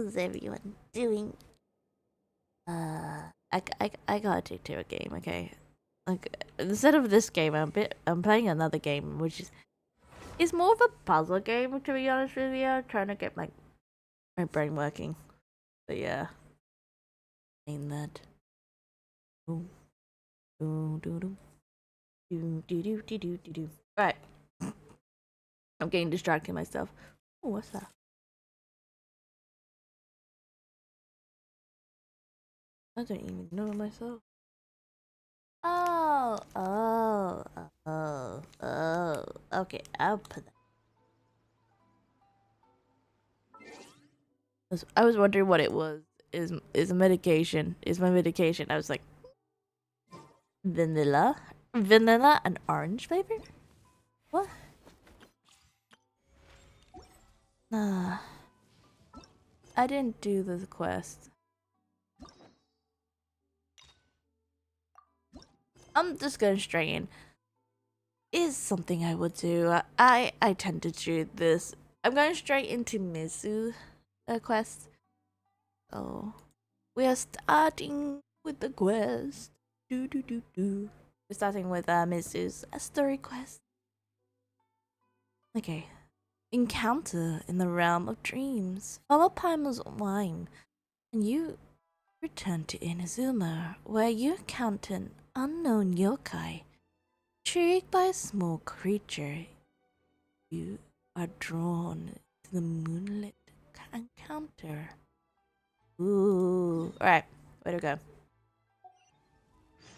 How's everyone doing? I gotta take to a game, okay? Like instead of this game, I'm playing another game, which is more of a puzzle game to be honest with you. Trying to get my brain working. But yeah, in that. Ooh, ooh, doo, doo, doo, doo, doo, doo, doo, doo, doo. Right, I'm getting distracted myself. Oh, what's that? I don't even know myself. Oh. Okay, I'll put that. I was wondering what it was. Is a medication? Is my medication? I was like, vanilla, and orange flavor. What? Nah, I didn't do the quest. I'm just going straight in. Is something I would do. I tend to do this. I'm going straight into Mizu quest. Oh, we are starting with the quest. Do do do do. We're starting with Mizu's story quest. Okay. Encounter in the realm of dreams. Follow Paimon's wine, and you return to Inazuma, where you encounter an unknown yokai. Intrigued by a small creature, you are drawn to the moonlit encounter. Ooh. Alright, way to go.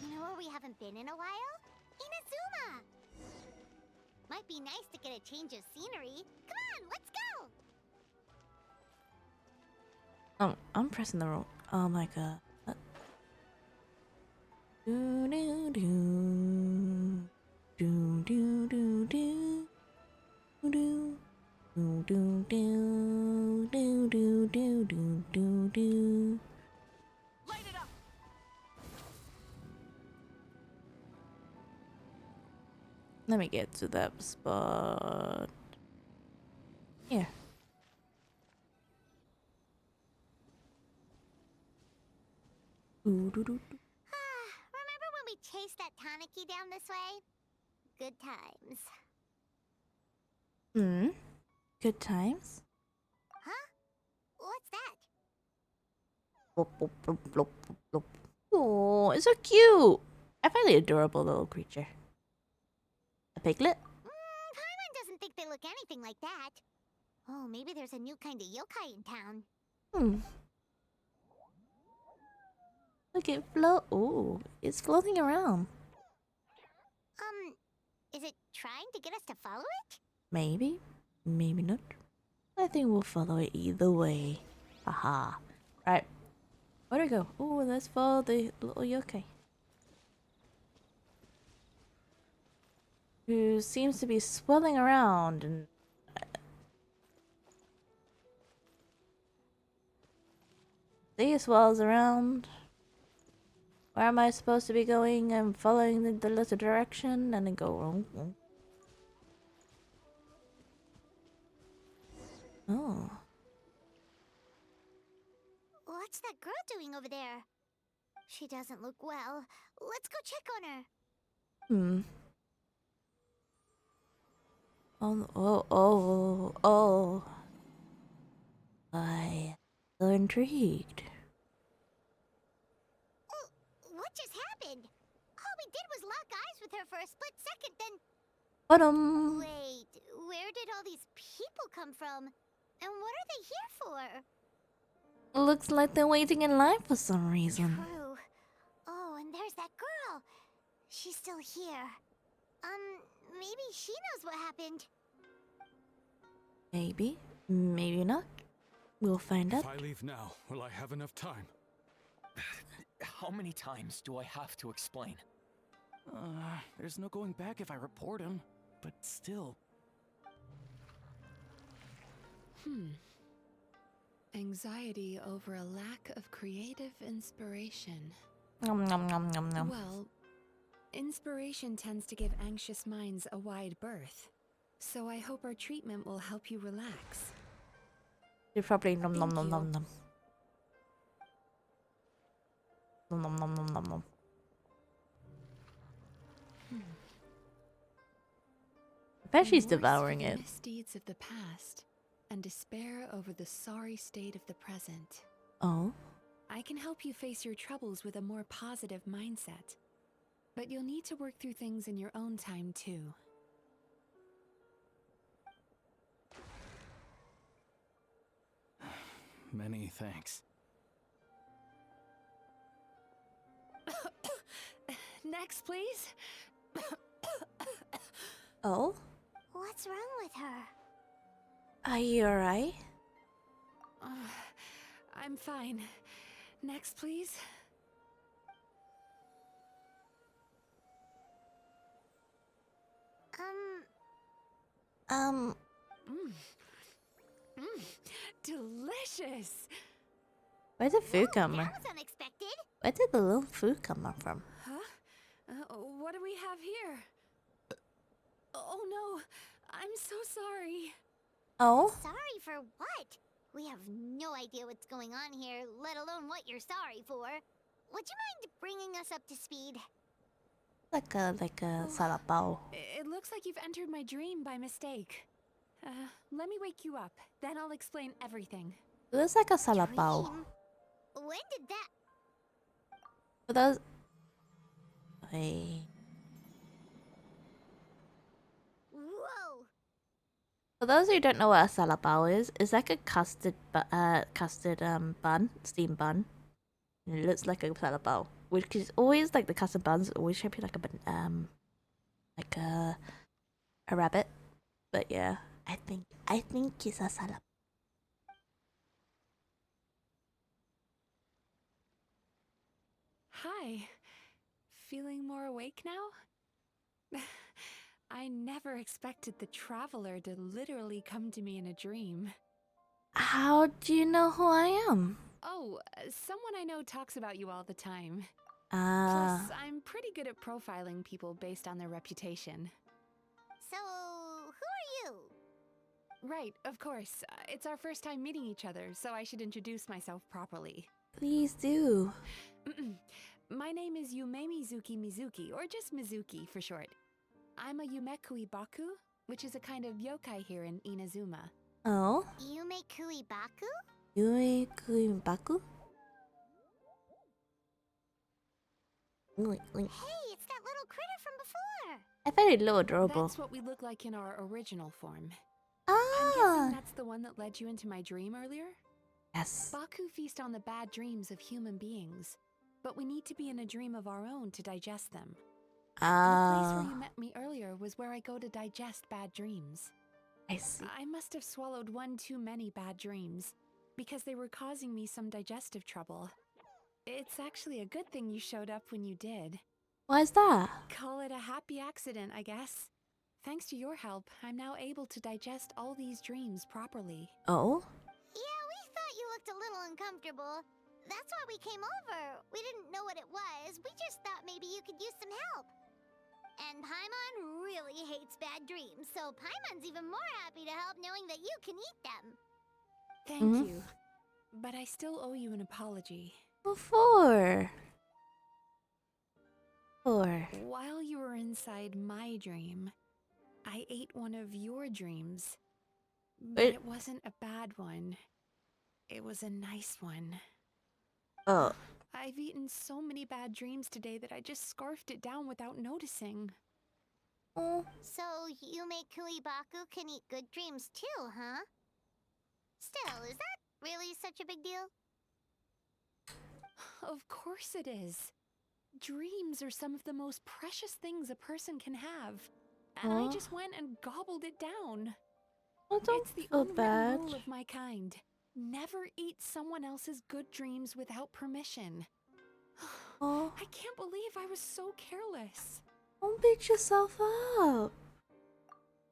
You know where we haven't been in a while? Inazuma! Might be nice to get a change of scenery. Come on, let's go! Oh, I'm pressing the wrong. Oh my god. Do do do. Do do do do. Do do do do do do do do do do. Light it up! Let me get to that spot. Here. Remember when we chased that Tanuki down this way? Good times. Good times? Huh? What's that? Blop, blop, blop, blop, blop, blop. Oh, it's so cute. I find it adorable little creature. A piglet? Paimon doesn't think they look anything like that. Oh, maybe there's a new kind of yokai in town. Look, it float. Oh, it's floating around. Is it trying to get us to follow it? Maybe. Maybe not. I think we'll follow it either way. Haha. Right. Where do we go? Oh, let's follow the little yokai. Who seems to be swirling around and he swirls around. Where am I supposed to be going? I'm following the little direction and then go wrong. Oh. What's that girl doing over there? She doesn't look well. Let's go check on her. Oh. I am so intrigued. What just happened? All we did was lock eyes with her for a split second, then... Wait, where did all these people come from? And what are they here for? Looks like they're waiting in line for some reason. True. Oh, and there's that girl. She's still here. Maybe she knows what happened. Maybe. Maybe not. We'll find out. If I leave now, will I have enough time? How many times do I have to explain? There's no going back if I report him. But still. Anxiety over a lack of creative inspiration. Nom nom nom nom nom. Well, inspiration tends to give anxious minds a wide berth. So I hope our treatment will help you relax. You probably nom nom Thank nom you. nom nom. Nom nom nom nom nom nom. I bet she's Remorse devouring for the it. misdeeds of the past and despair over the sorry state of the present. Oh. I can help you face your troubles with a more positive mindset. But you'll need to work through things in your own time too. Many thanks. Next, please. Oh? What's wrong with her? Are you alright? I'm fine. Next, please. Um, Delicious. where did food come from? That was unexpected. Where did the little food come from? Huh? What do we have here? Oh no, I'm so sorry. Oh? Sorry for what? We have no idea what's going on here, let alone what you're sorry for. Would you mind bringing us up to speed? Like a Oh. salapao. It looks like you've entered my dream by mistake. Let me wake you up, then I'll explain everything. It looks like a salapao. Dream? When did that? For those... Wait. Whoa! For those who don't know what a salapao is, it's like a custard bun, steamed bun. And it looks like a salapao, which is always like the custard buns always shaped like a rabbit. But yeah, I think it's a salapao. Hi. Feeling more awake now? I never expected the traveler to literally come to me in a dream. How do you know who I am? Oh, someone I know talks about you all the time. Ah, Plus, I'm pretty good at profiling people based on their reputation. So, who are you? Right, of course. It's our first time meeting each other, so I should introduce myself properly. please do. My name is Yume Mizuki, or just Mizuki for short. I'm a Yumekui Baku, which is a kind of yokai here in Inazuma. Oh, Yume Kuibaku? Yui Kuibaku? Hey, it's that little critter from before! I find it a little adorable. That's what we look like in our original form. I'm guessing Ah, that's the one that led you into my dream earlier? yes. Baku feast on the bad dreams of human beings, but we need to be in a dream of our own to digest them. The place where Ah, you met me earlier was where I go to digest bad dreams. I see. I must have swallowed one too many bad dreams, because they were causing me some digestive trouble. It's actually a good thing you showed up when you did. Why is that? Call it a happy accident, I guess. Thanks to your help, I'm now able to digest all these dreams properly. Oh, Yeah, we thought you looked a little uncomfortable. That's why we came over. We didn't know what it was. We just thought maybe you could use some help. And Paimon really hates bad dreams, so Paimon's even more happy to help knowing that you can eat them. Thank you. But I still owe you an apology. what for? While you were inside my dream, I ate one of your dreams. But Wait. it wasn't a bad one. It was a nice one. Oh, I've eaten so many bad dreams today that I just scarfed it down without noticing. oh, So Yume Kuibaku can eat good dreams too, huh? Still, is that really such a big deal? Of course it is. Dreams are some of the most precious things a person can have. And I Aw. just went and gobbled it down. oh, don't It's the feel unwritten bad. rule of my kind. Never eat someone else's good dreams without permission. Oh, I can't believe I was so careless. don't beat yourself up.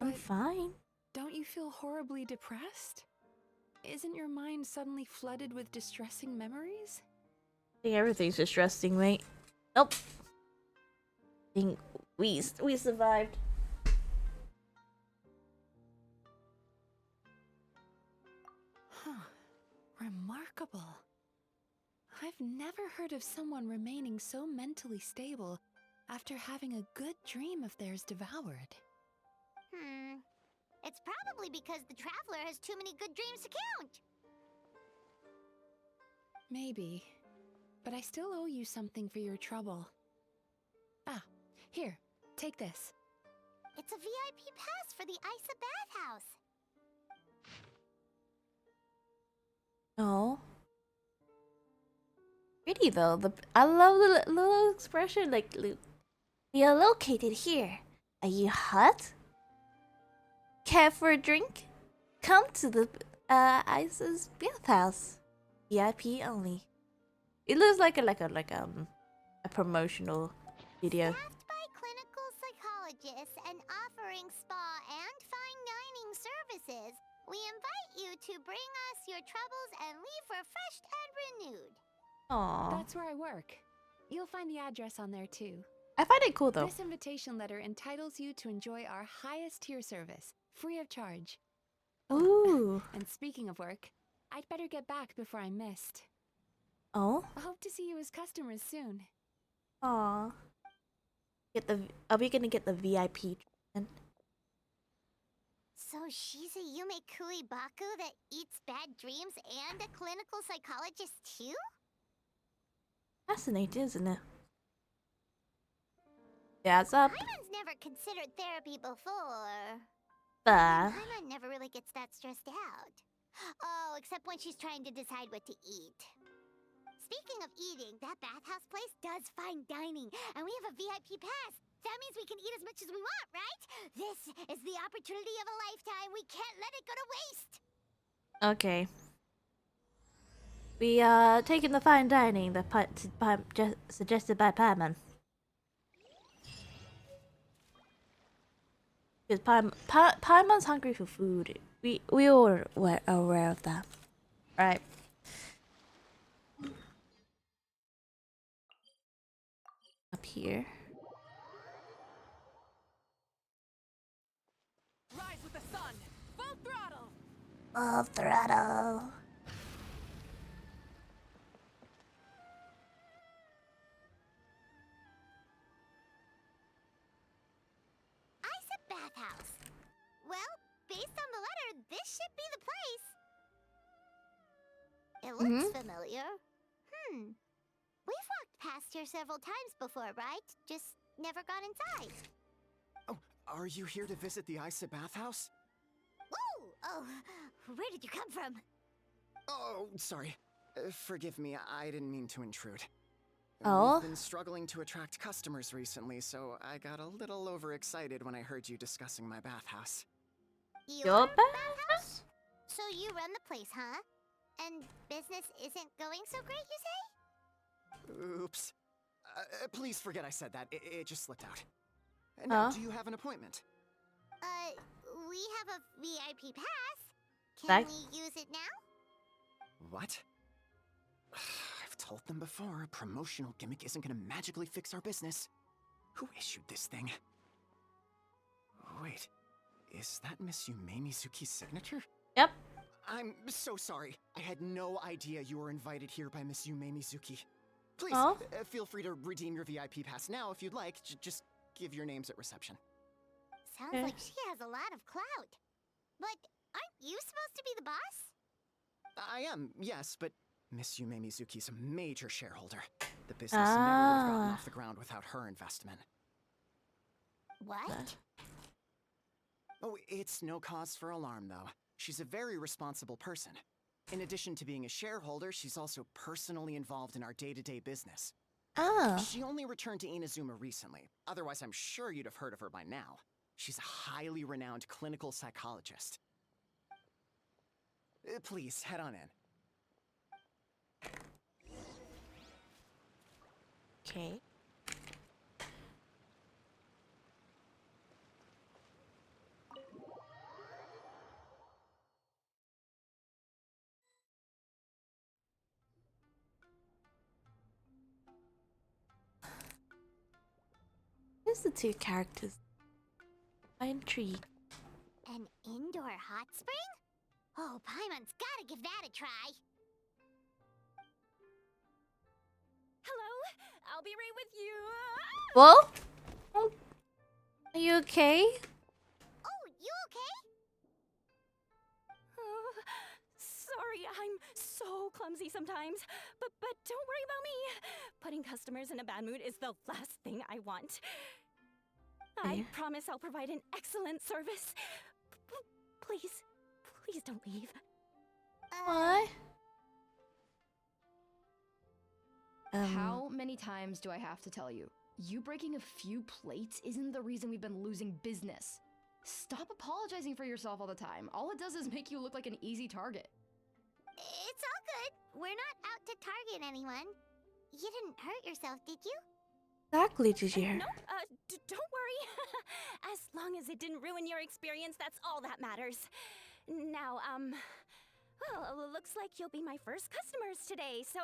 I'm But fine. don't you feel horribly depressed? Isn't your mind suddenly flooded with distressing memories? I think everything's distressing, mate. Nope. I think we survived. Huh. Remarkable. I've never heard of someone remaining so mentally stable after having a good dream of theirs devoured. It's probably because the traveler has too many good dreams to count. Maybe. But I still owe you something for your trouble. Ah, here, take this. It's a VIP pass for the Isa bathhouse. Oh. Pretty though. I love the little expression like we are located here. Are you hot? Care for a drink? Come to the Isa's bathhouse. VIP only. It looks like a promotional video. Staffed by clinical psychologists and offering spa and fine dining services, we invite you to bring us your troubles and leave refreshed and renewed. Aww. That's where I work. You'll find the address on there too. I find it cool though. This invitation letter entitles you to enjoy our highest tier service, free of charge. Ooh. And speaking of work, I'd better get back before I'm missed. Oh. I hope to see you as customers soon. Aw. Are we gonna get the VIP treatment? So she's a Yume Baku that eats bad dreams and a clinical psychologist too? Fascinating, isn't it? Yeah, it's up. Paimon's never considered therapy before. But Paimon never really gets that stressed out. Oh, except when she's trying to decide what to eat. Speaking of eating, that bathhouse place does fine dining, and we have a VIP pass. That means we can eat as much as we want, right? This is the opportunity of a lifetime. We can't let it go to waste. okay. We are taking the fine dining suggested by Paimon. Because Paimon's hungry for food. We all were aware of that. Right. Up here. Rise with the sun! Full throttle! Full throttle. Isa bathhouse. Well, based on the letter, this should be the place. It looks familiar. We've walked past here several times before, right? Just never got inside. Oh, are you here to visit the Isa bathhouse? Whoa! Oh, where did you come from? Oh, sorry. Forgive me, I didn't mean to intrude. Oh? We've been struggling to attract customers recently, so I got a little overexcited when I heard you discussing my bathhouse. Your bathhouse? So you run the place, huh? And business isn't going so great, you say? Oops. Please forget I said that. It just slipped out. Now, do you have an appointment? We have a VIP pass. Can That- we use it now? What? I've told them before, a promotional gimmick isn't gonna magically fix our business. Who issued this thing? Wait, is that Miss Yume Mizuki's signature? Yep. I'm so sorry. I had no idea you were invited here by Miss Yume Mizuki. Please, Oh? feel free to redeem your VIP pass now if you'd like. Just give your names at reception. Sounds Eh. like she has a lot of clout. But aren't you supposed to be the boss? I am, yes, but Miss Yume Mizuki's a major shareholder. The business never would have gotten off the ground without her investment. What? Oh, it's no cause for alarm, though. She's a very responsible person. In addition to being a shareholder, she's also personally involved in our day-to-day business. Oh. She only returned to Inazuma recently. Otherwise, I'm sure you'd have heard of her by now. She's a highly renowned clinical psychologist. Please, head on in. Okay. Here's the two characters. I'm intrigued. An indoor hot spring? Oh, Paimon's gotta give that a try. I'll be right with you. Well, are you okay? Oh, you okay? Sorry, I'm so clumsy sometimes. But don't worry about me. Putting customers in a bad mood is the last thing I want. I Okay. promise I'll provide an excellent service. Please don't leave. What? How many times do I have to tell you? You breaking a few plates isn't the reason we've been losing business. Stop apologizing for yourself all the time. All it does is make you look like an easy target. It's all good. We're not out to target anyone. You didn't hurt yourself, did you? Exactly, did you hear? Nope, don't worry. As long as it didn't ruin your experience, that's all that matters. Now, well, looks like you'll be my first customers today, so,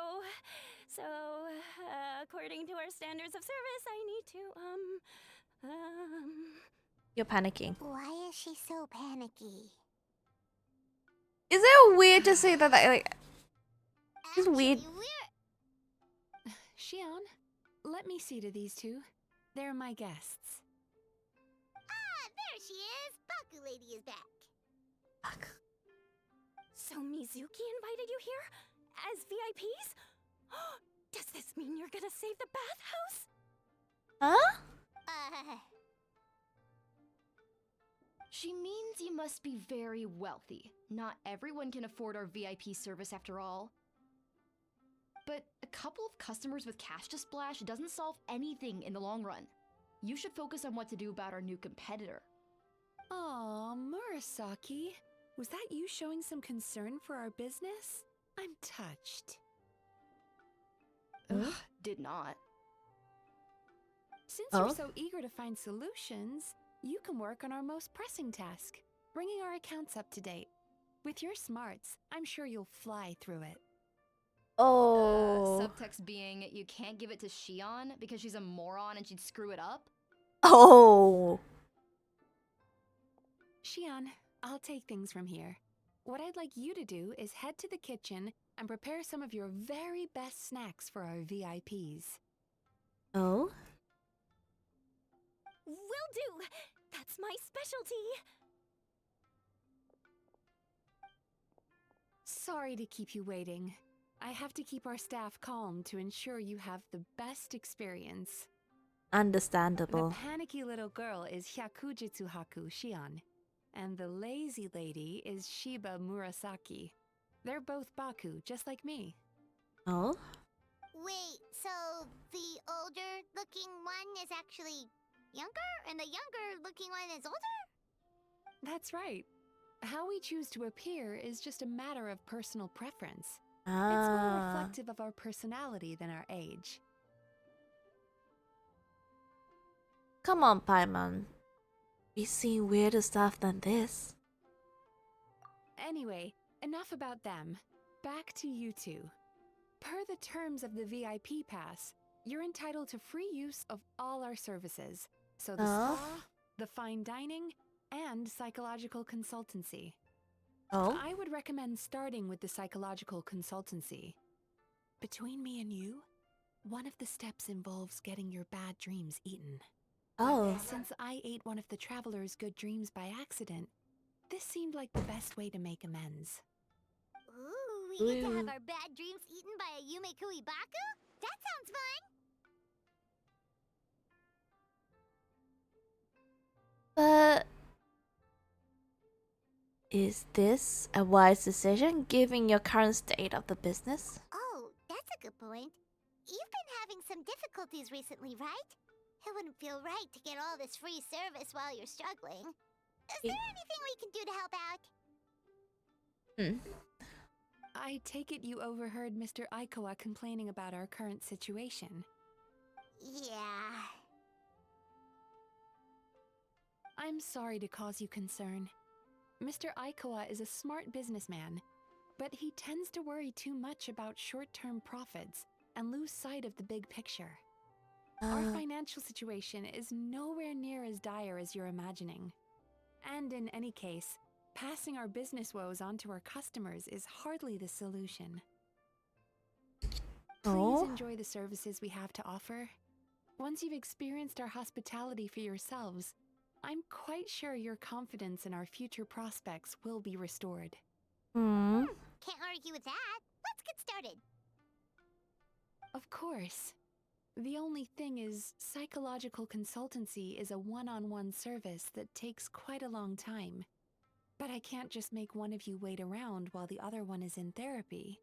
according to our standards of service, I need to, You're panicking. Why is she so panicky? Is it weird to say that? Like, it's weird. Actually, we're... Shion, let me see to these two. They're my guests. Ah, there she is. Baku lady is back. Fuck. So Mizuki invited you here? As VIPs? Does this mean you're gonna save the bathhouse? Huh? She means you must be very wealthy. Not everyone can afford our VIP service after all. But a couple of customers with cash to splash doesn't solve anything in the long run. You should focus on what to do about our new competitor. Aw, Murasaki. Was that you showing some concern for our business? I'm touched. Ugh, did not. Since Oh? you're so eager to find solutions, you can work on our most pressing task, bringing our accounts up to date. With your smarts, I'm sure you'll fly through it. Oh. Subtext being, you can't give it to Shion because she's a moron and she'd screw it up? Oh. Shion, I'll take things from here. What I'd like you to do is head to the kitchen and prepare some of your very best snacks for our VIPs. Oh. Will do! That's my specialty! Sorry to keep you waiting. I have to keep our staff calm to ensure you have the best experience. Understandable. The panicky little girl is Hyakujitsu Haku Shion, and the lazy lady is Shiba Murasaki. They're both Baku, just like me. Oh. Wait, so the older looking one is actually younger, and the younger looking one is older? That's right. How we choose to appear is just a matter of personal preference. It's more Ah. reflective of our personality than our age. Come on, Paimon. We've seen weirder stuff than this. Anyway, enough about them. Back to you two. Per the terms of the VIP pass, you're entitled to free use of all our services. So the Oh. spa, the fine dining, and psychological consultancy. Oh. I would recommend starting with the psychological consultancy. Between me and you, one of the steps involves getting your bad dreams eaten. Oh. Since I ate one of the traveler's good dreams by accident, this seemed like the best way to make amends. Ooh, we get to have Ooh. our bad dreams eaten by a Yume Baku? That sounds fun! But is this a wise decision given your current state of the business? Oh, that's a good point. You've been having some difficulties recently, right? It wouldn't feel right to get all this free service while you're struggling. Is there anything we can do to help out? I take it you overheard Mr. Aikawa complaining about our current situation. Yeah. I'm sorry to cause you concern. Mr. Aikawa is a smart businessman, but he tends to worry too much about short-term profits and lose sight of the big picture. Our financial situation is nowhere near as dire as you're imagining. And in any case, passing our business woes on to our customers is hardly the solution. Please Oh. enjoy the services we have to offer. Once you've experienced our hospitality for yourselves, I'm quite sure your confidence in our future prospects will be restored. Hmm. Can't argue with that. Let's get started. Of course. The only thing is, psychological consultancy is a one-on-one service that takes quite a long time. But I can't just make one of you wait around while the other one is in therapy.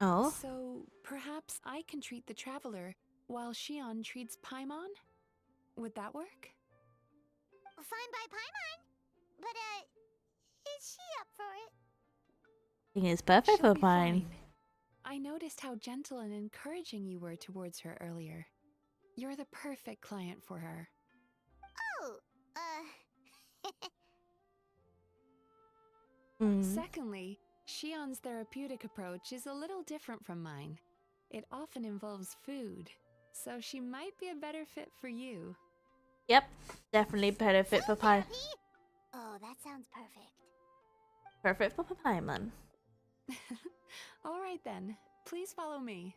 Oh. So, perhaps I can treat the traveler while Shion treats Paimon? Would that work? Fine by Paimon. But, is she up for it? I think it's perfect She'll for be mine. fine. I noticed how gentle and encouraging you were towards her earlier. You're the perfect client for her. Oh, Hmm. Secondly, Shion's therapeutic approach is a little different from mine. It often involves food, so she might be a better fit for you. Yep. Definitely better fit for pie. therapy? Oh, that sounds perfect. Perfect for Paimon. All right then, please follow me.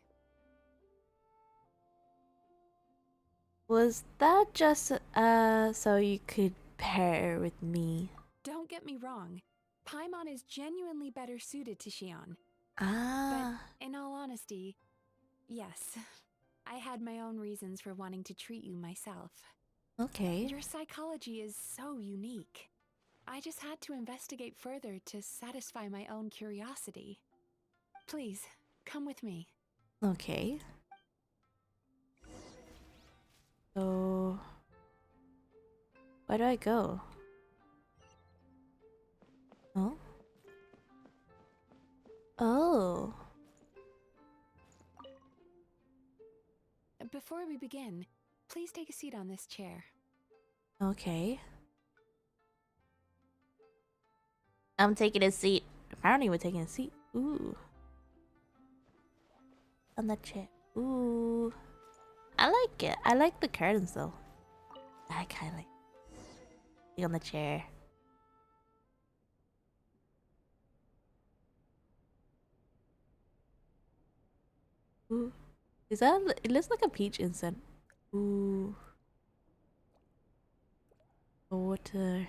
Was that just so you could pair with me? Don't get me wrong, Paimon is genuinely better suited to Shion. Ah. But in all honesty, yes, I had my own reasons for wanting to treat you myself. Okay. Your psychology is so unique. I just had to investigate further to satisfy my own curiosity. Please, come with me. Okay. So, where do I go? Oh. Oh. Before we begin, please take a seat on this chair. Okay. I'm taking a seat. Apparently, we're taking a seat. Ooh. On the chair. Ooh. I like it. I like the curtains though. I kind of like being on the chair. Ooh. Is that? It looks like a peach incense. Ooh. Water.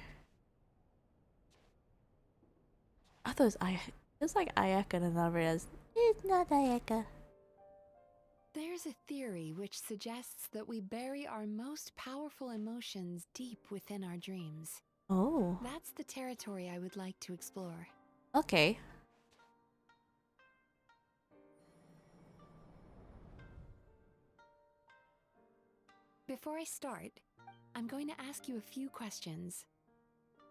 I thought it was Ayaka. It's like Ayaka and then I realized it's not Ayaka. There's a theory which suggests that we bury our most powerful emotions deep within our dreams. Oh. That's the territory I would like to explore. Okay. Before I start, I'm going to ask you a few questions.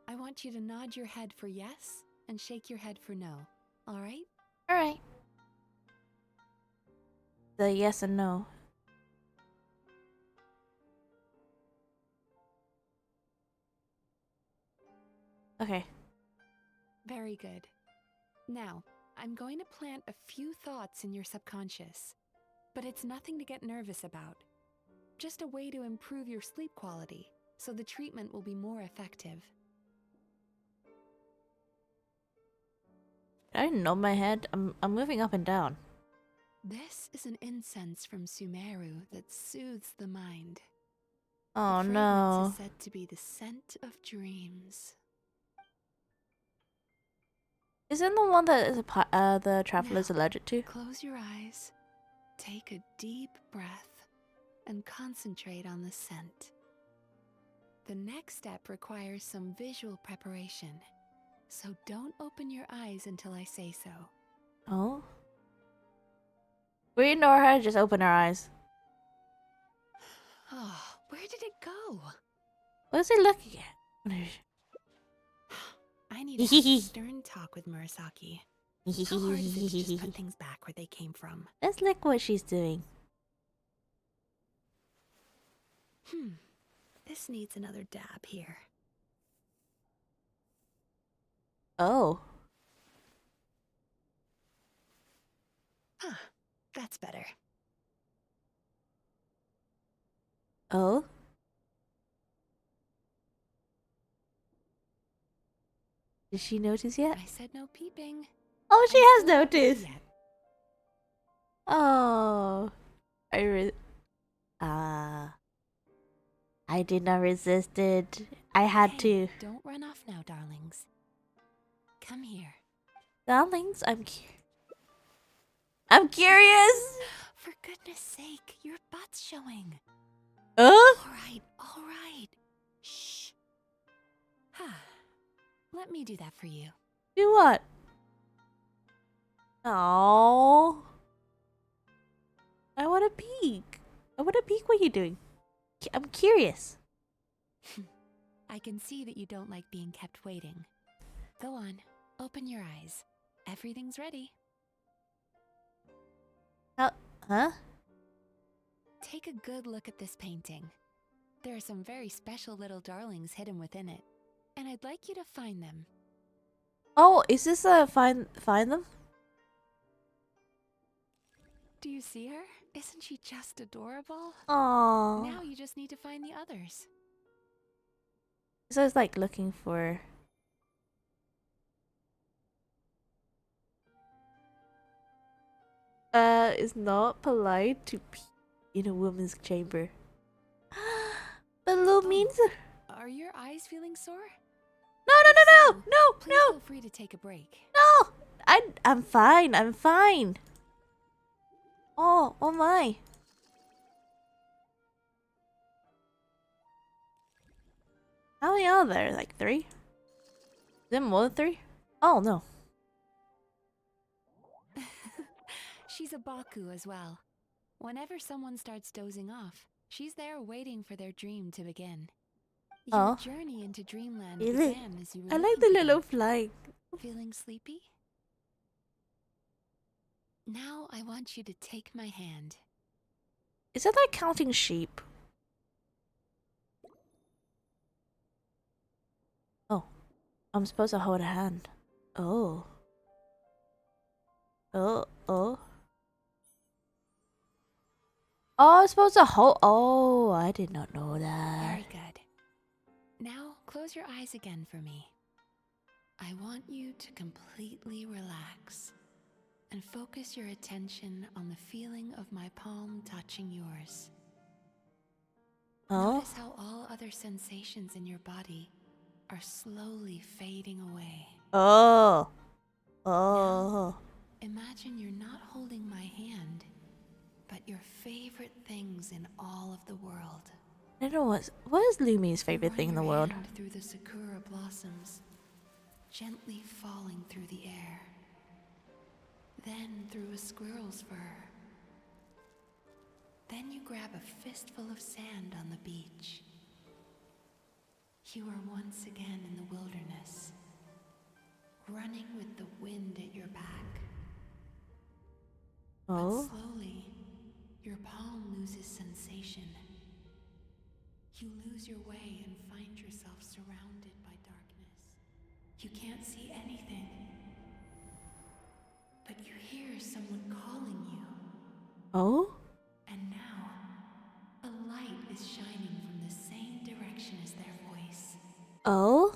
I want you to nod your head for yes and shake your head for no. All right? All right. The yes and no. Okay. Very good. Now, I'm going to plant a few thoughts in your subconscious, but it's nothing to get nervous about. Just a way to improve your sleep quality, so the treatment will be more effective. I nod my head. I'm moving up and down. This is an incense from Sumeru that soothes the mind. Oh the fragrance no. is said to be the scent of dreams. Isn't the one that is the traveler's Now, allergic to? Close your eyes, take a deep breath, and concentrate on the scent. The next step requires some visual preparation, so don't open your eyes until I say so. Oh. We ignore her. Just open our eyes. Oh, where did it go? What is he looking at? I need to have a stern talk with Murasaki. How hard is it to just put things back where they came from? Let's look what she's doing. This needs another dab here. Oh. Huh, that's better. Oh. Did she notice yet? I said no peeping. Oh, she I'm has still not ready noticed. yet. Oh, I re- ah, I did not resist it. I had to. Don't run off now, darlings. Come here. Darlings, I'm curious. For goodness sake, your butt's showing. Uh? All right. Shh. Let me do that for you. Do what? Oh, I want to peek. I want to peek what you're doing. I'm curious. I can see that you don't like being kept waiting. Go on, open your eyes. Everything's ready. Huh? Take a good look at this painting. There are some very special little darlings hidden within it, and I'd like you to find them. Oh, is this a find them? Do you see her? Isn't she just adorable? Oh. Now you just need to find the others. So it's like looking for. It's not polite to pee in a woman's chamber. But little means. Are your eyes feeling sore? No, Please feel free to take a break. no. I'm fine. I'm fine. Oh my. How many are there? Like 3? Is there more than 3? Oh no. She's a Baku as well. Whenever someone starts dozing off, she's there waiting for their dream to begin. Your Oh. journey into dreamland Really? began as you were I like looking the for little them. flag. Feeling sleepy? Now I want you to take my hand. Is that like counting sheep? Oh. I'm supposed to hold a hand. Oh. Oh. Oh, I'm supposed to hold. Oh, I did not know that. Very good. Now close your eyes again for me. I want you to completely relax and focus your attention on the feeling of my palm touching yours. Oh. Notice how all other sensations in your body are slowly fading away. Oh. Oh. Imagine you're not holding my hand, but your favorite things in all of the world. I don't know what is Lumi's favorite Run thing in the your world. hand through the sakura blossoms, gently falling through the air. Then through a squirrel's fur. Then you grab a fistful of sand on the beach. You are once again in the wilderness, running with the wind at your back. Oh. But slowly, your palm loses sensation. You lose your way and find yourself surrounded by darkness. You can't see anything, but you hear someone calling you. Oh. And now, a light is shining from the same direction as their voice. Oh.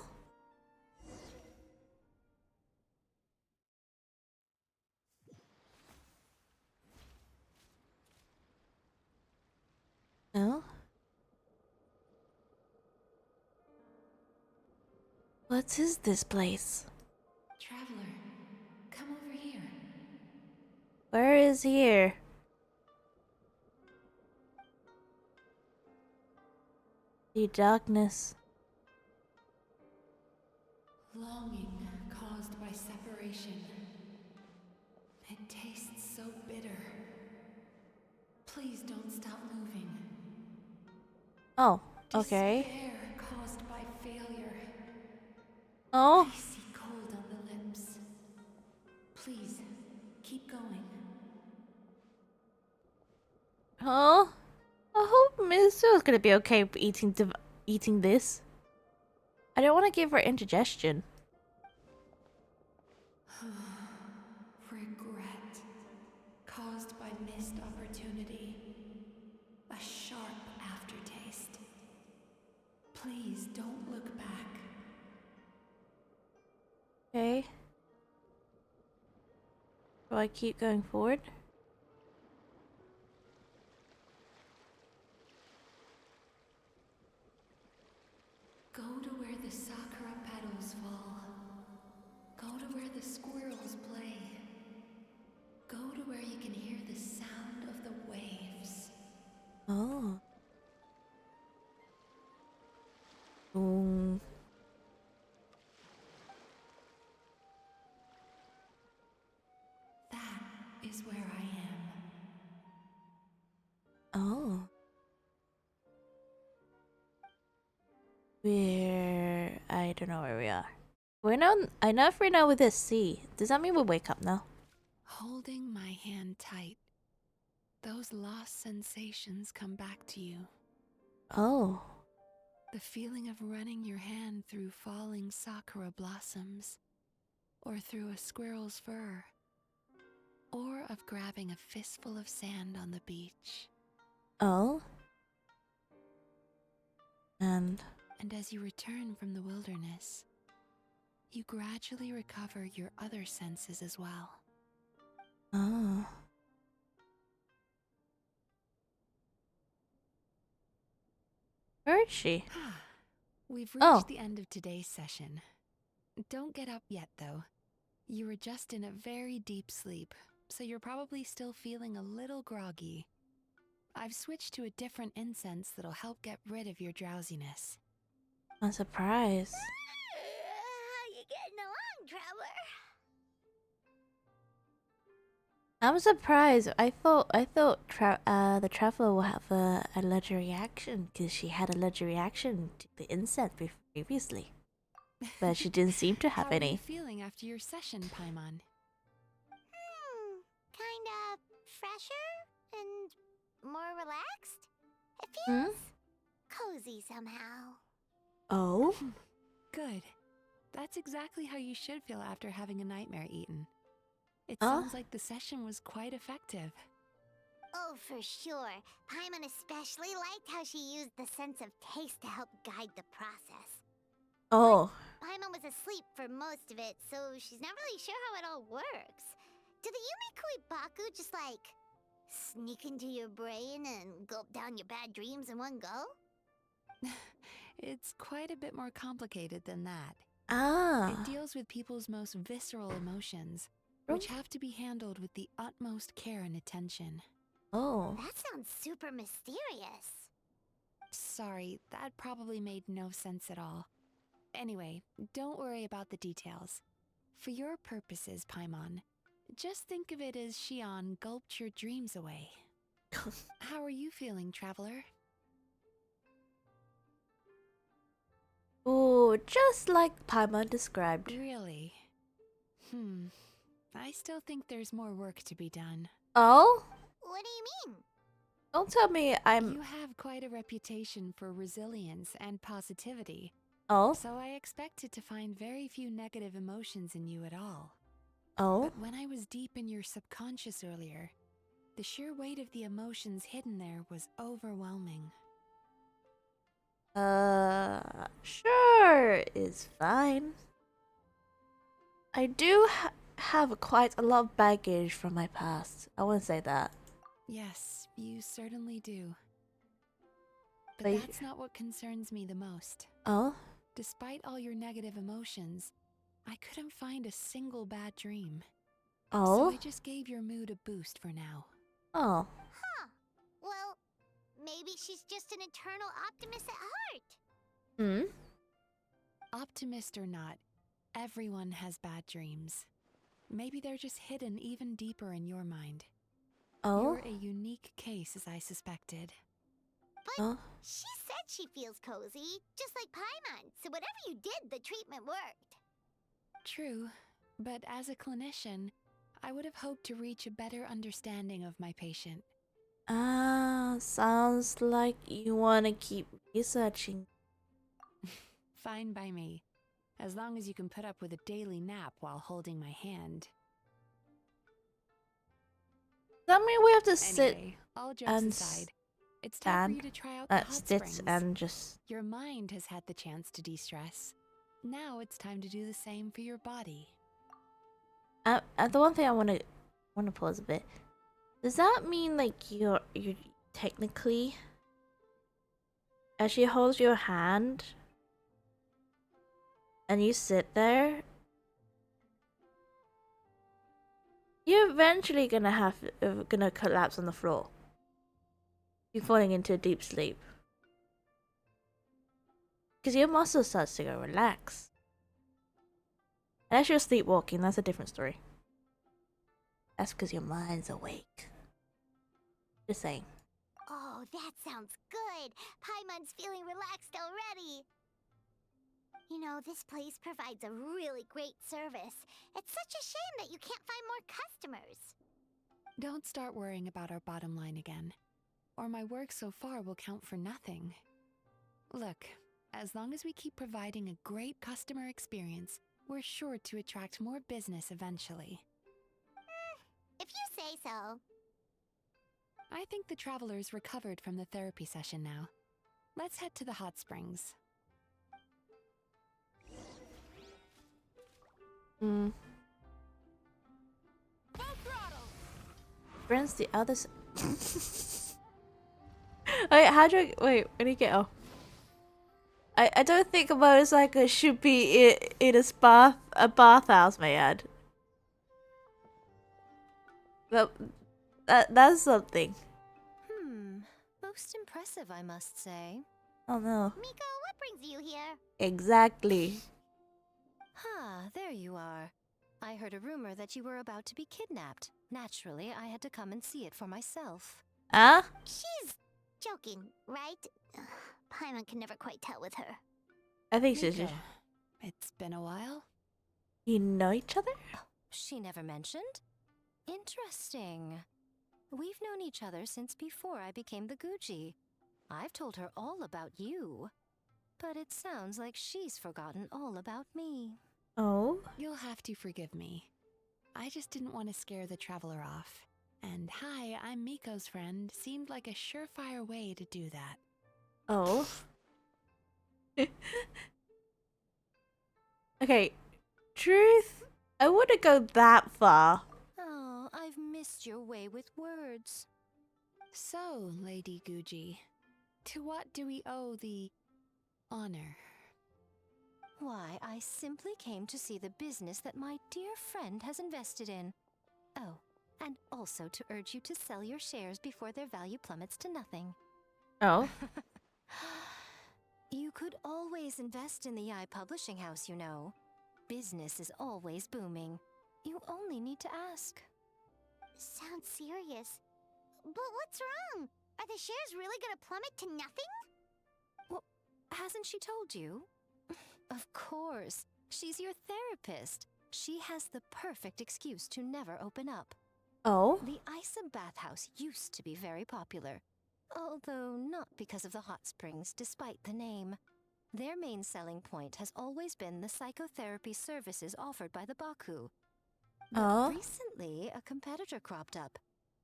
No. What is this place? Traveler, come over here. Where is here? The darkness. Longing caused by separation. It tastes so bitter. Please don't stop moving. Oh, okay. Despair caused by failure. Oh. Icy cold on the lips. Please, keep going. Huh? I hope Miss Sue's gonna be okay with eating this. I don't want to give her indigestion. Regret caused by missed opportunity. A sharp aftertaste. Please don't look back. Okay. Do I keep going forward? Oh. Um, That is where I am. oh. I don't know where we are. We're now. I know if we're now with a C. Does that mean we wake up now? Holding my hand tight, those lost sensations come back to you. Oh. The feeling of running your hand through falling sakura blossoms, or through a squirrel's fur, or of grabbing a fistful of sand on the beach. Oh. And And as you return from the wilderness, you gradually recover your other senses as well. oh. Where is she? We've Oh. reached the end of today's session. Don't get up yet, though. You were just in a very deep sleep, so you're probably still feeling a little groggy. I've switched to a different incense that'll help get rid of your drowsiness. I'm surprised. How you getting along, traveler? I'm surprised. I thought the traveler will have a allergic reaction because she had allergic reaction to the incense previously, but she didn't seem to have How are you any. feeling after your session, Paimon? Kinda fresher and more relaxed? It Hmm? feels cozy somehow. Oh. Good. That's exactly how you should feel after having a nightmare eaten. It Oh. sounds like the session was quite effective. Oh, for sure. Paimon especially liked how she used the sense of taste to help guide the process. Oh. Paimon was asleep for most of it, so she's not really sure how it all works. Did the Yumi Baku just like sneak into your brain and gulp down your bad dreams in one go? It's quite a bit more complicated than that. Ah. It deals with people's most visceral emotions, which have to be handled with the utmost care and attention. Oh. That sounds super mysterious. Sorry, that probably made no sense at all. Anyway, don't worry about the details. For your purposes, Paimon, just think of it as Xion gulped your dreams away. How are you feeling, traveler? Oh, just like Paimon described. Really? I still think there's more work to be done. Oh? What do you mean? Don't tell me I'm. You have quite a reputation for resilience and positivity, Oh? so I expected to find very few negative emotions in you at all. Oh? But when I was deep in your subconscious earlier, the sheer weight of the emotions hidden there was overwhelming. Sure, it's fine. I do have quite a lot of baggage from my past. I wouldn't say that. Yes, you certainly do. But But that's not what concerns me the most. Oh? Despite all your negative emotions, I couldn't find a single bad dream. Oh? So I just gave your mood a boost for now. Oh. Huh. Well, maybe she's just an eternal optimist at heart. Hmm? Optimist or not, everyone has bad dreams. Maybe they're just hidden even deeper in your mind. Oh? You're a unique case, as I suspected. But Oh? she said she feels cozy, just like Paimon. So whatever you did, the treatment worked. True, but as a clinician, I would have hoped to reach a better understanding of my patient. Ah, sounds like you want to keep researching. Fine by me, as long as you can put up with a daily nap while holding my hand. Does that mean we have to sit Anyway, all jokes and aside, it's time for you stand? to try out the hot Sit springs. and just. Your mind has had the chance to de-stress. Now it's time to do the same for your body. The one thing I want to pause a bit. Does that mean like you're technically, as she holds your hand, and you sit there, you're eventually gonna collapse on the floor. You're falling into a deep sleep. Because your muscle starts to go relax. Unless you're sleepwalking, that's a different story. That's because your mind's awake. Just saying. Oh, that sounds good. Paimon's feeling relaxed already. You know, this place provides a really great service. It's such a shame that you can't find more customers. Don't start worrying about our bottom line again, or my work so far will count for nothing. Look, as long as we keep providing a great customer experience, we're sure to attract more business eventually. If you say so. I think the travelers recovered from the therapy session now. Let's head to the hot springs. Friends, the others. Wait, how do I. Wait, when do you get off? I don't think a motorcycle should be in a bathhouse, may I add. That's something. Most impressive, I must say. Oh no. Miko, what brings you here? Exactly. There you are. I heard a rumor that you were about to be kidnapped. Naturally, I had to come and see it for myself. Huh? She's joking, right? Paimon can never quite tell with her. I think she's Miko, just. it's been a while. You know each other? She never mentioned? Interesting. We've known each other since before I became the Gucci. I've told her all about you. But it sounds like she's forgotten all about me. Oh? You'll have to forgive me. I just didn't want to scare the traveler off. And hi, I'm Miko's friend seemed like a surefire way to do that. Oh? Okay. Truth? I wouldn't go that far. Oh, I've missed your way with words. So, Lady Guji, to what do we owe the honor? Why, I simply came to see the business that my dear friend has invested in. Oh, and also to urge you to sell your shares before their value plummets to nothing. Oh? You could always invest in the publishing house, you know. Business is always booming. You only need to ask. Sounds serious. But what's wrong? Are the shares really gonna plummet to nothing? Well, hasn't she told you? Of course. She's your therapist. She has the perfect excuse to never open up. Oh? The Isa bathhouse used to be very popular, although not because of the hot springs, despite the name. Their main selling point has always been the psychotherapy services offered by the Baku. But Oh? recently, a competitor cropped up.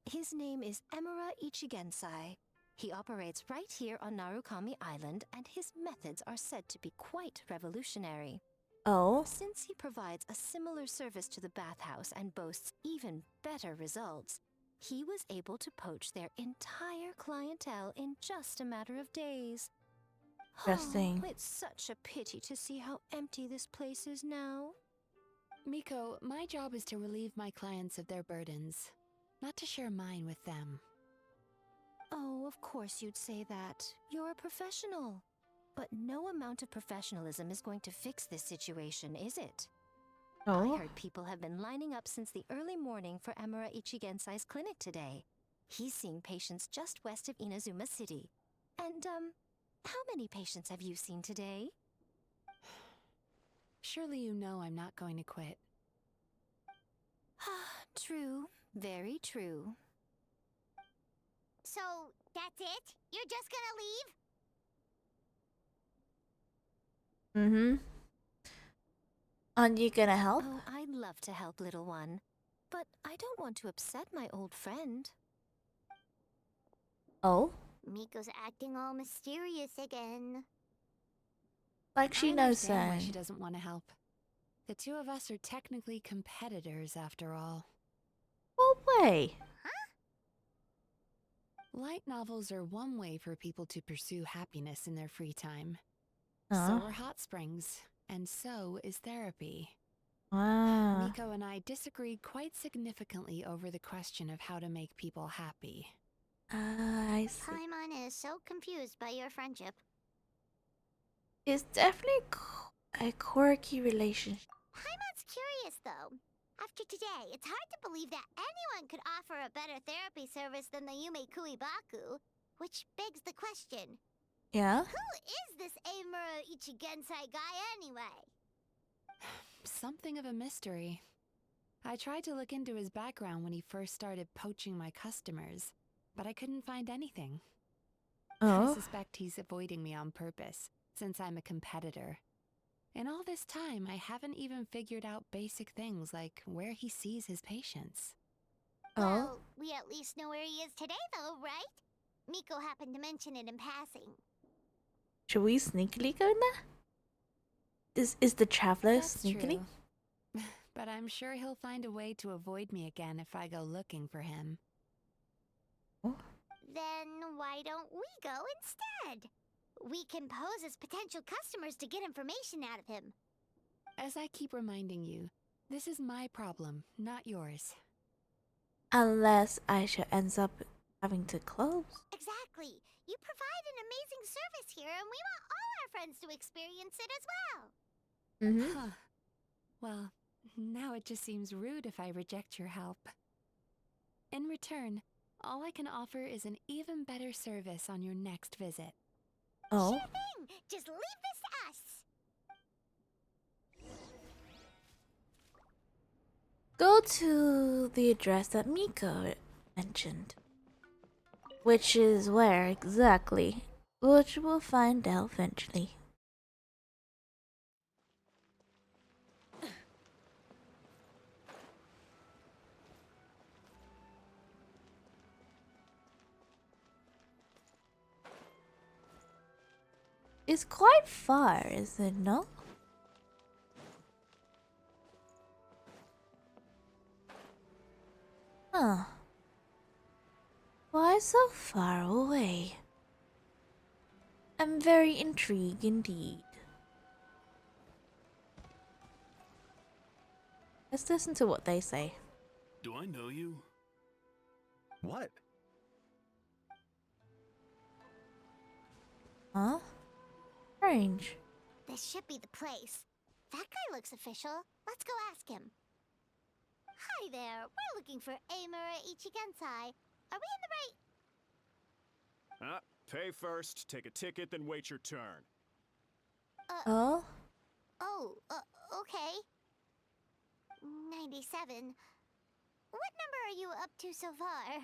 His name is Emura Ichigensai. He operates right here on Narukami Island, and his methods are said to be quite revolutionary. Oh? Since he provides a similar service to the bathhouse and boasts even better results, he was able to poach their entire clientele in just a matter of days. Interesting. Oh, it's such a pity to see how empty this place is now. Miko, my job is to relieve my clients of their burdens, not to share mine with them. Oh, of course you'd say that. You're a professional. But no amount of professionalism is going to fix this situation, is it? Oh? I heard people have been lining up since the early morning for Emura Ichigensai's clinic today. He's seeing patients just west of Inazuma City. And, how many patients have you seen today? Surely you know I'm not going to quit. True. Very true. So, that's it? You're just gonna leave? Mm-hmm. Aren't you gonna help? Oh, I'd love to help, little one. But I don't want to upset my old friend. Oh? Miko's acting all mysterious again. Like she I knows understand why that. she doesn't want to help. The two of us are technically competitors, after all. What way? Light novels are one way for people to pursue happiness in their free time. Huh? So are hot springs, and so is therapy. Wow. Miko and I disagreed quite significantly over the question of how to make people happy. I see. Paimon is so confused by your friendship. It's definitely a quirky relationship. Paimon's curious, though. After today, it's hard to believe that anyone could offer a better therapy service than the Yume Kuibaku. Which begs the question, Yeah? who is this Eimura Ichigensai guy anyway? Something of a mystery. I tried to look into his background when he first started poaching my customers, but I couldn't find anything. I Oh? suspect he's avoiding me on purpose, since I'm a competitor. In all this time, I haven't even figured out basic things like where he sees his patients. Oh? Well, we at least know where he is today, though, right? Miko happened to mention it in passing. Should we sneakily go in there? Is the traveler That's sneakily? true. But I'm sure he'll find a way to avoid me again if I go looking for him. Then why don't we go instead? We can pose as potential customers to get information out of him. As I keep reminding you, this is my problem, not yours. Unless Aisha ends up having to close. Exactly. You provide an amazing service here, and we want all our friends to experience it as well. Mm-hmm. Huh. Well, now it just seems rude if I reject your help. In return, all I can offer is an even better service on your next visit. Oh? Sure thing. Just leave this to us. Go to the address that Miko mentioned. Which is where exactly? Which we'll find out eventually. It's quite far, is it not? Huh. Why so far away? I'm very intrigued indeed. Let's listen to what they say. Do I know you? What? Huh? Strange. This should be the place. That guy looks official. Let's go ask him. Hi there. We're looking for Eimura Ichigensai. Are we in the right? Pay first, take a ticket, then wait your turn. Oh? Okay. 97. What number are you up to so far?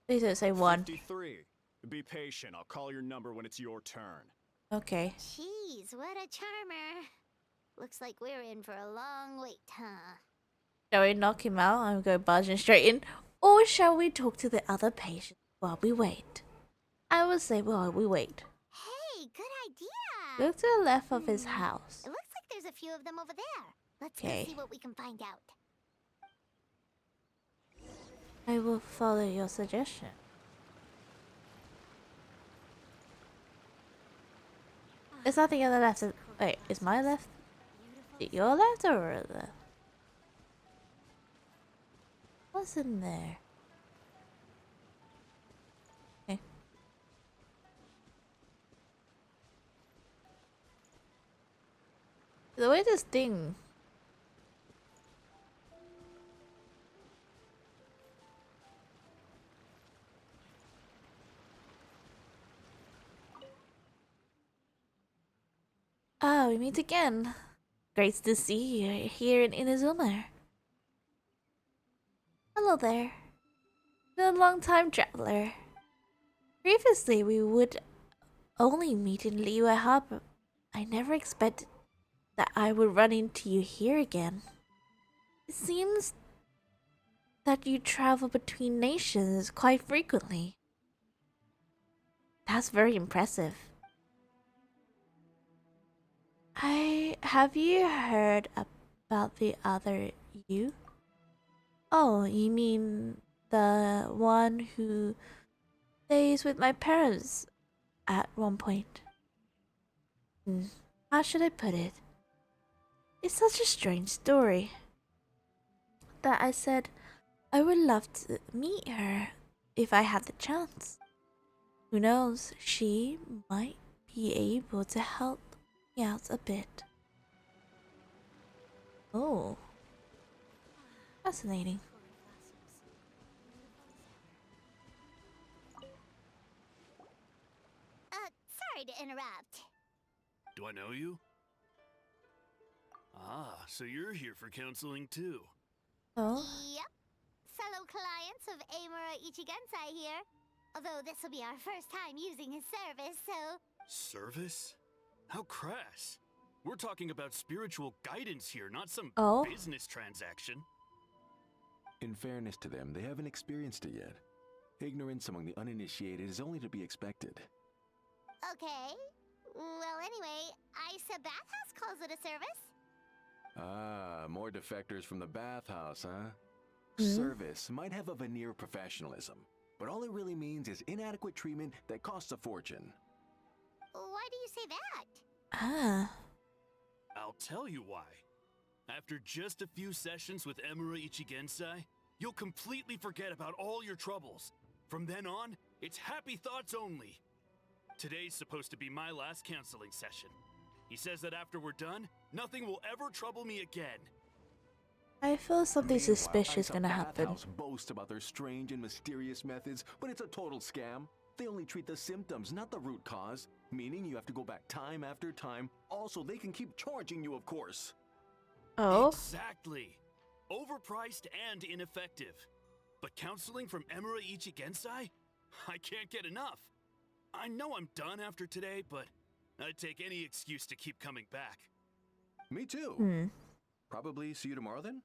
Please don't say 1. 53. Be patient, I'll call your number when it's your turn. Okay. Jeez, what a charmer. Looks like we're in for a long wait, huh? Shall we knock him out and go barging straight in? Or shall we talk to the other patients while we wait? I would say while we wait. Hey, good idea. Look to the left of his house. It looks like there's a few of them over there. Let's Okay. go see what we can find out. I will follow your suggestion. There's nothing on the left. Wait, is my left? Is it your left or our left? What's in there? Okay. The way this thing. Ah, we meet again. Great to see you here in Inazuma. Hello there. The long-time traveler. Previously, we would only meet in Liyue Harbor. I never expected that I would run into you here again. It seems that you travel between nations quite frequently. That's very impressive. Have you heard about the other you? Oh, you mean the one who stays with my parents at one point? How should I put it? It's such a strange story that I said I would love to meet her if I had the chance. Who knows? She might be able to help me out a bit. Oh, fascinating. Sorry to interrupt. Do I know you? Ah, so you're here for counseling too. Oh, Yep. Fellow clients of Amura Ichigensai here. Although this will be our first time using his service, so... Service? How crass. We're talking about spiritual guidance here, not some Oh. business transaction. In fairness to them, they haven't experienced it yet. Ignorance among the uninitiated is only to be expected. Okay. Well, anyway, Isa Bathhouse calls it a service. Ah, more defectors from the bathhouse, huh? Mhm. Service might have a veneer of professionalism, but all it really means is inadequate treatment that costs a fortune. Why do you say that? ah. I'll tell you why. After just a few sessions with Emura Ichigensai, you'll completely forget about all your troubles. From then on, it's happy thoughts only. Today's supposed to be my last counseling session. He says that after we're done, nothing will ever trouble me again. I feel something Meanwhile, suspicious Isa gonna happen. Bathhouse boasts about their strange and mysterious methods, but it's a total scam. They only treat the symptoms, not the root cause, meaning you have to go back time after time. Also, they can keep charging you, of course. Oh, Exactly. Overpriced and ineffective. But counseling from Emura Ichigensai? I can't get enough. I know I'm done after today, but I'd take any excuse to keep coming back. Me too. hmm. Probably see you tomorrow then?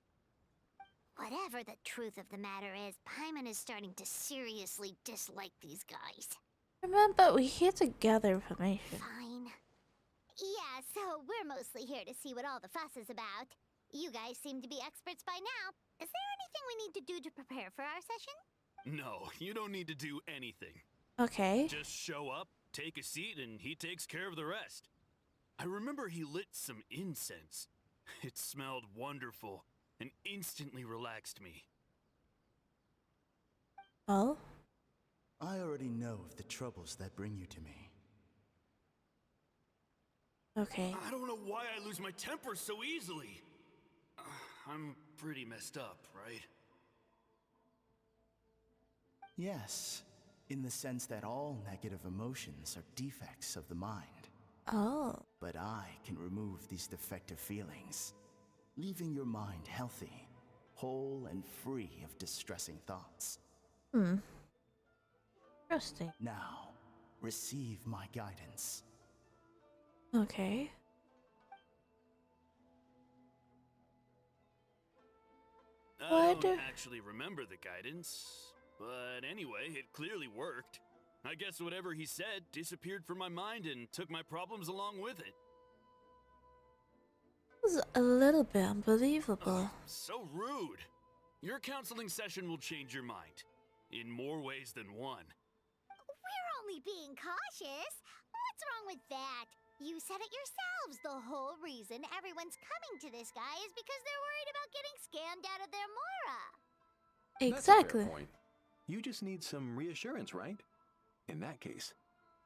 Whatever the truth of the matter is, Paimon is starting to seriously dislike these guys. Remember, we're here to gather information. Fine. Yeah, so we're mostly here to see what all the fuss is about. You guys seem to be experts by now. Is there anything we need to do to prepare for our session? No, you don't need to do anything. Okay. Just show up, take a seat, and he takes care of the rest. I remember he lit some incense. It smelled wonderful and instantly relaxed me. Oh, I already know of the troubles that bring you to me. okay. I don't know why I lose my temper so easily. I'm pretty messed up, right? Yes, in the sense that all negative emotions are defects of the mind. Oh, But I can remove these defective feelings, leaving your mind healthy, whole and free of distressing thoughts. interesting. Now, receive my guidance. Okay. I What? don't actually remember the guidance, but anyway, it clearly worked. I guess whatever he said disappeared from my mind and took my problems along with it. This is a little bit unbelievable. So rude. Your counseling session will change your mind. In more ways than one. We're only being cautious. What's wrong with that? You said it yourselves. The whole reason everyone's coming to this guy is because they're worried about getting scammed out of their Mora. That's a fair Exactly. point. You just need some reassurance, right? In that case,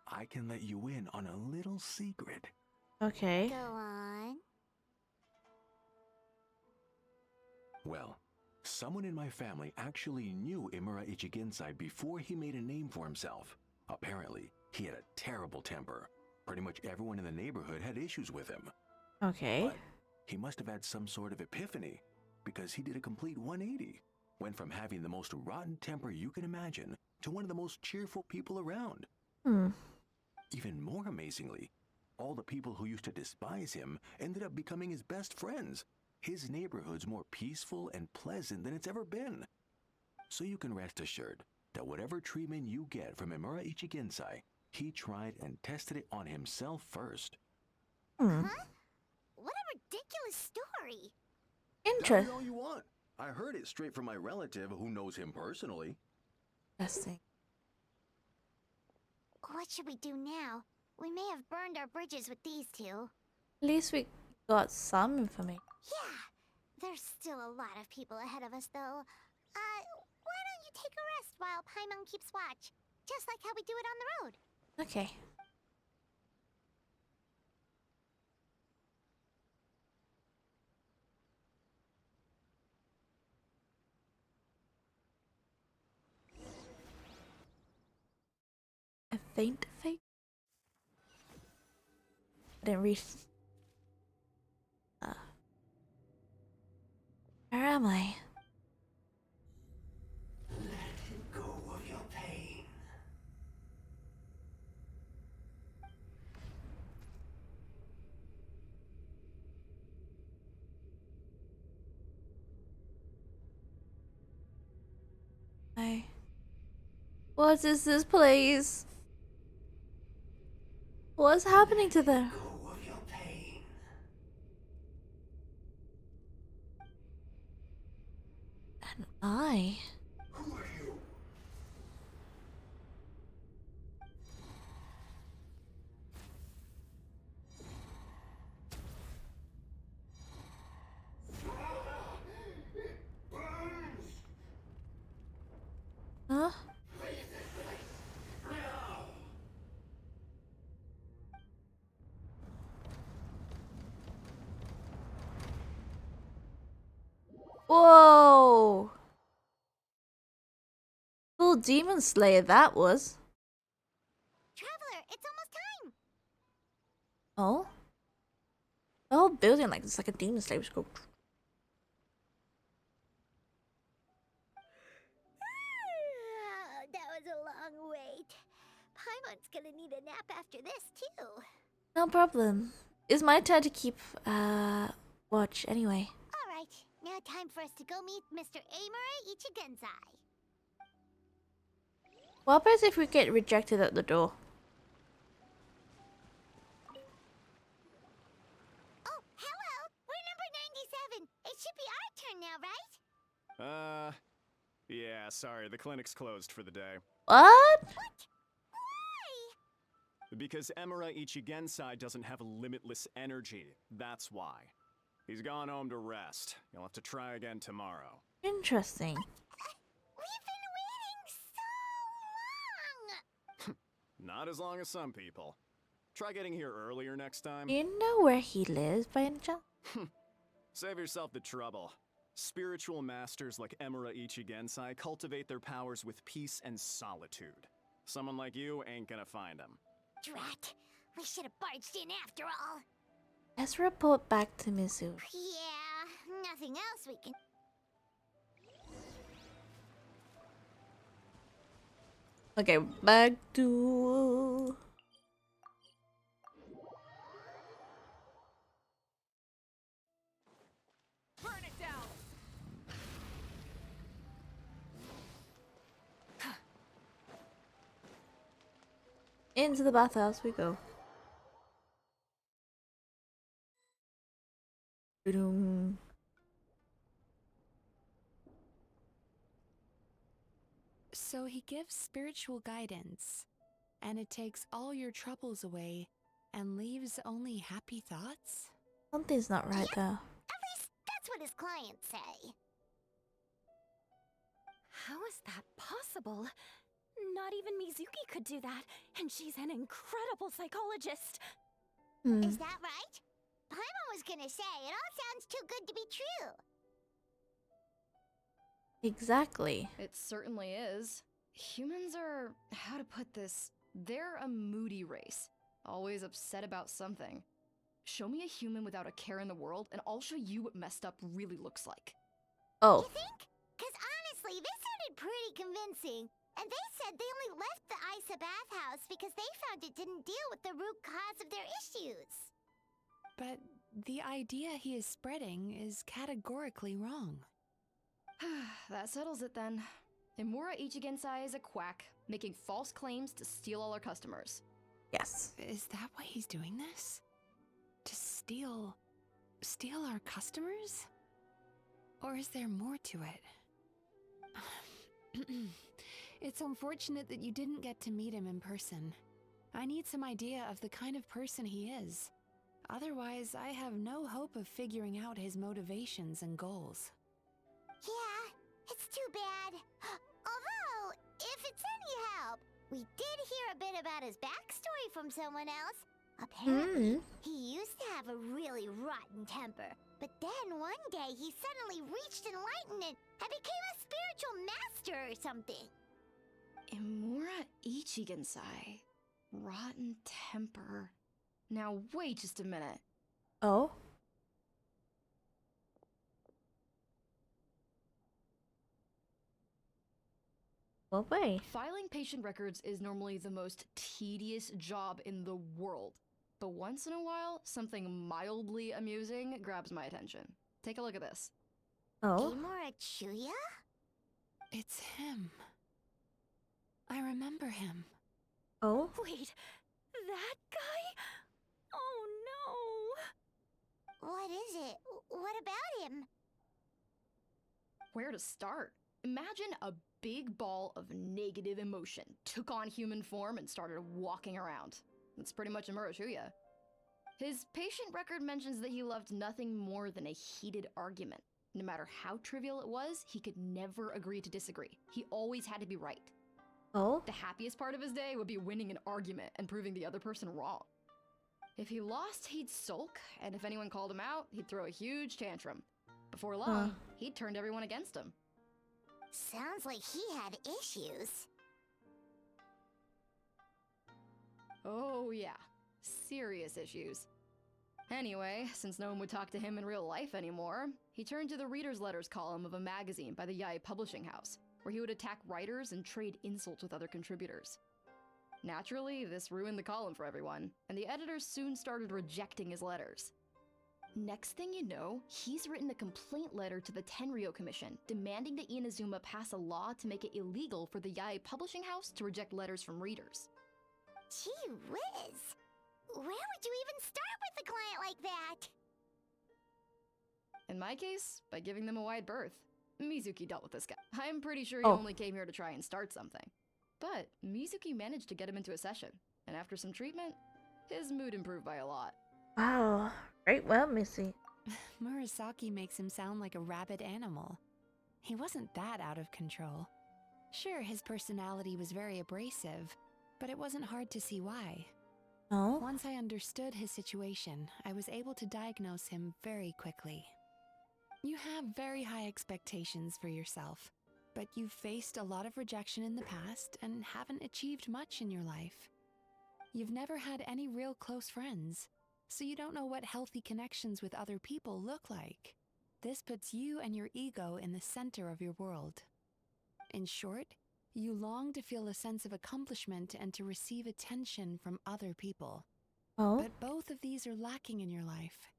I can let you in on a little secret. Okay. Go on. Well, someone in my family actually knew Imura Ichigensai before he made a name for himself. Apparently, he had a terrible temper. Pretty much everyone in the neighborhood had issues with him. Okay. But he must have had some sort of epiphany, because he did a complete 180. Went from having the most rotten temper you can imagine to one of the most cheerful people around. Even more amazingly, all the people who used to despise him ended up becoming his best friends. His neighborhood's more peaceful and pleasant than it's ever been. So you can rest assured that whatever treatment you get from Imura Ichigensai, he tried and tested it on himself first. Huh? What a ridiculous story. Tell me Interesting. all you want. I heard it straight from my relative who knows him personally. What should we do now? We may have burned our bridges with these two. At least we got some information. Yeah, there's still a lot of people ahead of us, though. Why don't you take a rest while Paimon keeps watch? just like how we do it on the road. Okay. A faint fake? I didn't read. Where am I? Let go of your pain. What is this place? What's happening to them? Go of your pain. And I? Who are you? Huh? Whoa! Full demon slayer that was. Traveler, it's almost time. Oh? The whole building like it's like a demon slayer. Go. That was a long wait. Paimon's gonna need a nap after this, too. No problem. It's my turn to keep watch anyway. Alright, now time for us to go meet Mr. Amura Ichigenzai. What happens if we get rejected at the door? Oh, hello! We're number 97. It should be our turn now, right? Yeah, sorry, the clinic's closed for the day. What? What? Why? Because Emura Ichigensai doesn't have a limitless energy, that's why. He's gone home to rest. You'll have to try again tomorrow. Interesting. We've been waiting so long! Not as long as some people. Try getting here earlier next time. Do you know where he lives by any chance? Save yourself the trouble. Spiritual masters like Emura Ichigensai cultivate their powers with peace and solitude. Someone like you ain't gonna find him. Drat! We should have barged in after all. Let's report back to Mizu. Yeah, nothing else we can... Okay, back to... Burn it down! Into the bathhouse we go. Ba-doom. So he gives spiritual guidance, and it takes all your troubles away and leaves only happy thoughts? Something's not right though. At least that's what his clients say. How is that possible? Not even Mizuki could do that, and she's an incredible psychologist. Is that right? Paimon was gonna say, it all sounds too good to be true. Exactly. It certainly is. Humans are, how to put this, they're a moody race. Always upset about something. Show me a human without a care in the world, and I'll show you what messed up really looks like. Oh. You think? Because honestly, this sounded pretty convincing. And they said they only left the Isa bathhouse because they found it didn't deal with the root cause of their issues. But the idea he is spreading is categorically wrong. That settles it then. Imura Ichigensai is a quack, making false claims to steal all our customers. Yes. Is that why he's doing this? To steal our customers? Or is there more to it? It's unfortunate that you didn't get to meet him in person. I need some idea of the kind of person he is. Otherwise, I have no hope of figuring out his motivations and goals. Yeah, it's too bad. Although, if it's any help, we got his backstory from someone else. Apparently, he used to have a really rotten temper. But then one day he suddenly reached enlightenment and became a spiritual master or something. Imura Ichigensai. Rotten temper. Now wait just a minute. Oh? What way? Filing patient records is normally the most tedious job in the world. But once in a while, something mildly amusing grabs my attention. Take a look at this. Oh? Amora Chuya? It's him. I remember him. Oh? Wait, that guy? Oh no! What is it? What about him? Where to start? Imagine a big ball of negative emotion took on human form and started walking around. That's pretty much Imura Chuya. His patient record mentions that he loved nothing more than a heated argument. No matter how trivial it was, he could never agree to disagree. He always had to be right. Oh? The happiest part of his day would be winning an argument and proving the other person wrong. If he lost, he'd sulk, and if anyone called him out, he'd throw a huge tantrum. Before long, he'd turned everyone against him. Sounds like he had issues. Oh yeah, serious issues. Anyway, since no one would talk to him in real life anymore, he turned to the reader's letters column of a magazine by the Yae Publishing House, where he would attack writers and trade insults with other contributors. Naturally, this ruined the column for everyone, and the editors soon started rejecting his letters. Next thing you know, he's written a complaint letter to the Tenryo Commission, demanding that Inazuma pass a law to make it illegal for the Yae Publishing House to reject letters from readers. Gee whiz. Where would you even start with a client like that? In my case, by giving them a wide berth. Mizuki dealt with this guy. I'm pretty sure he Oh. only came here to try and start something. But Mizuki managed to get him into a session, and after some treatment, his mood improved by a lot. Wow. Great well, Missy. Murasaki makes him sound like a rabid animal. He wasn't that out of control. Sure, his personality was very abrasive, but it wasn't hard to see why. Oh? Once I understood his situation, I was able to diagnose him very quickly. You have very high expectations for yourself, but you've faced a lot of rejection in the past and haven't achieved much in your life. You've never had any real close friends, so you don't know what healthy connections with other people look like. This puts you and your ego in the center of your world. In short, you long to feel a sense of accomplishment and to receive attention from other people. Oh? But both of these are lacking in your life.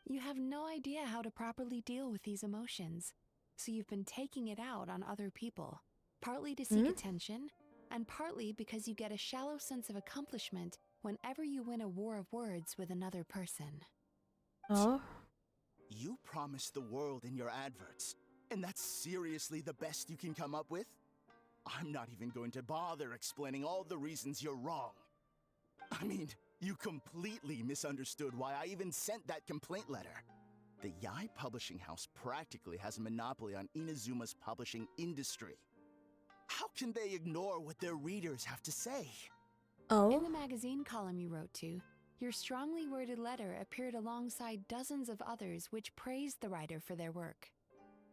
You have no idea how to properly deal with these emotions, so you've been taking it out on other people, partly to seek attention, and partly because you get a shallow sense of accomplishment whenever you win a war of words with another person. Oh? You promised the world in your adverts, and that's seriously the best you can come up with? I'm not even going to bother explaining all the reasons you're wrong. I mean, you completely misunderstood why I even sent that complaint letter. The Yae Publishing House practically has a monopoly on Inazuma's publishing industry. How can they ignore what their readers have to say? Oh? In the magazine column you wrote to, your strongly worded letter appeared alongside dozens of others which praised the writer for their work.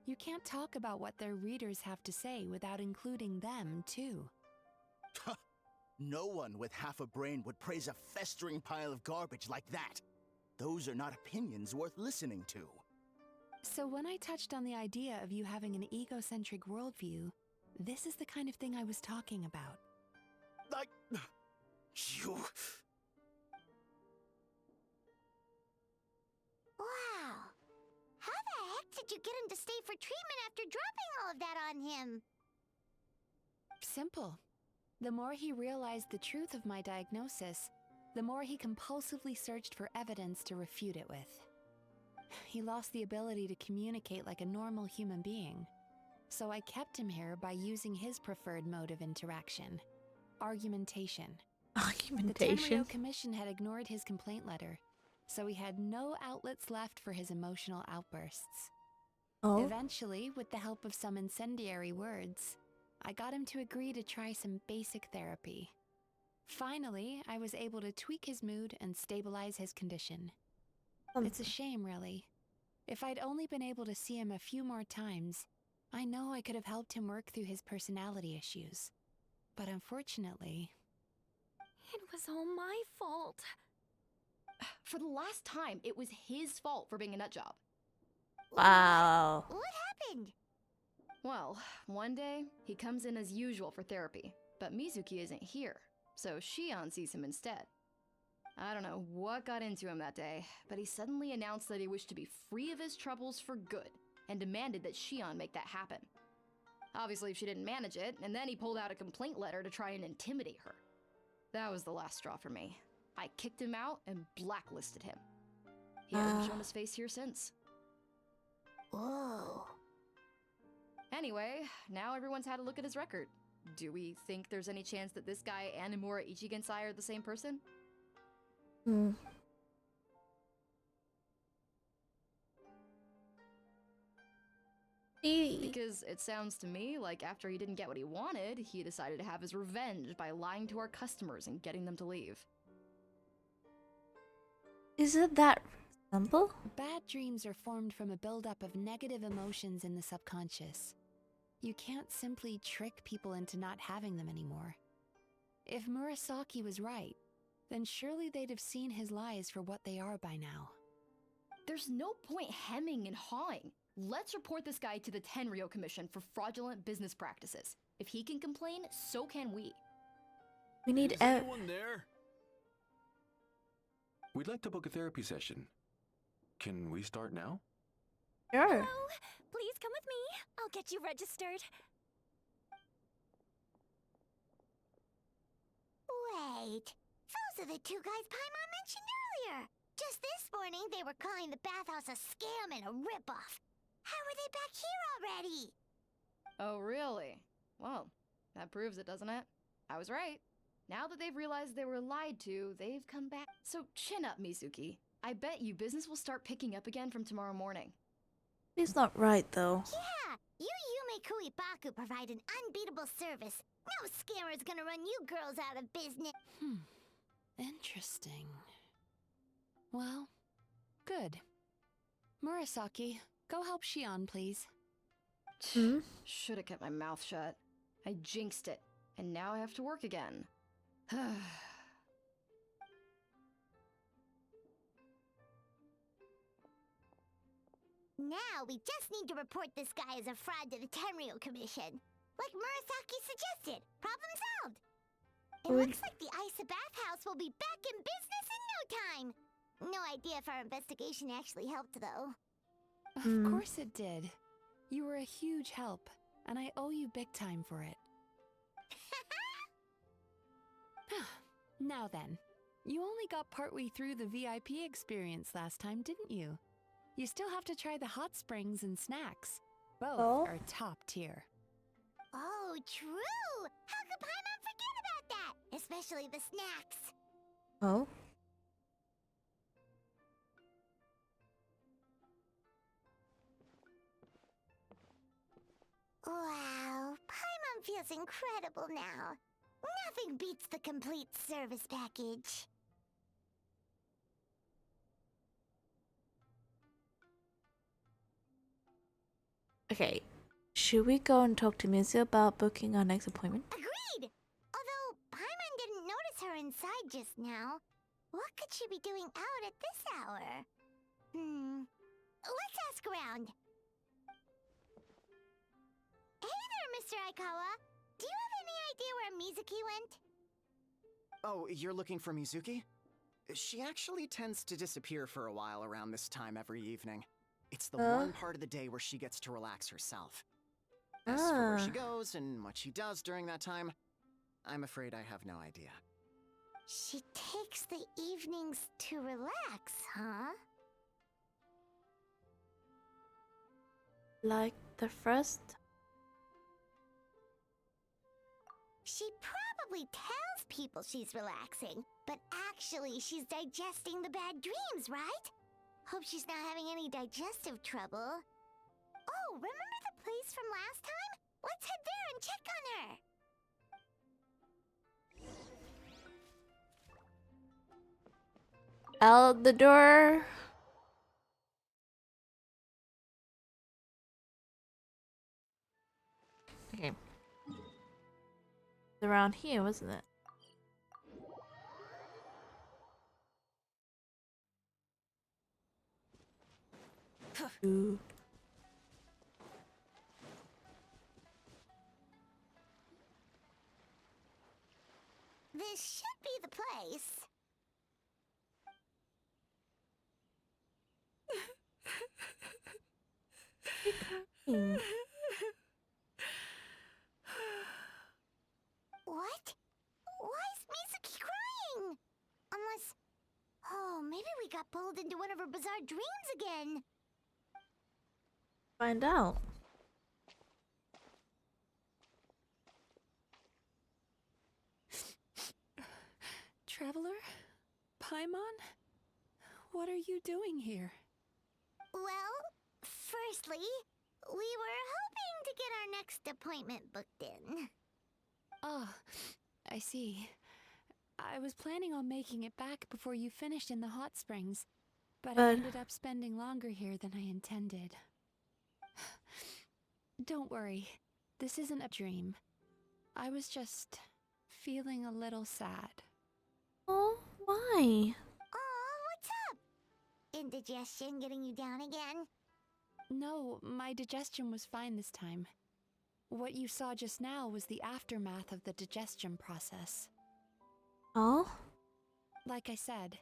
You can't talk about what their readers have to say without including them, too. No one with half a brain would praise a festering pile of garbage like that. Those are not opinions worth listening to. So when I touched on the idea of you having an egocentric worldview, this is the kind of thing I was talking about. You... Wow. How the heck did you get him to stay for treatment after dropping all of that on him? Simple. The more he realized the truth of my diagnosis, the more he compulsively searched for evidence to refute it with. He lost the ability to communicate like a normal human being. So I kept him here by using his preferred mode of interaction: argumentation. The Argumentation? Tenryo Commission had ignored his complaint letter, so he had no outlets left for his emotional outbursts. Oh? Eventually, with the help of some incendiary words, I got him to agree to try some basic therapy. Finally, I was able to tweak his mood and stabilize his condition. It's a shame, really. If I'd only been able to see him a few more times, I know I could have helped him work through his personality issues. But unfortunately... It was all my fault. For the last time, it was his fault for being a nut job. Wow. What happened? Well, one day, he comes in as usual for therapy, but Mizuki isn't here, so Shion sees him instead. I don't know what got into him that day, but he suddenly announced that he wished to be free of his troubles for good, and demanded that Shion make that happen. Obviously, she didn't manage it, and then he pulled out a complaint letter to try and intimidate her. That was the last straw for me. I kicked him out and blacklisted him. He hasn't shown his face here since. Whoa. Anyway, now everyone's had a look at his record. Do we think there's any chance that this guy and Imura Ichigensai are the same person? Because it sounds to me like after he didn't get what he wanted, he decided to have his revenge by lying to our customers and getting them to leave. Is it that simple? Bad dreams are formed from a buildup of negative emotions in the subconscious. You can't simply trick people into not having them anymore. If Murasaki was right, then surely they'd have seen his lies for what they are by now. There's no point hemming and hawing. Let's report this guy to the Tenryo Commission for fraudulent business practices. If he can complain, so can we. We need Is anyone there? We'd like to book a therapy session. Can we start now? Sure. Hello, please come with me. I'll get you registered. Wait. Those are the two guys Paimon mentioned earlier. Just this morning, they were calling the bathhouse a scam and a ripoff. How are they back here already? Oh, really? Well, that proves it, doesn't it? I was right. Now that they've realized they were lied to, they've come back. So chin up, Mizuki. I bet you business will start picking up again from tomorrow morning. He's not right, though. Yeah, you Yume Kuibaku provide an unbeatable service. No scammer's gonna run you girls out of business. Interesting. Well, good. Murasaki, go help Shion, please. Should have kept my mouth shut. I jinxed it, and now I have to work again. Now we just need to report this guy as a fraud to the Tenryo Commission. Like Murasaki suggested. Problem solved. It looks like the Isa bathhouse will be back in business in no time. No idea if our investigation actually helped, though. Of course it did. You were a huge help, and I owe you big time for it. Now then, you only got partway through the VIP experience last time, didn't you? You still have to try the hot springs and snacks. Both are top tier. Oh, true! How could Paimon forget about that? Especially the snacks. Oh? Wow, Paimon feels incredible now. Nothing beats the complete service package. Okay. Should we go and talk to Mizu about booking our next appointment? Agreed! Although Paimon didn't notice her inside just now. What could she be doing out at this hour? Let's ask around. Hey there, Mr. Aikawa. Do you have any idea where Mizuki went? Oh, you're looking for Mizuki? She actually tends to disappear for a while around this time every evening. It's the one part of the day where she gets to relax herself. As for where she goes and what she does during that time, I'm afraid I have no idea. She takes the evenings to relax, huh? Like the first? She probably tells people she's relaxing, but actually she's digesting the bad dreams, right? Hope she's not having any digestive trouble. Oh, remember the place from last time? Let's head there and check on her. Out the door. Okay. It's around here, wasn't it? Ooh. This should be the place. Hmm. What? Why is Mizuki crying? Unless... Oh, maybe we got pulled into one of her bizarre dreams again. Find out. Traveler? Paimon? What are you doing here? Well, firstly, we were hoping to get our next appointment booked in. Oh, I see. I was planning on making it back before you finished in the hot springs, but I ended up spending longer here than I intended. Don't worry, this isn't a dream. I was just feeling a little sad. Oh, why? Oh, what's up? Indigestion getting you down again? No, my digestion was fine this time. What you saw just now was the aftermath of the digestion process. Oh? Like I said,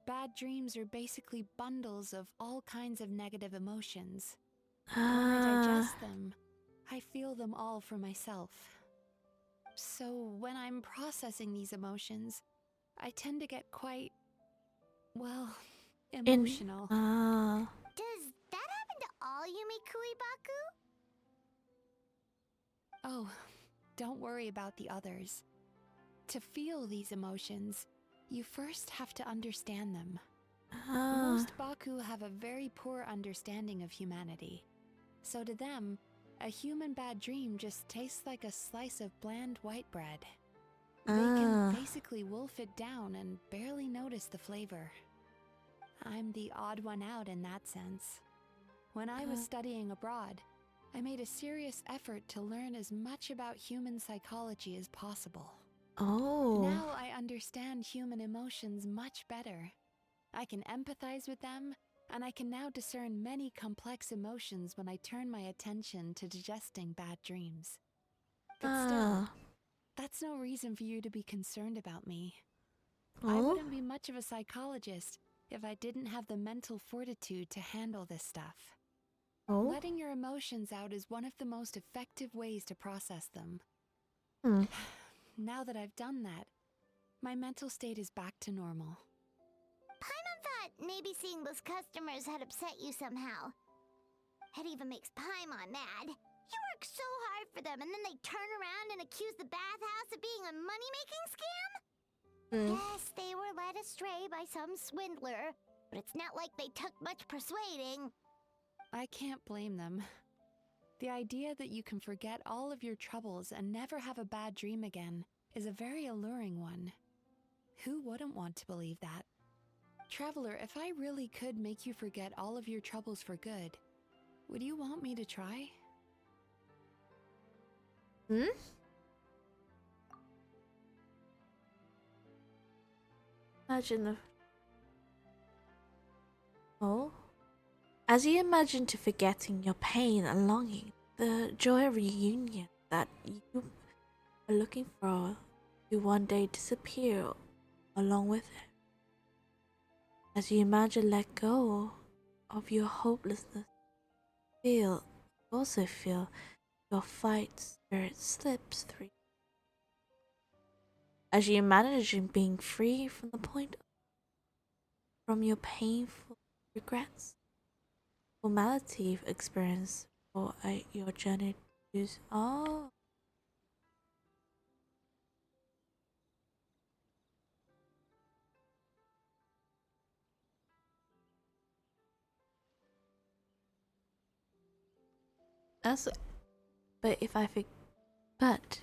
bad dreams are basically bundles of all kinds of negative emotions. When I digest them, I feel them all for myself. So when I'm processing these emotions, I tend to get quite, well, emotional. Does that happen to all Yumikui Baku? Oh, don't worry about the others. To feel these emotions, you first have to understand them. Most Baku have a very poor understanding of humanity. So to them, a human bad dream just tastes like a slice of bland white bread. They can basically wolf it down and barely notice the flavor. I'm the odd one out in that sense. When I was studying abroad, I made a serious effort to learn as much about human psychology as possible. Oh. Now I understand human emotions much better. I can empathize with them, and I can now discern many complex emotions when I turn my attention to digesting bad dreams. But still, that's no reason for you to be concerned about me. I wouldn't be much of a psychologist if I didn't have the mental fortitude to handle this stuff. Letting your emotions out is one of the most effective ways to process them. Now that I've done that, my mental state is back to normal. Paimon thought maybe seeing those customers had upset you somehow. It even makes Paimon mad. You work so hard for them and then they turn around and accuse the bathhouse of being a money-making scam? Yes, they were led astray by some swindler, but it's not like they took much persuading. I can't blame them. The idea that you can forget all of your troubles and never have a bad dream again is a very alluring one. Who wouldn't want to believe that? Traveler, if I really could make you forget all of your troubles for good, would you want me to try? Imagine the... As you imagine to forgetting your pain and longing, the joy of reunion that you are looking for will one day disappear along with it. As you imagine let go of your hopelessness, also feel your fight spirit slips through. As you imagine being free from your painful regrets, formality experience for your journey to but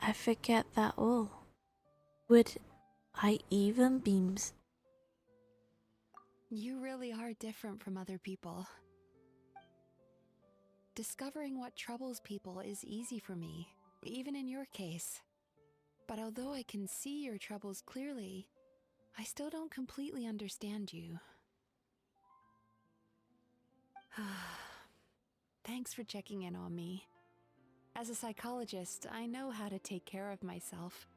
I forget that all. Would I even be You really are different from other people. Discovering what troubles people is easy for me, even in your case. But although I can see your troubles clearly, I still don't completely understand you. Thanks for checking in on me. As a psychologist, I know how to take care of myself,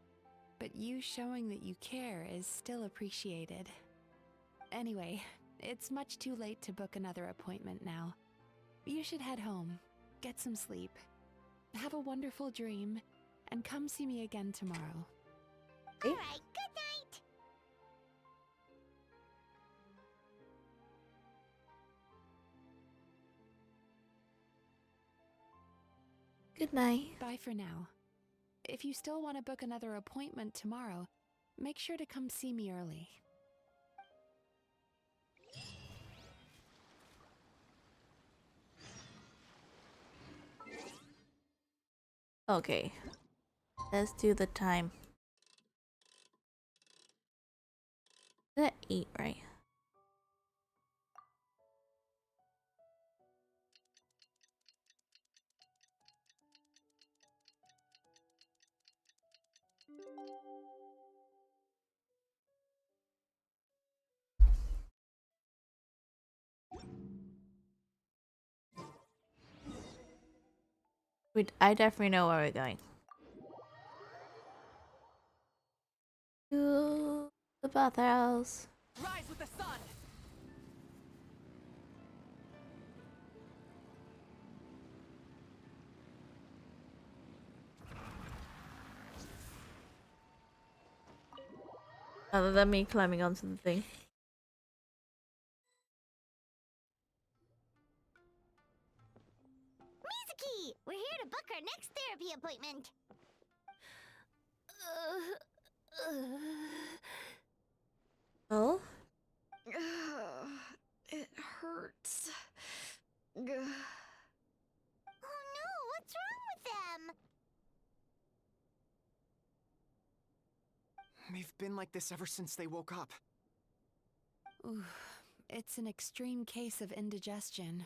but you showing that you care is still appreciated. Anyway, it's much too late to book another appointment now. You should head home, get some sleep, have a wonderful dream, and come see me again tomorrow. All right, good night. Good night. Bye for now. If you still want to book another appointment tomorrow, make sure to come see me early. Okay. Let's do the time. Is that 8, right? I definitely know where we're going. To the bathhouse. Rise with the sun. Other than me climbing onto the thing. Mizuki, we're here to book our next therapy appointment. Oh? It hurts. Oh no, what's wrong with them? They've been like this ever since they woke up. Ooh, it's an extreme case of indigestion.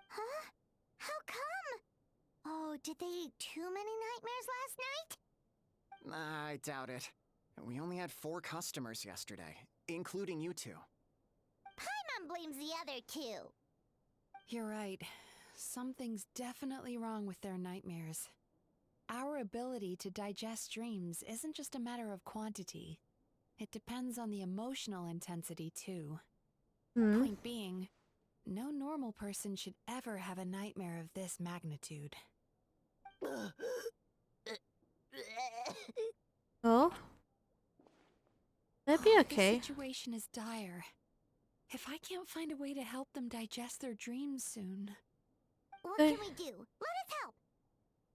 Huh? How come? Oh, did they eat too many nightmares last night? I doubt it. We only had 4 customers yesterday, including you two. Paimon blames the other 2. You're right. Something's definitely wrong with their nightmares. Our ability to digest dreams isn't just a matter of quantity. It depends on the emotional intensity, too. Point being, no normal person should ever have a nightmare of this magnitude. Oh? That'd be okay. The situation is dire. If I can't find a way to help them digest their dreams soon... What can we do? Let us help!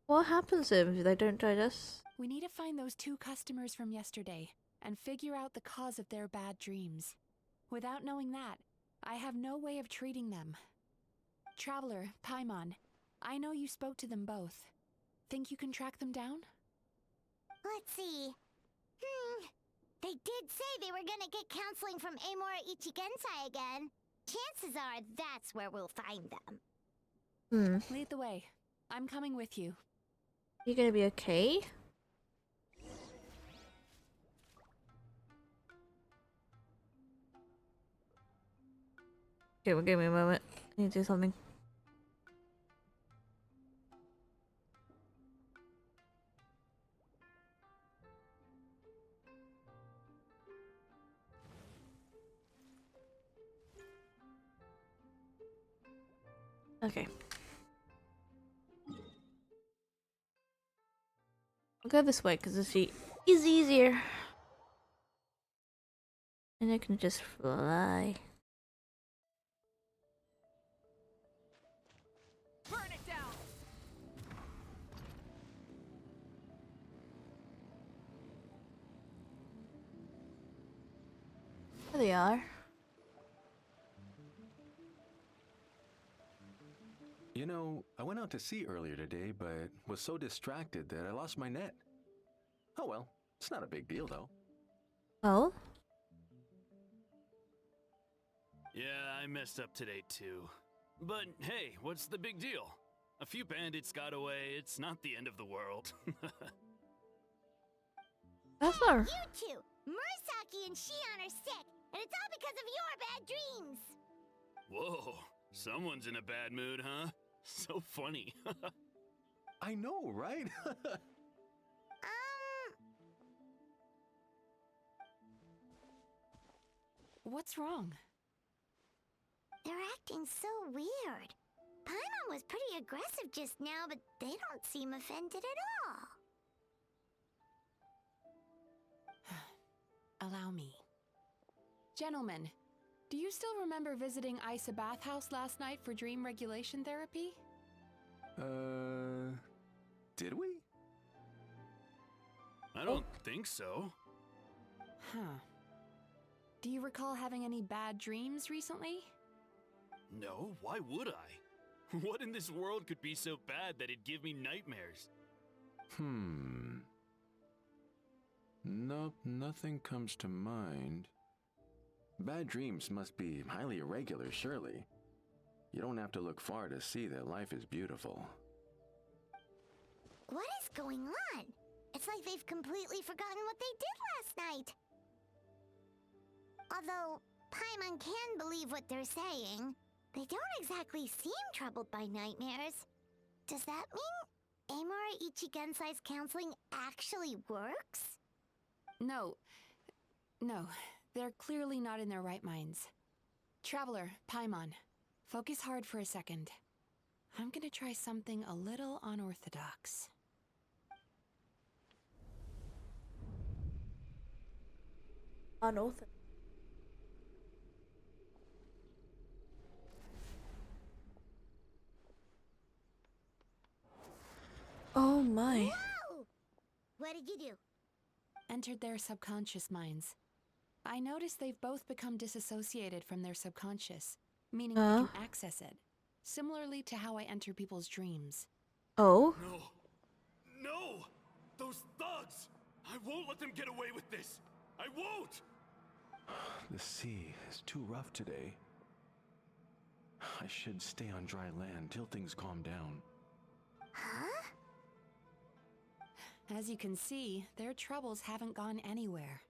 What happens if they don't digest? We need to find those 2 customers from yesterday and figure out the cause of their bad dreams. Without knowing that, I have no way of treating them. Traveler, Paimon, I know you spoke to them both. Think you can track them down? Let's see. They did say they were gonna get counseling from Amora Ichigensai again. Chances are that's where we'll find them. Lead the way. I'm coming with you. You gonna be okay? Okay, well, give me a moment. I need to do something. Okay. I'll go this way because this is easier. And I can just fly. Burn it down. There they are. You know, I went out to sea earlier today, but was so distracted that I lost my net. Oh well, it's not a big deal though. Oh? Yeah, I messed up today too. But hey, what's the big deal? A few bandits got away, it's not the end of the world. That's all. You two, Murasaki and Shion are sick, and it's all because of your bad dreams. Whoa, someone's in a bad mood, huh? So funny. I know, right? What's wrong? They're acting so weird. Paimon was pretty aggressive just now, but they don't seem offended at all. Allow me. Gentlemen, do you still remember visiting Isa Bathhouse last night for dream regulation therapy? Did we? I don't think so. Huh. Do you recall having any bad dreams recently? No, why would I? What in this world could be so bad that it'd give me nightmares? Nope, nothing comes to mind. Bad dreams must be highly irregular, surely. You don't have to look far to see that life is beautiful. What is going on? It's like they've completely forgotten what they did last night. Although Paimon can believe what they're saying, they don't exactly seem troubled by nightmares. Does that mean Amura Ichigensai's counseling actually works? No, they're clearly not in their right minds. Traveler, Paimon, focus hard for a second. I'm gonna try something a little unorthodox. Unorthodox. Oh my. Whoa! What did you do? Entered their subconscious minds. I noticed they've both become disassociated from their subconscious, meaning I can access it, similarly to how I enter people's dreams. Oh? No! No! Those thugs! I won't let them get away with this! I won't! The sea is too rough today. I should stay on dry land till things calm down. Huh? As you can see, their troubles haven't gone anywhere.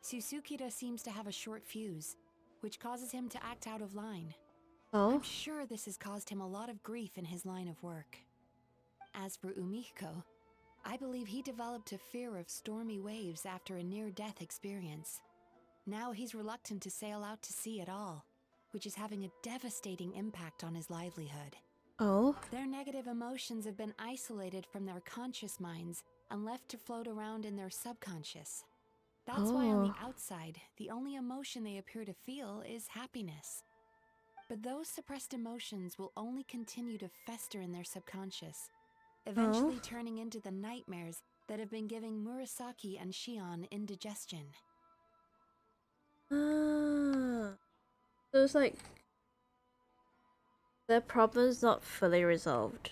Susukida seems to have a short fuse, which causes him to act out of line. Oh? I'm sure this has caused him a lot of grief in his line of work. As for Umihiko, I believe he developed a fear of stormy waves after a near-death experience. Now he's reluctant to sail out to sea at all, which is having a devastating impact on his livelihood. Oh? Their negative emotions have been isolated from their conscious minds and left to float around in their subconscious. That's why on the outside, the only emotion they appear to feel is happiness. But those suppressed emotions will only continue to fester in their subconscious, eventually turning into the nightmares that have been giving Murasaki and Shion indigestion. So it's like their problem's not fully resolved.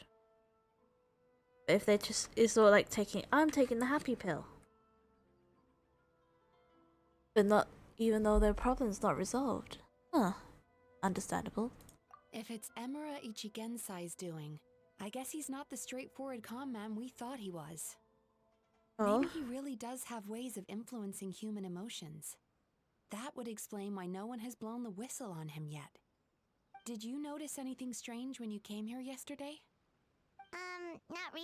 If they just, it's sort of like I'm taking the happy pill. But not, even though their problem's not resolved. Huh. Understandable. If it's Emura Ichigensai's doing, I guess he's not the straightforward calm man we thought he was. Maybe he really does have ways of influencing human emotions. That would explain why no one has blown the whistle on him yet. Did you notice anything strange when you came here yesterday? Not really.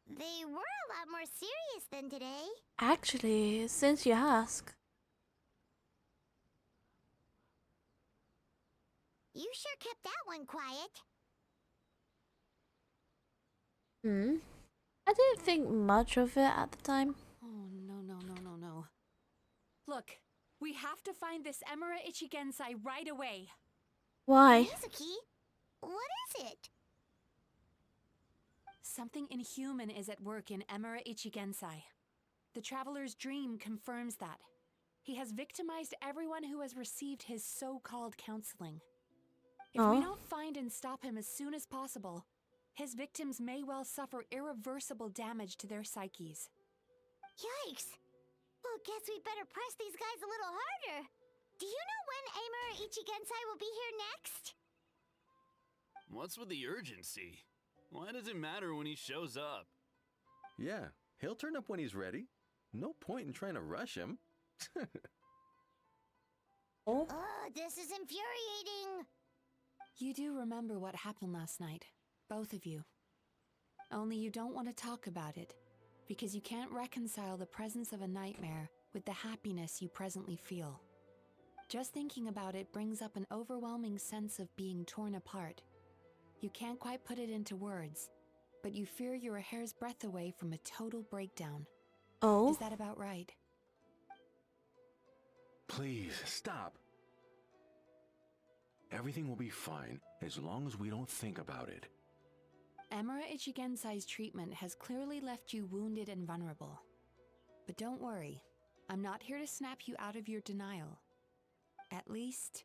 They were a lot more serious than today. Actually, since you ask. You sure kept that one quiet. I didn't think much of it at the time. Oh, no. Look, we have to find this Emura Ichigensai right away. Why? Mizuki, what is it? Something inhuman is at work in Emura Ichigensai. The Traveler's dream confirms that. He has victimized everyone who has received his so-called counseling. If we don't find and stop him as soon as possible, his victims may well suffer irreversible damage to their psyches. Yikes! Well, guess we better press these guys a little harder. Do you know when Amura Ichigensai will be here next? What's with the urgency? Why does it matter when he shows up? Yeah, he'll turn up when he's ready. No point in trying to rush him. Oh, this is infuriating. You do remember what happened last night, both of you. Only you don't want to talk about it, because you can't reconcile the presence of a nightmare with the happiness you presently feel. Just thinking about it brings up an overwhelming sense of being torn apart. You can't quite put it into words, but you fear you're a hair's breadth away from a total breakdown. Oh? Is that about right? Please, stop. Everything will be fine as long as we don't think about it. Amura Ichigensai's treatment has clearly left you wounded and vulnerable. But don't worry, I'm not here to snap you out of your denial. At least,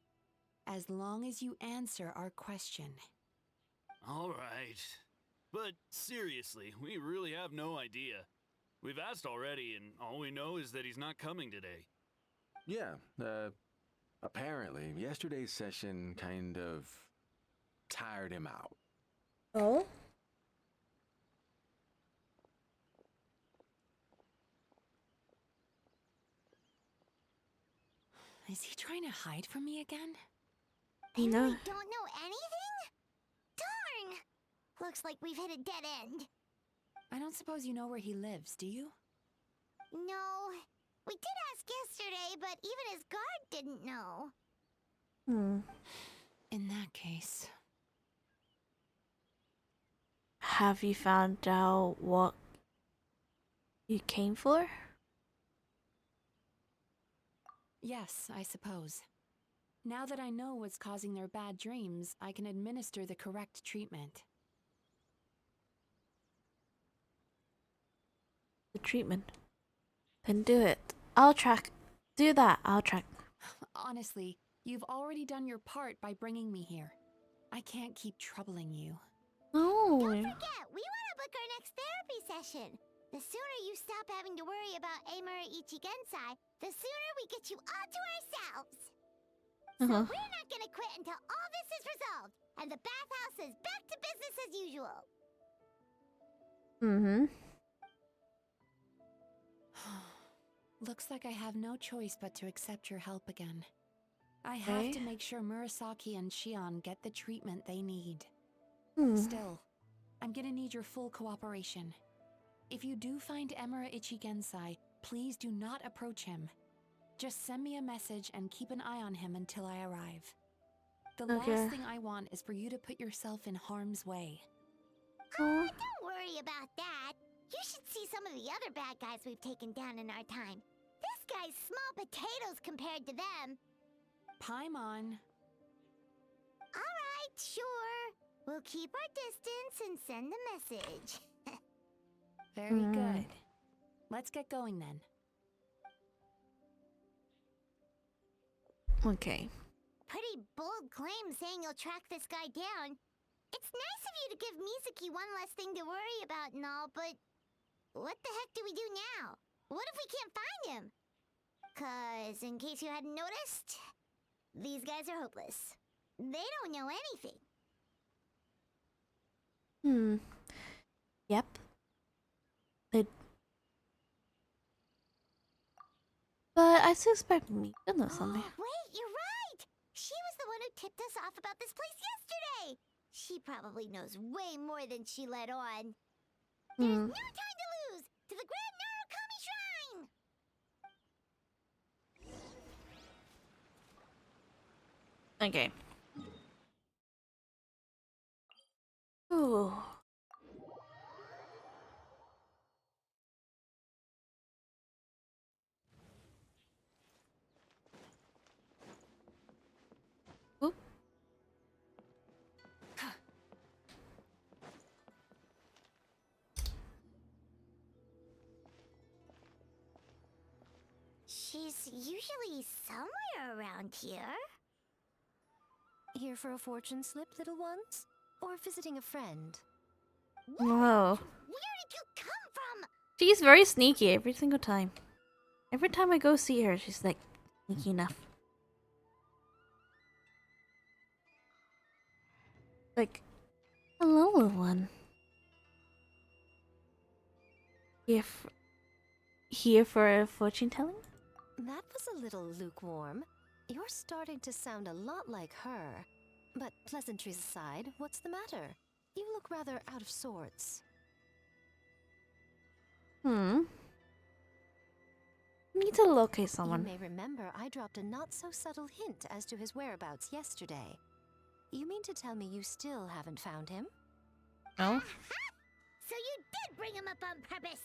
as long as you answer our question. All right. But seriously, we really have no idea. We've asked already, and all we know is that he's not coming today. Yeah, apparently, yesterday's session kind of tired him out. Oh? Is he trying to hide from me again? And No. we don't know anything? Darn! Looks like we've hit a dead end. I don't suppose you know where he lives, do you? No. We did ask yesterday, but even his guard didn't know. In that case... Have you found out what you came for? Yes, I suppose. Now that I know what's causing their bad dreams, I can administer the correct treatment. The treatment. Then do it. I'll track. Do that. I'll track. Honestly, you've already done your part by bringing me here. I can't keep troubling you. No. Don't forget, we want to book our next therapy session. The sooner you stop having to worry about Amura Ichigensai, the sooner we get you all to ourselves. So we're not gonna quit until all this is resolved, and the bathhouse is back to business as usual. Looks like I have no choice but to accept your help again. I have to make sure Murasaki and Shion get the treatment they need. Still, I'm gonna need your full cooperation. If you do find Amura Ichigensai, please do not approach him. Just send me a message and keep an eye on him until I arrive. The last thing I want is for you to put yourself in harm's way. Oh, don't worry about that. You should see some of the other bad guys we've taken down in our time. This guy's small potatoes compared to them. Paimon. Alright, sure. We'll keep our distance and send the message. Very good. Let's get going then. Okay. Pretty bold claim saying you'll track this guy down. It's nice of you to give Mizuki one less thing to worry about and all, but what the heck do we do now? What if we can't find him? 'Cause, in case you hadn't noticed, these guys are hopeless. They don't know anything. Yep. But I suspect me to know something. Wait, you're right! She was the one who tipped us off about this place yesterday! She probably knows way more than she let on. There's no time to lose! To the Grand Narukami Shrine! Okay. Ooh. Oop. She's usually somewhere around here. Here for a fortune slip, little ones? Or visiting a friend? Whoa. Where did you come from? She's very sneaky every single time. Every time I go see her, she's like sneaky enough. Like, a little one. Here for a fortune telling? That was a little lukewarm. You're starting to sound a lot like her. But pleasantries aside, what's the matter? You look rather out of sorts. Need to locate someone. You may remember I dropped a not-so-subtle hint as to his whereabouts yesterday. You mean to tell me you still haven't found him? No. So you did bring him up on purpose!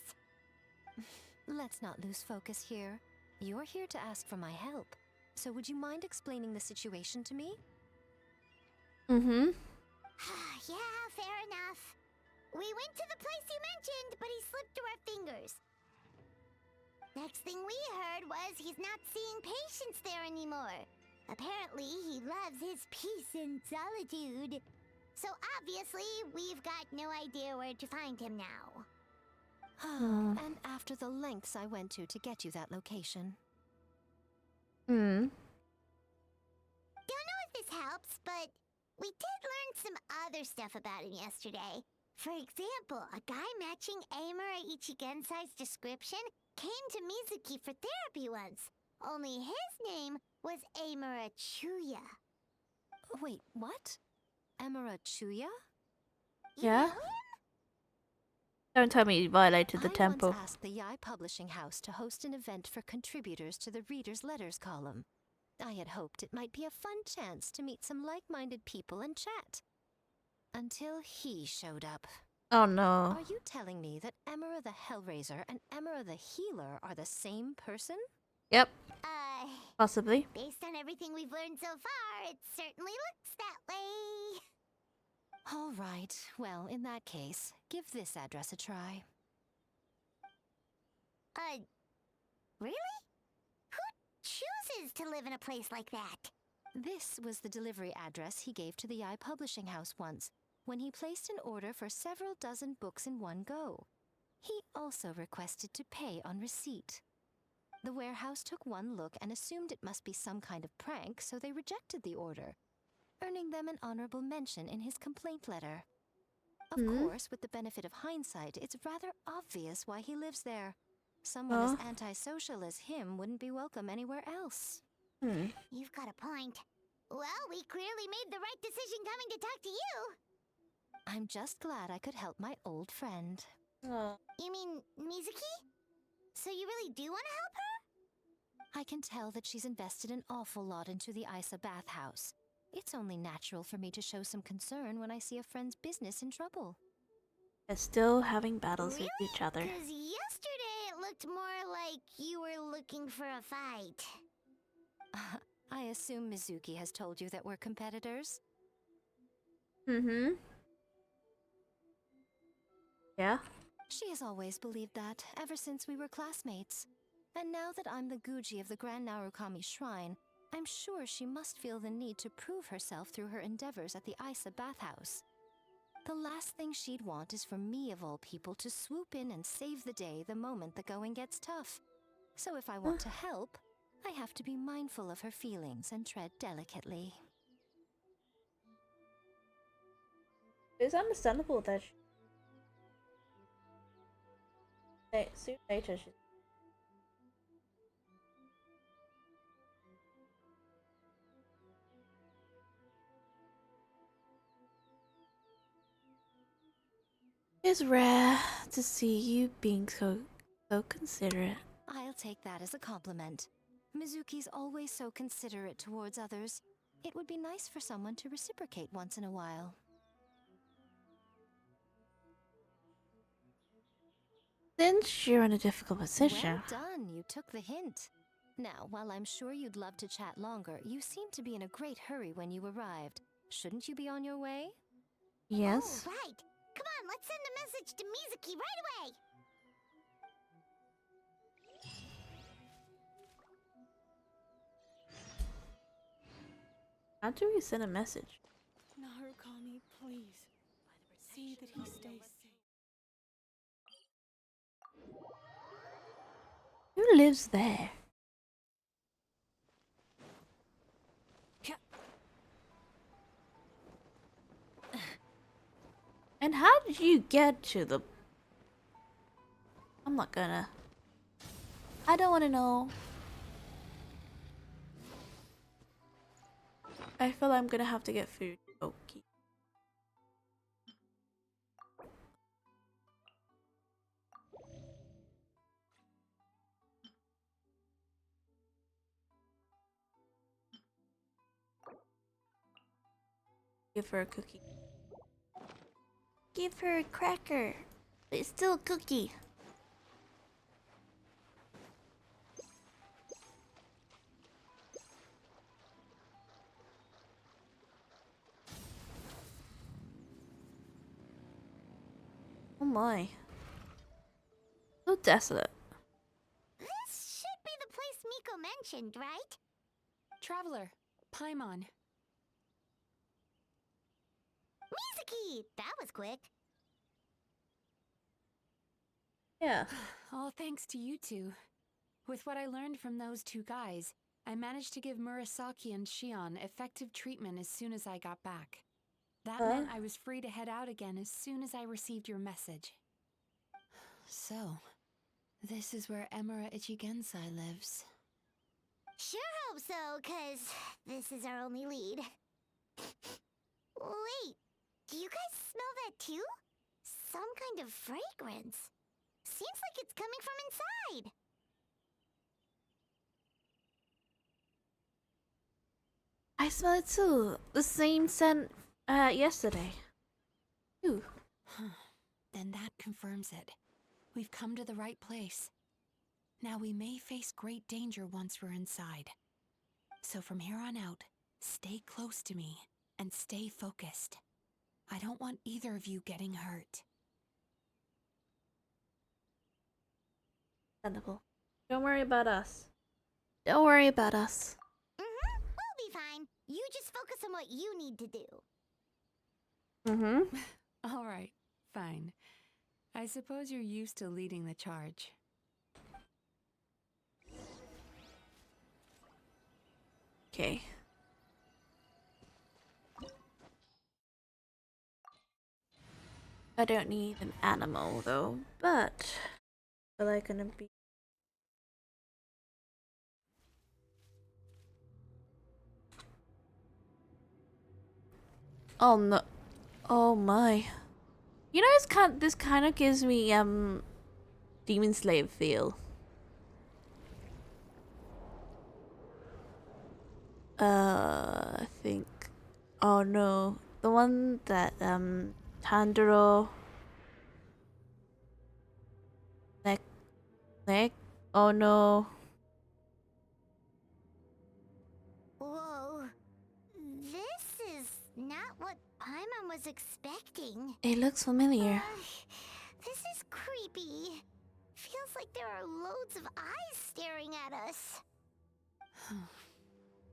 Let's not lose focus here. You're here to ask for my help. So would you mind explaining the situation to me? Yeah, fair enough. We went to the place you mentioned, but he slipped through our fingers. Next thing we heard was he's not seeing patients there anymore. Apparently, he loves his peace and solitude. So obviously, we've got no idea where to find him now. And after the lengths I went to get you that location. Don't know if this helps, but we did learn some other stuff about him yesterday. For example, a guy matching Amura Ichigensai's description came to Mizuki for therapy once. Only his name was Amura Chuya. Wait, what? Amura Chuya? Yeah? Don't tell me you violated the temple. I once asked the Yai Publishing House to host an event for contributors to the Reader's Letters column. I had hoped it might be a fun chance to meet some like-minded people and chat. Until he showed up. Oh no. Are you telling me that Emera the Hellraiser and Emera the Healer are the same person? Yep. Possibly. Based on everything we've learned so far, it certainly looks that way. All right. Well, in that case, give this address a try. Really? Who chooses to live in a place like that? This was the delivery address he gave to the Yai Publishing House once, when he placed an order for several dozen books in one go. He also requested to pay on receipt. The warehouse took one look and assumed it must be some kind of prank, so they rejected the order, earning them an honorable mention in his complaint letter. Of course, with the benefit of hindsight, it's rather obvious why he lives there. Someone as antisocial as him wouldn't be welcome anywhere else. You've got a point. Well, we clearly made the right decision coming to talk to you. I'm just glad I could help my old friend. You mean Mizuki? So you really do want to help her? I can tell that she's invested an awful lot into the Isa bathhouse. It's only natural for me to show some concern when I see a friend's business in trouble. They're still having battles with each other. Because yesterday it looked more like you were looking for a fight. I assume Mizuki has told you that we're competitors? Yeah? She has always believed that, ever since we were classmates. And now that I'm the Guji of the Grand Narukami Shrine, I'm sure she must feel the need to prove herself through her endeavors at the Isa bathhouse. The last thing she'd want is for me, of all people, to swoop in and save the day the moment the going gets tough. So if I want to help, I have to be mindful of her feelings and tread delicately. It's understandable that soon later she's it's rare to see you being so considerate. I'll take that as a compliment. Mizuki's always so considerate towards others. It would be nice for someone to reciprocate once in a while. Since you're in a difficult position. Well done, you took the hint. Now, while I'm sure you'd love to chat longer, you seemed to be in a great hurry when you arrived. Shouldn't you be on your way? Yes. Oh, right. Come on, let's send a message to Mizuki right away. How do we send a message? Narukami, please. See that he stays safe. Who lives there? And how did you get to the... I'm not gonna... I don't want to know. I feel I'm gonna have to get food. Okay. Give her a cookie. Give her a cracker. It's still a cookie. Oh my. So desolate. This should be the place Miko mentioned, right? Traveler, Paimon. Mizuki! That was quick. Yeah. All thanks to you two. With what I learned from those two guys, I managed to give Murasaki and Shion effective treatment as soon as I got back. That meant I was free to head out again as soon as I received your message. So, this is where Emura Ichigensai lives. Sure hope so, 'cause this is our only lead. Wait, do you guys smell that too? Some kind of fragrance. Seems like it's coming from inside. I smell it too. The same scent yesterday. Ooh. Then that confirms it. We've come to the right place. Now we may face great danger once we're inside. So from here on out, stay close to me and stay focused. I don't want either of you getting hurt. Understandable. Don't worry about us. Don't worry about us. We'll be fine. You just focus on what you need to do. All right, fine. I suppose you're used to leading the charge. Okay. I don't need an animal though, but I feel like gonna be... Oh no. Oh my. You know, this kind of gives me Demon Slayer feel. I think... Oh no. The one that Tandero... Neck? Oh no. Whoa. This is not what Paimon was expecting. It looks familiar. This is creepy. Feels like there are loads of eyes staring at us.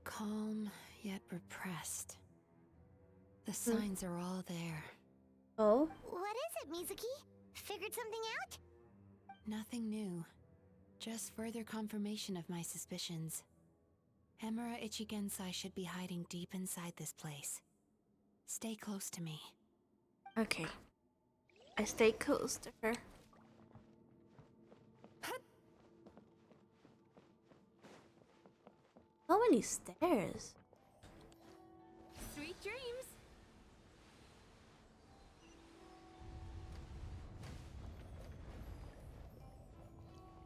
Calm, yet repressed. The signs are all there. Oh? What is it, Mizuki? Figured something out? Nothing new. Just further confirmation of my suspicions. Emura Ichigensai should be hiding deep inside this place. Stay close to me. Okay. I stay close to her. So many stairs. Sweet dreams.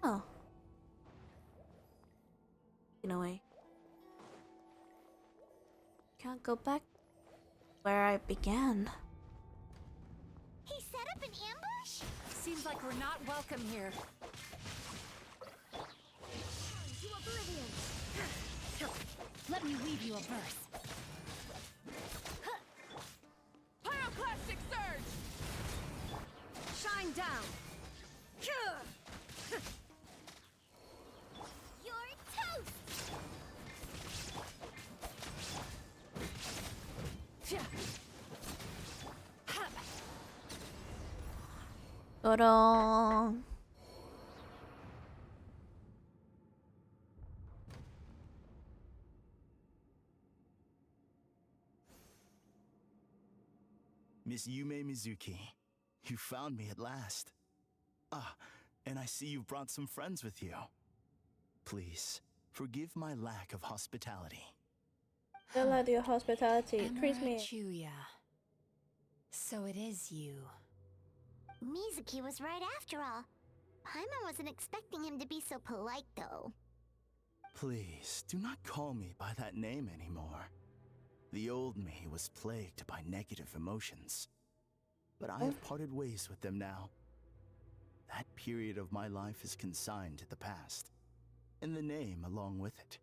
Oh. In a way. Can't go back where I began. He set up an ambush? Seems like we're not welcome here. To oblivion. Let me weave you a verse. Pyroclastic surge! Shine down. You're toast! Ta-da! Miss Yume Mizuki, you found me at last. Ah, and I see you've brought some friends with you. Please, forgive my lack of hospitality. I like your hospitality. Praise me. Chuya. So it is you. Mizuki was right after all. Paimon wasn't expecting him to be so polite, though. Please, do not call me by that name anymore. The old me was plagued by negative emotions. But I have parted ways with them now. That period of my life is consigned to the past, and the name along with it.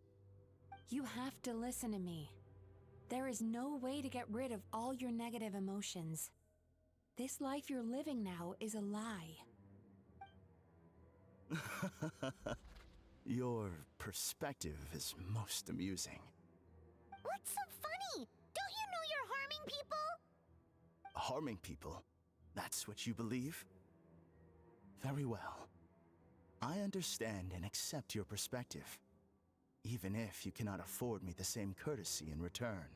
You have to listen to me. There is no way to get rid of all your negative emotions. This life you're living now is a lie. Your perspective is most amusing. What's so funny? Don't you know you're harming people? Harming people? That's what you believe? Very well. I understand and accept your perspective, even if you cannot afford me the same courtesy in return.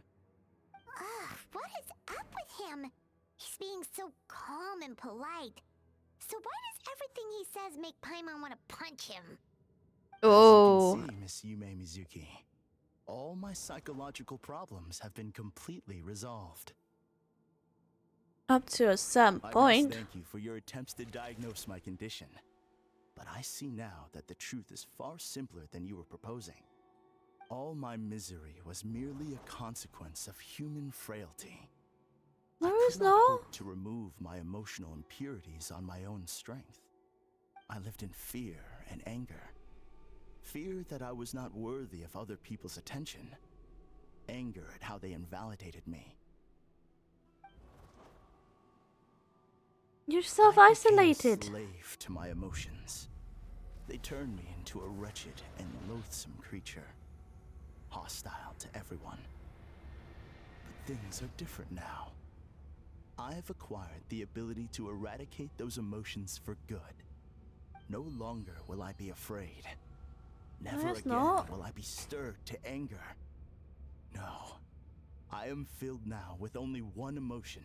Ugh, what is up with him? He's being so calm and polite. So why does everything he says make Paimon want to punch him? Oh. As you can see, Miss Yume Mizuki, all my psychological problems have been completely resolved. Up to a certain I point. must thank you for your attempts to diagnose my condition. But I see now that the truth is far simpler than you were proposing. All my misery was merely a consequence of human frailty. I could not hope to remove my emotional impurities on my own strength. I lived in fear and anger. Fear that I was not worthy of other people's attention. Anger at how they invalidated me. You're self-isolated. I became a slave to my emotions. They turned me into a wretched and loathsome creature. Hostile to everyone. But things are different now. I've acquired the ability to eradicate those emotions for good. No longer will I be afraid. Never again will I be stirred to anger. No. I am filled now with only one emotion,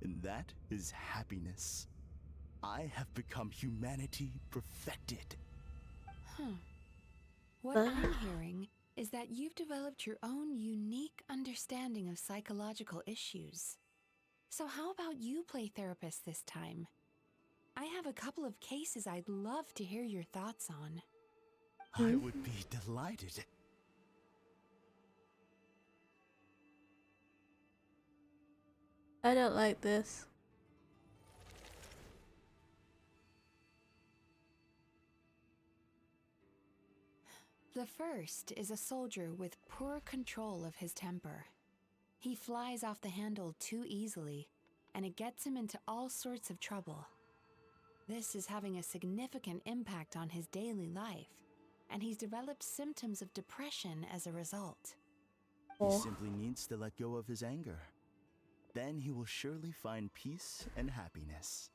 and that is happiness. I have become humanity perfected. What I'm hearing is that you've developed your own unique understanding of psychological issues. So how about you play therapist this time? I have a couple of cases I'd love to hear your thoughts on. I would be delighted. I don't like this. The first is a soldier with poor control of his temper. He flies off the handle too easily, and it gets him into all sorts of trouble. This is having a significant impact on his daily life, and he's developed symptoms of depression as a result. He simply needs to let go of his anger. Then he will surely find peace and happiness.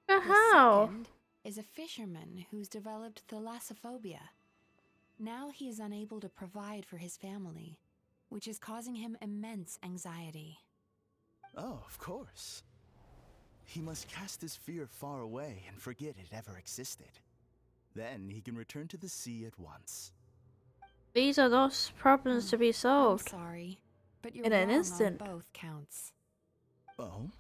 But how? The second is a fisherman who's developed thalassophobia. Now he is unable to provide for his family, which is causing him immense anxiety. Oh, of course. He must cast his fear far away and forget it ever existed. Then he can return to the sea at once. These are those problems to be solved. I'm sorry, but you're in an wrong instant. on both counts. Oh?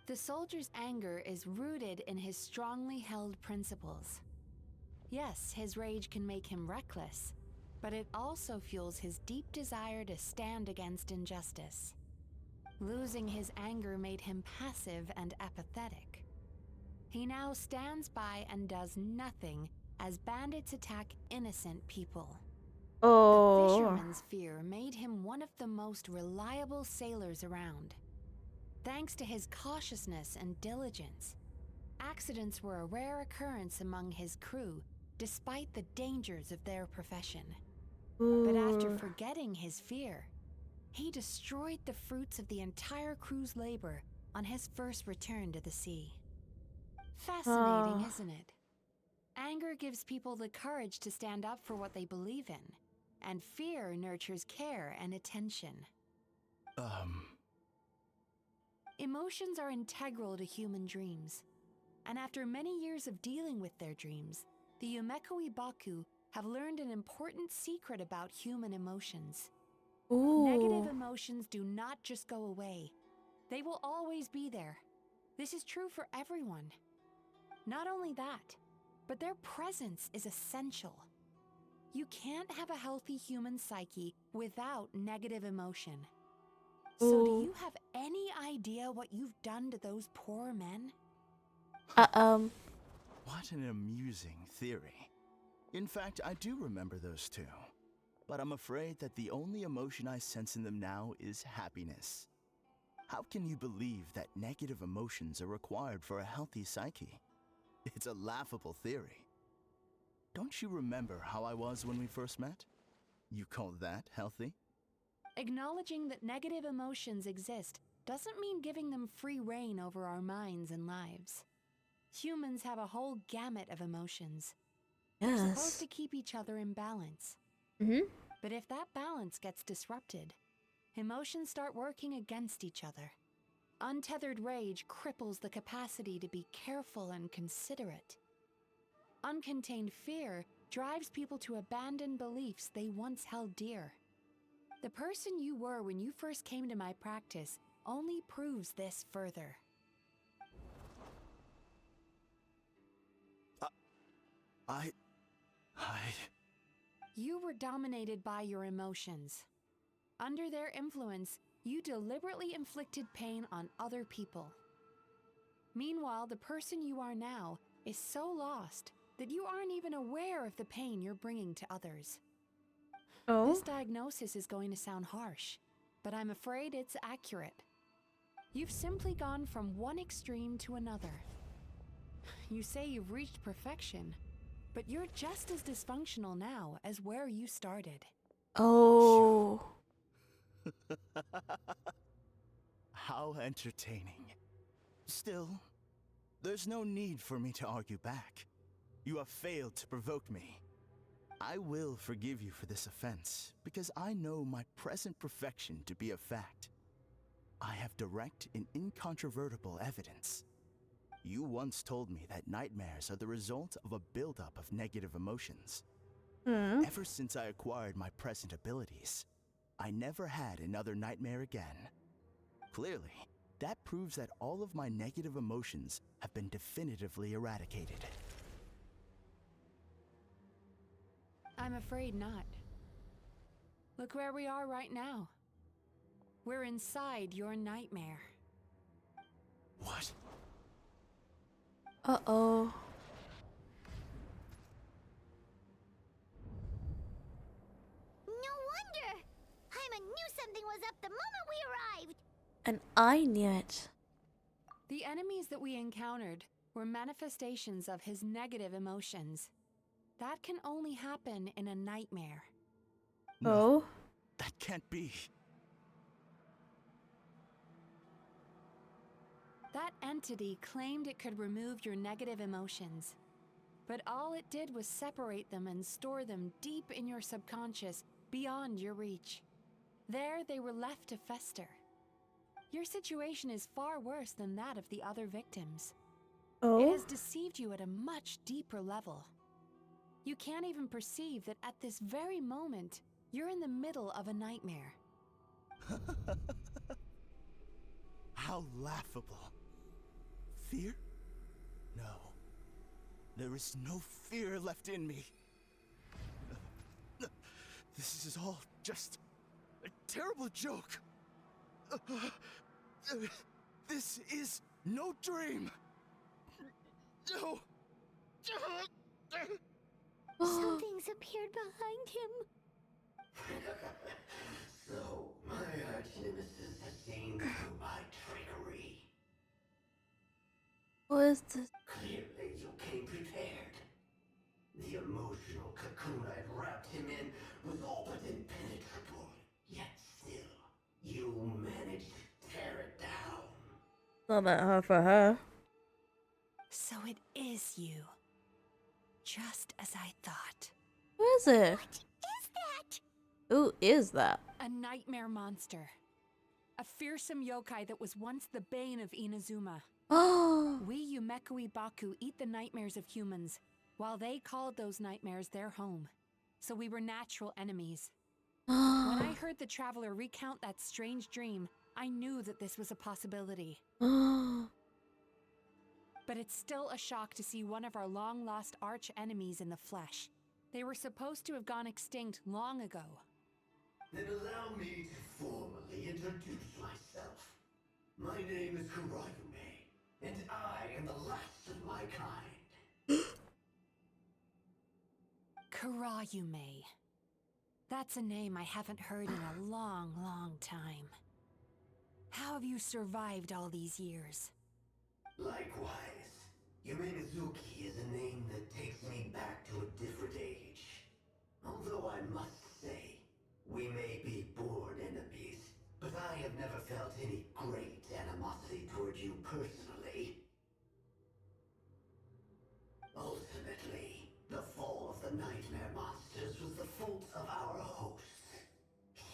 The soldier's anger is rooted in his strongly held principles. Yes, his rage can make him reckless, but it also fuels his deep desire to stand against injustice. Losing his anger made him passive and apathetic. He now stands by and does nothing as bandits attack innocent people. Oh. The fisherman's fear made him one of the most reliable sailors around. Thanks to his cautiousness and diligence, accidents were a rare occurrence among his crew, despite the dangers of their profession. But after forgetting his fear, he destroyed the fruits of the entire crew's labor on his first return to the sea. Fascinating, isn't it? Anger gives people the courage to stand up for what they believe in, and fear nurtures care and attention. Emotions are integral to human dreams. And after many years of dealing with their dreams, the Yumekoi Baku have learned an important secret about human emotions. Negative emotions do not just go away. They will always be there. This is true for everyone. Not only that, but their presence is essential. You can't have a healthy human psyche without negative emotion. So do you have any idea what you've done to those poor men? What an amusing theory. In fact, I do remember those two. But I'm afraid that the only emotion I sense in them now is happiness. How can you believe that negative emotions are required for a healthy psyche? It's a laughable theory. Don't you remember how I was when we first met? You call that healthy? Acknowledging that negative emotions exist doesn't mean giving them free rein over our minds and lives. Humans have a whole gamut of emotions. They're supposed to keep each other in balance. But if that balance gets disrupted, emotions start working against each other. Untethered rage cripples the capacity to be careful and considerate. Uncontained fear drives people to abandon beliefs they once held dear. The person you were when you first came to my practice only proves this further. You were dominated by your emotions. Under their influence, you deliberately inflicted pain on other people. Meanwhile, the person you are now is so lost that you aren't even aware of the pain you're bringing to others. This diagnosis is going to sound harsh, but I'm afraid it's accurate. You've simply gone from one extreme to another. You say you've reached perfection, but you're just as dysfunctional now as where you started. How entertaining. Still, there's no need for me to argue back. You have failed to provoke me. I will forgive you for this offense, because I know my present perfection to be a fact. I have direct and incontrovertible evidence. You once told me that nightmares are the result of a buildup of negative emotions. Ever since I acquired my present abilities, I never had another nightmare again. Clearly, that proves that all of my negative emotions have been definitively eradicated. I'm afraid not. Look where we are right now. We're inside your nightmare. What? Uh-oh. No wonder! Hyman knew something was up the moment we arrived! And I knew it. The enemies that we encountered were manifestations of his negative emotions. That can only happen in a nightmare. No, that can't be. That entity claimed it could remove your negative emotions. But all it did was separate them and store them deep in your subconscious, beyond your reach. There they were left to fester. Your situation is far worse than that of the other victims. It has deceived you at a much deeper level. You can't even perceive that at this very moment, you're in the middle of a nightmare. How laughable. Fear? No. There is no fear left in me. This is all just a terrible joke. This is no dream. No. Something's appeared behind him. So, my arch nemesis has seen through my trickery. What is this? Clearly, you came prepared. The emotional cocoon I'd wrapped him in was all but impenetrable. Yet still, you managed to tear it down. Not that hard for her. So it is you. Just as I thought. Who is it? What is that? Who is that? A nightmare monster. a fearsome yokai that was once the bane of Inazuma. Oh. We Yumekui Baku eat the nightmares of humans, while they called those nightmares their home. So we were natural enemies. When I heard the traveler recount that strange dream, I knew that this was a possibility. But it's still a shock to see one of our long-lost arch-enemies in the flesh. They were supposed to have gone extinct long ago. Then allow me to formally introduce myself. My name is Kurayume, and I am the last of my kind. Kurayume. That's a name I haven't heard in a long, long time. How have you survived all these years? Likewise, Yume Mizuki is a name that takes me back to a different age. Although I must say, we may be born enemies, but I have never felt any great animosity toward you personally. Ultimately, the fall of the nightmare monsters was the fault of our hosts.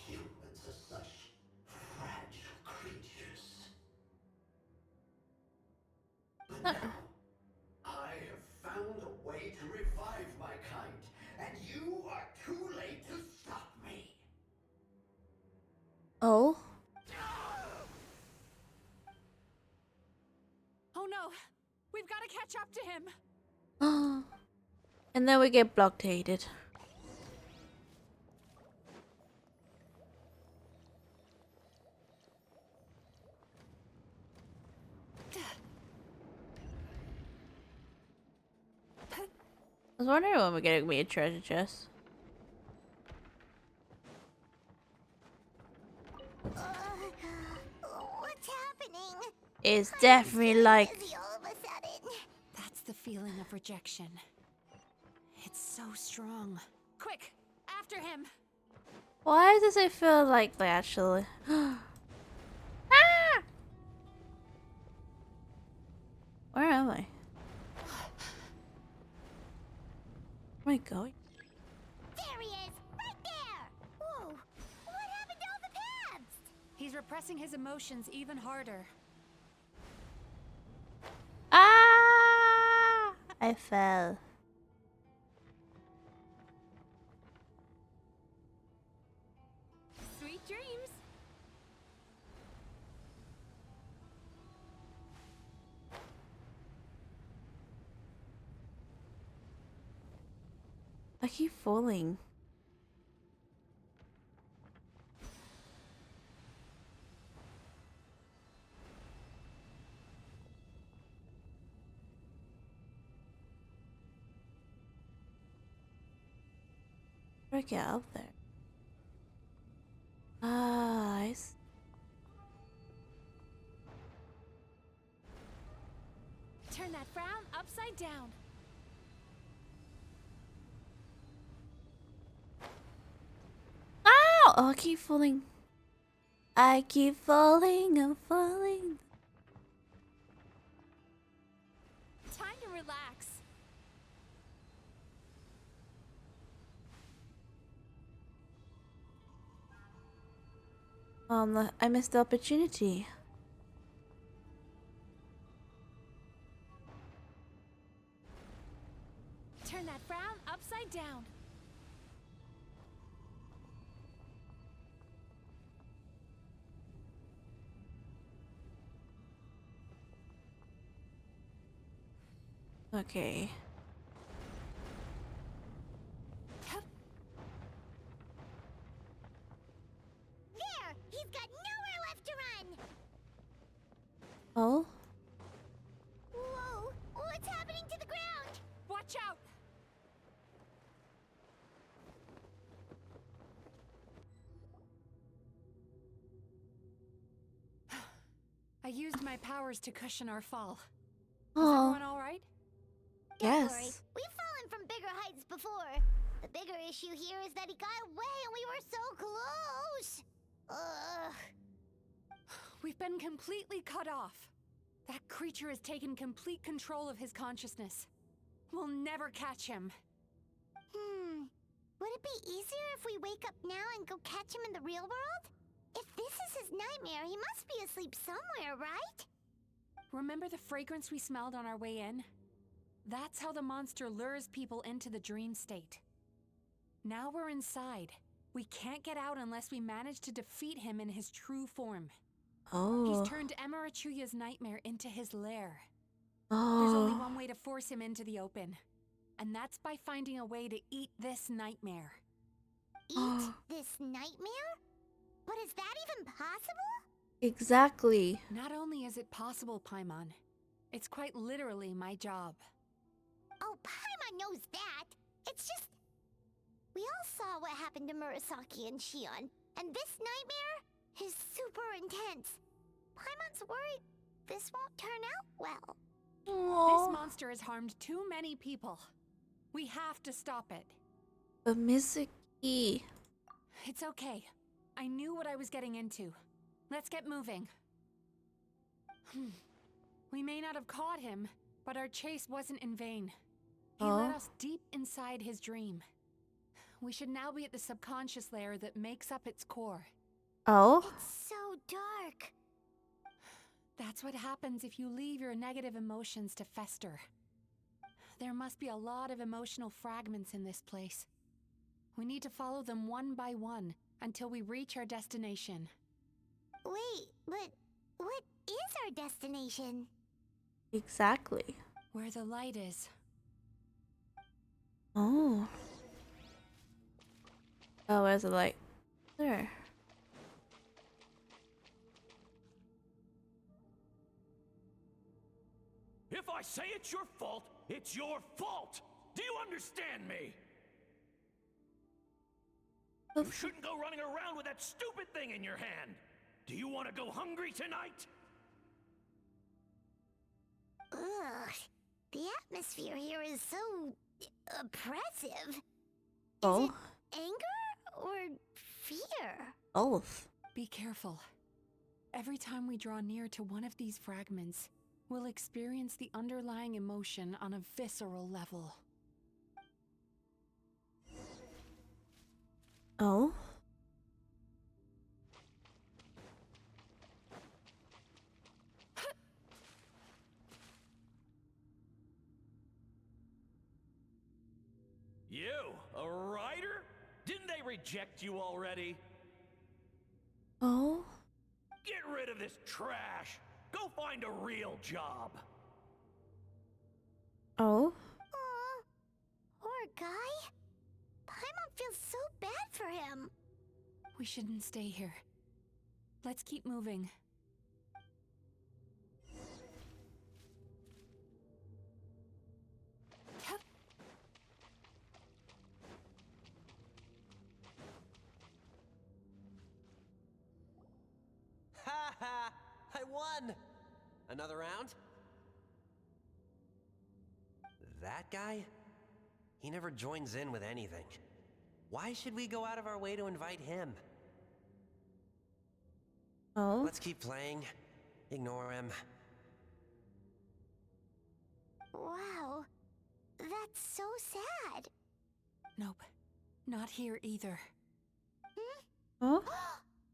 Humans are such fragile creatures. But now, I have found a way to revive my kind, and you are too late to stop me. Oh. Oh no! We've got to catch up to him! And then we get blockaded. I was wondering when we're getting me a treasure chest. What's happening? It's definitely like... All of a sudden. That's the feeling of rejection. It's so strong. Quick! After him! Why does it feel like they actually... Ah! Where am I? Where am I going? There he is! Right there! Whoa! What happened to all the paths? He's repressing his emotions even harder. Ah! I fell. Sweet dreams! I keep falling. How do I get up there? Ah, I see. Turn that frown upside down. Ow! Oh, I keep falling. I keep falling and falling. Time to relax. I missed the opportunity. Turn that frown upside down. Okay. There! He's got nowhere left to run! Oh? Whoa! What's happening to the ground? Watch out! I used my powers to cushion our fall. Is everyone all right? Don't worry. Yes. We've fallen from bigger heights before. The bigger issue here is that he got away and we were so close. Ugh. We've been completely cut off. That creature has taken complete control of his consciousness. We'll never catch him. Would it be easier if we wake up now and go catch him in the real world? If this is his nightmare, he must be asleep somewhere, right? Remember the fragrance we smelled on our way in? That's how the monster lures people into the dream state. Now we're inside. We can't get out unless we manage to defeat him in his true form. Oh. He's turned Emarachuya's nightmare into his lair. There's only one way to force him into the open, and that's by finding a way to eat this nightmare. Eat this nightmare? But is that even possible? Exactly. Not only is it possible, Paimon, it's quite literally my job. Oh, Paimon knows that. It's just... We all saw what happened to Murasaki and Shion, and this nightmare is super intense. Paimon's worried this won't turn out well. This monster has harmed too many people. We have to stop it. But Mizuki... It's okay. I knew what I was getting into. Let's get moving. We may not have caught him, but our chase wasn't in vain. He led us deep inside his dream. We should now be at the subconscious layer that makes up its core. Oh? It's so dark. That's what happens if you leave your negative emotions to fester. There must be a lot of emotional fragments in this place. We need to follow them one by one until we reach our destination. Wait, but what is our destination? Exactly. Where the light is. Oh. Oh, where's the light? There. If I say it's your fault, it's your fault! Do you understand me? You shouldn't go running around with that stupid thing in your hand! Do you want to go hungry tonight? Ugh. The atmosphere here is so... oppressive. Oh? Is it anger or fear? Both. Be careful. Every time we draw near to one of these fragments, we'll experience the underlying emotion on a visceral level. Oh? You, a writer? Didn't they reject you already? Oh? Get rid of this trash! Go find a real job! Oh? Aw, poor guy. Paimon feels so bad for him. We shouldn't stay here. Let's keep moving. Ha ha! I won! Another round? That guy? He never joins in with anything. Why should we go out of our way to invite him? Oh? Let's keep playing. Ignore him. Wow, that's so sad. Nope. Not here either. Oh?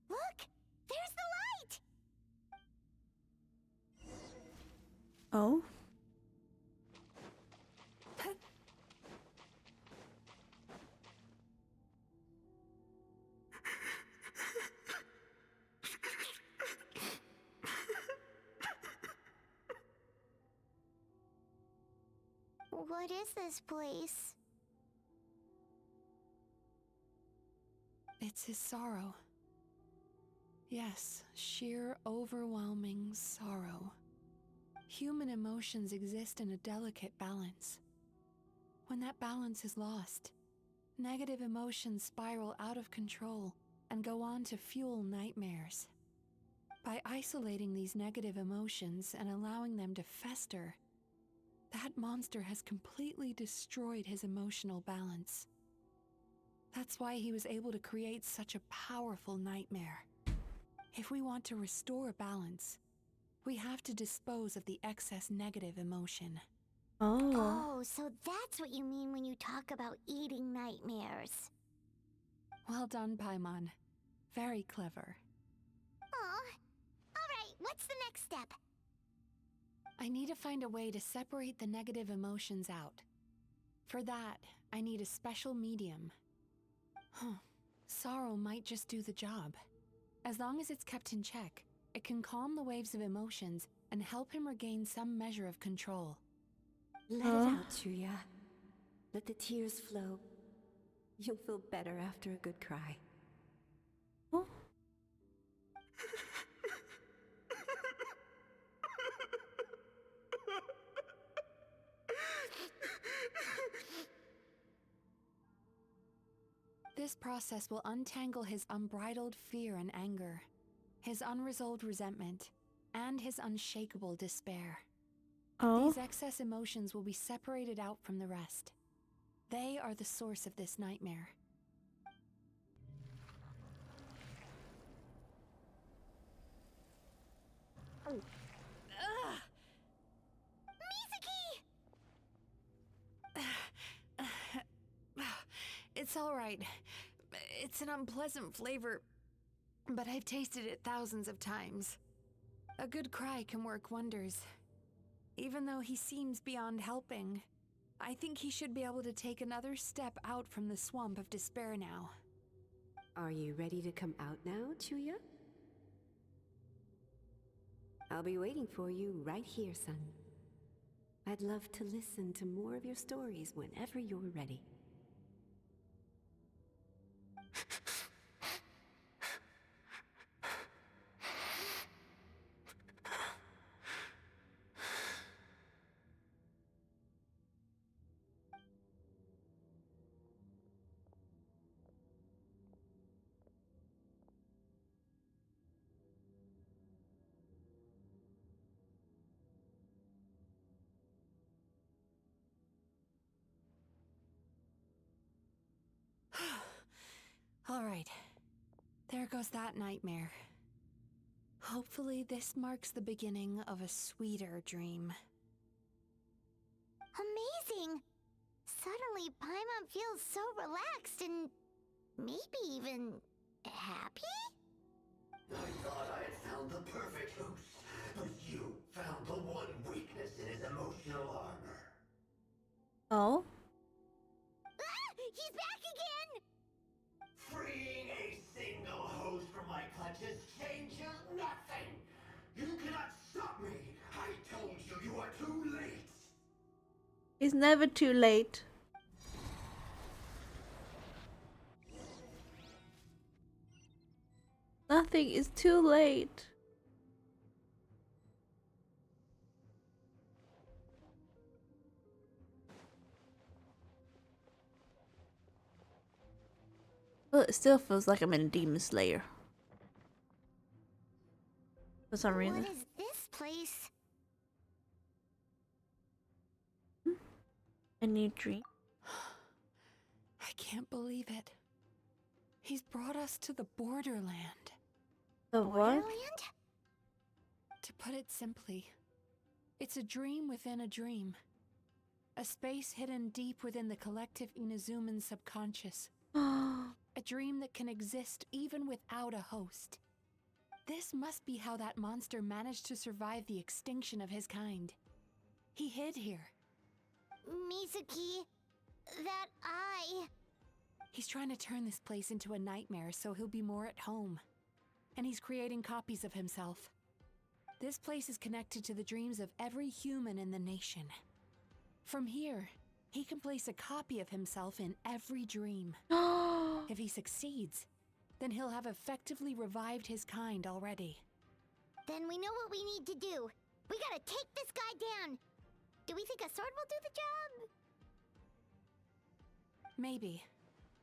Look, there's the light. Oh? What is this place? It's his sorrow. Yes, sheer overwhelming sorrow. Human emotions exist in a delicate balance. When that balance is lost, negative emotions spiral out of control and go on to fuel nightmares. By isolating these negative emotions and allowing them to fester, that monster has completely destroyed his emotional balance. That's why he was able to create such a powerful nightmare. If we want to restore balance, we have to dispose of the excess negative emotion. Oh, so that's what you mean when you talk about eating nightmares. Well done, Paimon. Very clever. What's the next step? I need to find a way to separate the negative emotions out. For that, I need a special medium. Sorrow might just do the job. As long as it's kept in check, it can calm the waves of emotions and help him regain some measure of control. Let it out, Chuya. Let the tears flow. You'll feel better after a good cry. Oh. This process will untangle his unbridled fear and anger, his unresolved resentment, and his unshakable despair. Oh. These excess emotions will be separated out from the rest. They are the source of this nightmare. It's all right. It's an unpleasant flavor, but I've tasted it thousands of times. A good cry can work wonders. Even though he seems beyond helping, I think he should be able to take another step out from the swamp of despair now. Are you ready to come out now, Chuya? I'll be waiting for you right here, son. I'd love to listen to more of your stories whenever you're ready. All right. There goes that nightmare. Hopefully this marks the beginning of a sweeter dream. Amazing! Suddenly, Paimon feels so relaxed and maybe even happy? I thought I had found the perfect host, but you found the one weakness in his emotional armor. Oh? Ah! He's back again! Freeing a single host from my clutches changes nothing! You cannot stop me! I told you you are too late! It's never too late. Nothing is too late. Well, it still feels like I'm in Demon Slayer. For some reason. What is this place? A new dream. I can't believe it. He's brought us to the Borderland. The what? Borderland? To put it simply, it's a dream within a dream. A space hidden deep within the collective Inazuman subconscious. A dream that can exist even without a host. This must be how that monster managed to survive the extinction of his kind. He hid here. Mizuki, that eye. He's trying to turn this place into a nightmare so he'll be more at home. And he's creating copies of himself. This place is connected to the dreams of every human in the nation. From here, he can place a copy of himself in every dream. If he succeeds, then he'll have effectively revived his kind already. Then we know what we need to do. We gotta take this guy down. Do we think a sword will do the job? Maybe,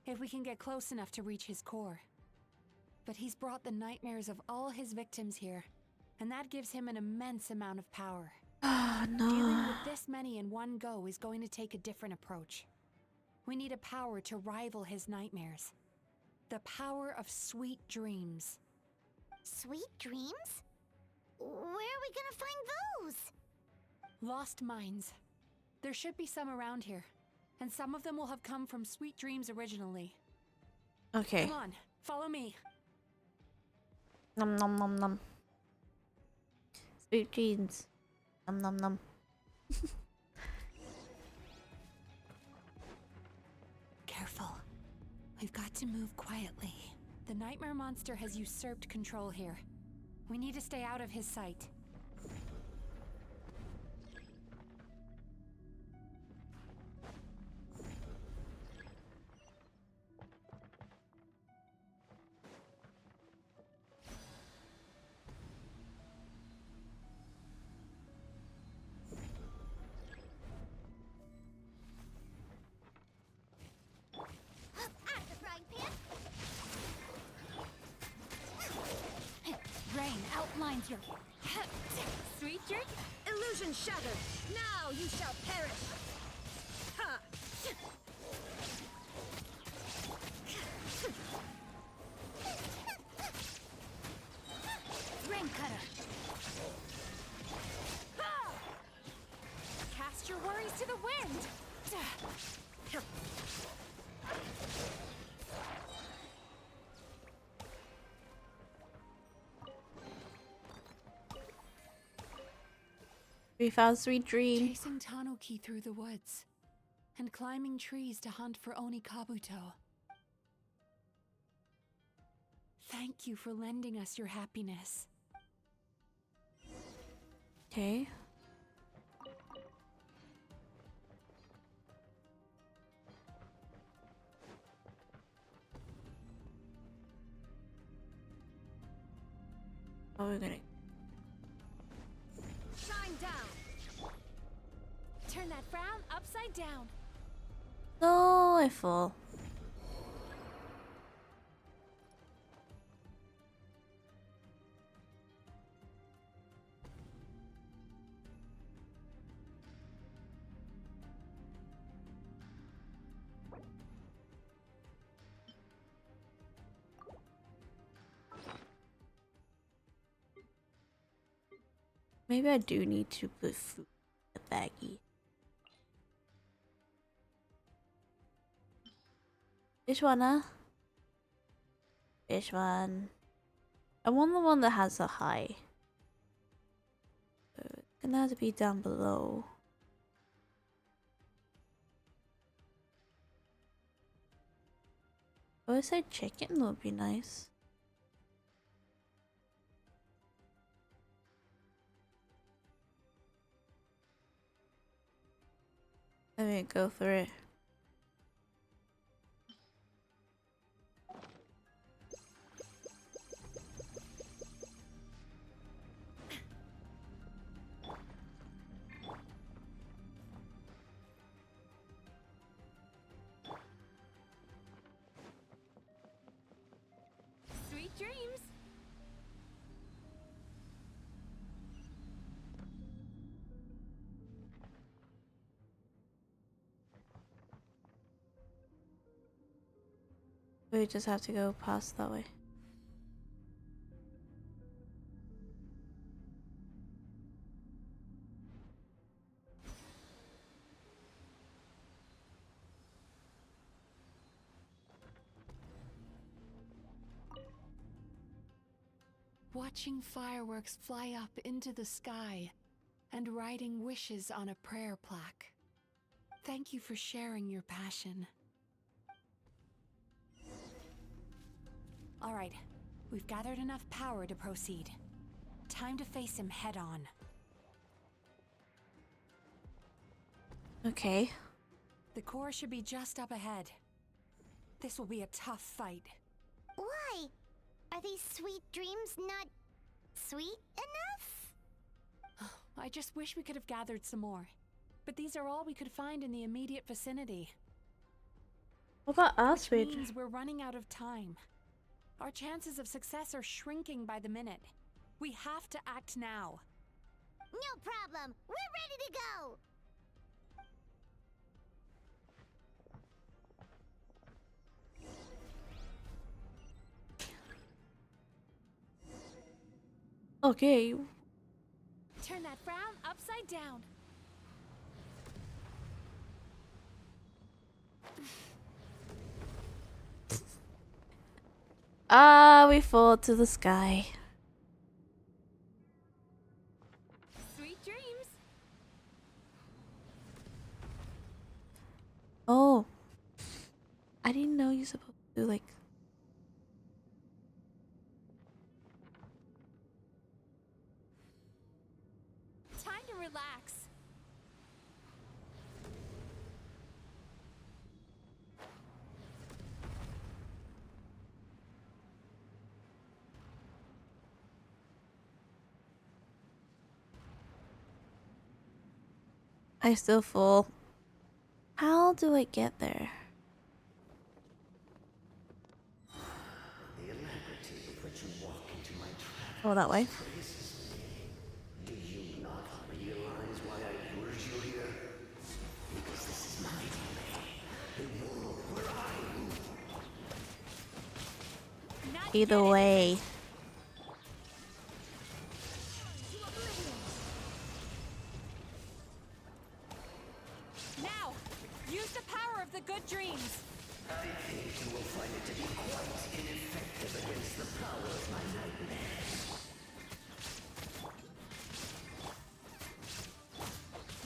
if we can get close enough to reach his core. But he's brought the nightmares of all his victims here, and that gives him an immense amount of power. Oh, no. Dealing with this many in one go is going to take a different approach. We need a power to rival his nightmares. The power of sweet dreams. Sweet dreams? Where are we gonna find those? Lost minds. There should be some around here, and some of them will have come from sweet dreams originally. Okay. Come on, follow me. Nom nom nom nom. Sweet jeans. Nom nom nom. Careful. We've got to move quietly. The nightmare monster has usurped control here. We need to stay out of his sight. Rain outlines your sweet drink. Illusion shattered. Now you shall perish. Ha! Rain cutter. Ha! Cast your worries to the wind. We found Sweet Dream. Chasing Tanuki through the woods and climbing trees to hunt for Oni Kabuto. Thank you for lending us your happiness. Okay. Oh, we're gonna. Shine down. Turn that frown upside down. No, I fall. Maybe I do need to put food in the baggie. Which one, huh? Which one? I want the one that has a high. So it's gonna have to be down below. Oh, I said chicken would be nice. Let me go for it. Sweet dreams. We just have to go past that way. Watching fireworks fly up into the sky and writing wishes on a prayer plaque. Thank you for sharing your passion. All right, we've gathered enough power to proceed. Time to face him head on. Okay. The core should be just up ahead. This will be a tough fight. Why? Are these sweet dreams not sweet enough? I just wish we could have gathered some more. But these are all we could find in the immediate vicinity. What about us? Which means we're running out of time. Our chances of success are shrinking by the minute. We have to act now. No problem. We're ready to go. Okay. Turn that frown upside down. Ah, we fall to the sky. supposed to do? Like, Time to relax. I still full. How do I get there? Oh, that way. Do you not realize why I lured you here? Because this is my domain. The world where I rule. Either way. Now, use the power of the good dreams. I think you will find it to be quite ineffective against the power of my nightmares.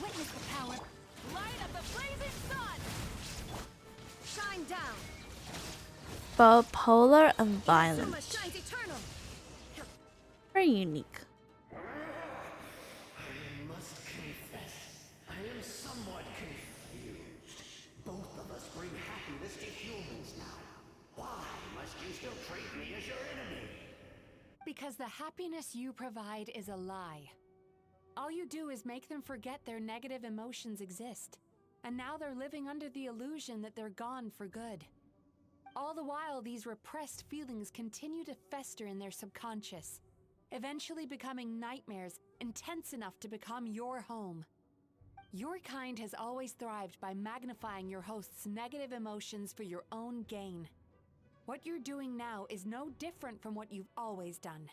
Witness the power. Light of the blazing sun. Shine down. Both polar and violent. Summer shines eternal. Very unique. I must confess, I am somewhat confused. Both of us bring happiness to humans now. Why must you still treat me as your enemy? Because the happiness you provide is a lie. All you do is make them forget their negative emotions exist. And now they're living under the illusion that they're gone for good. All the while, these repressed feelings continue to fester in their subconscious, eventually becoming nightmares intense enough to become your home. Your kind has always thrived by magnifying your host's negative emotions for your own gain. What you're doing now is no different from what you've always done.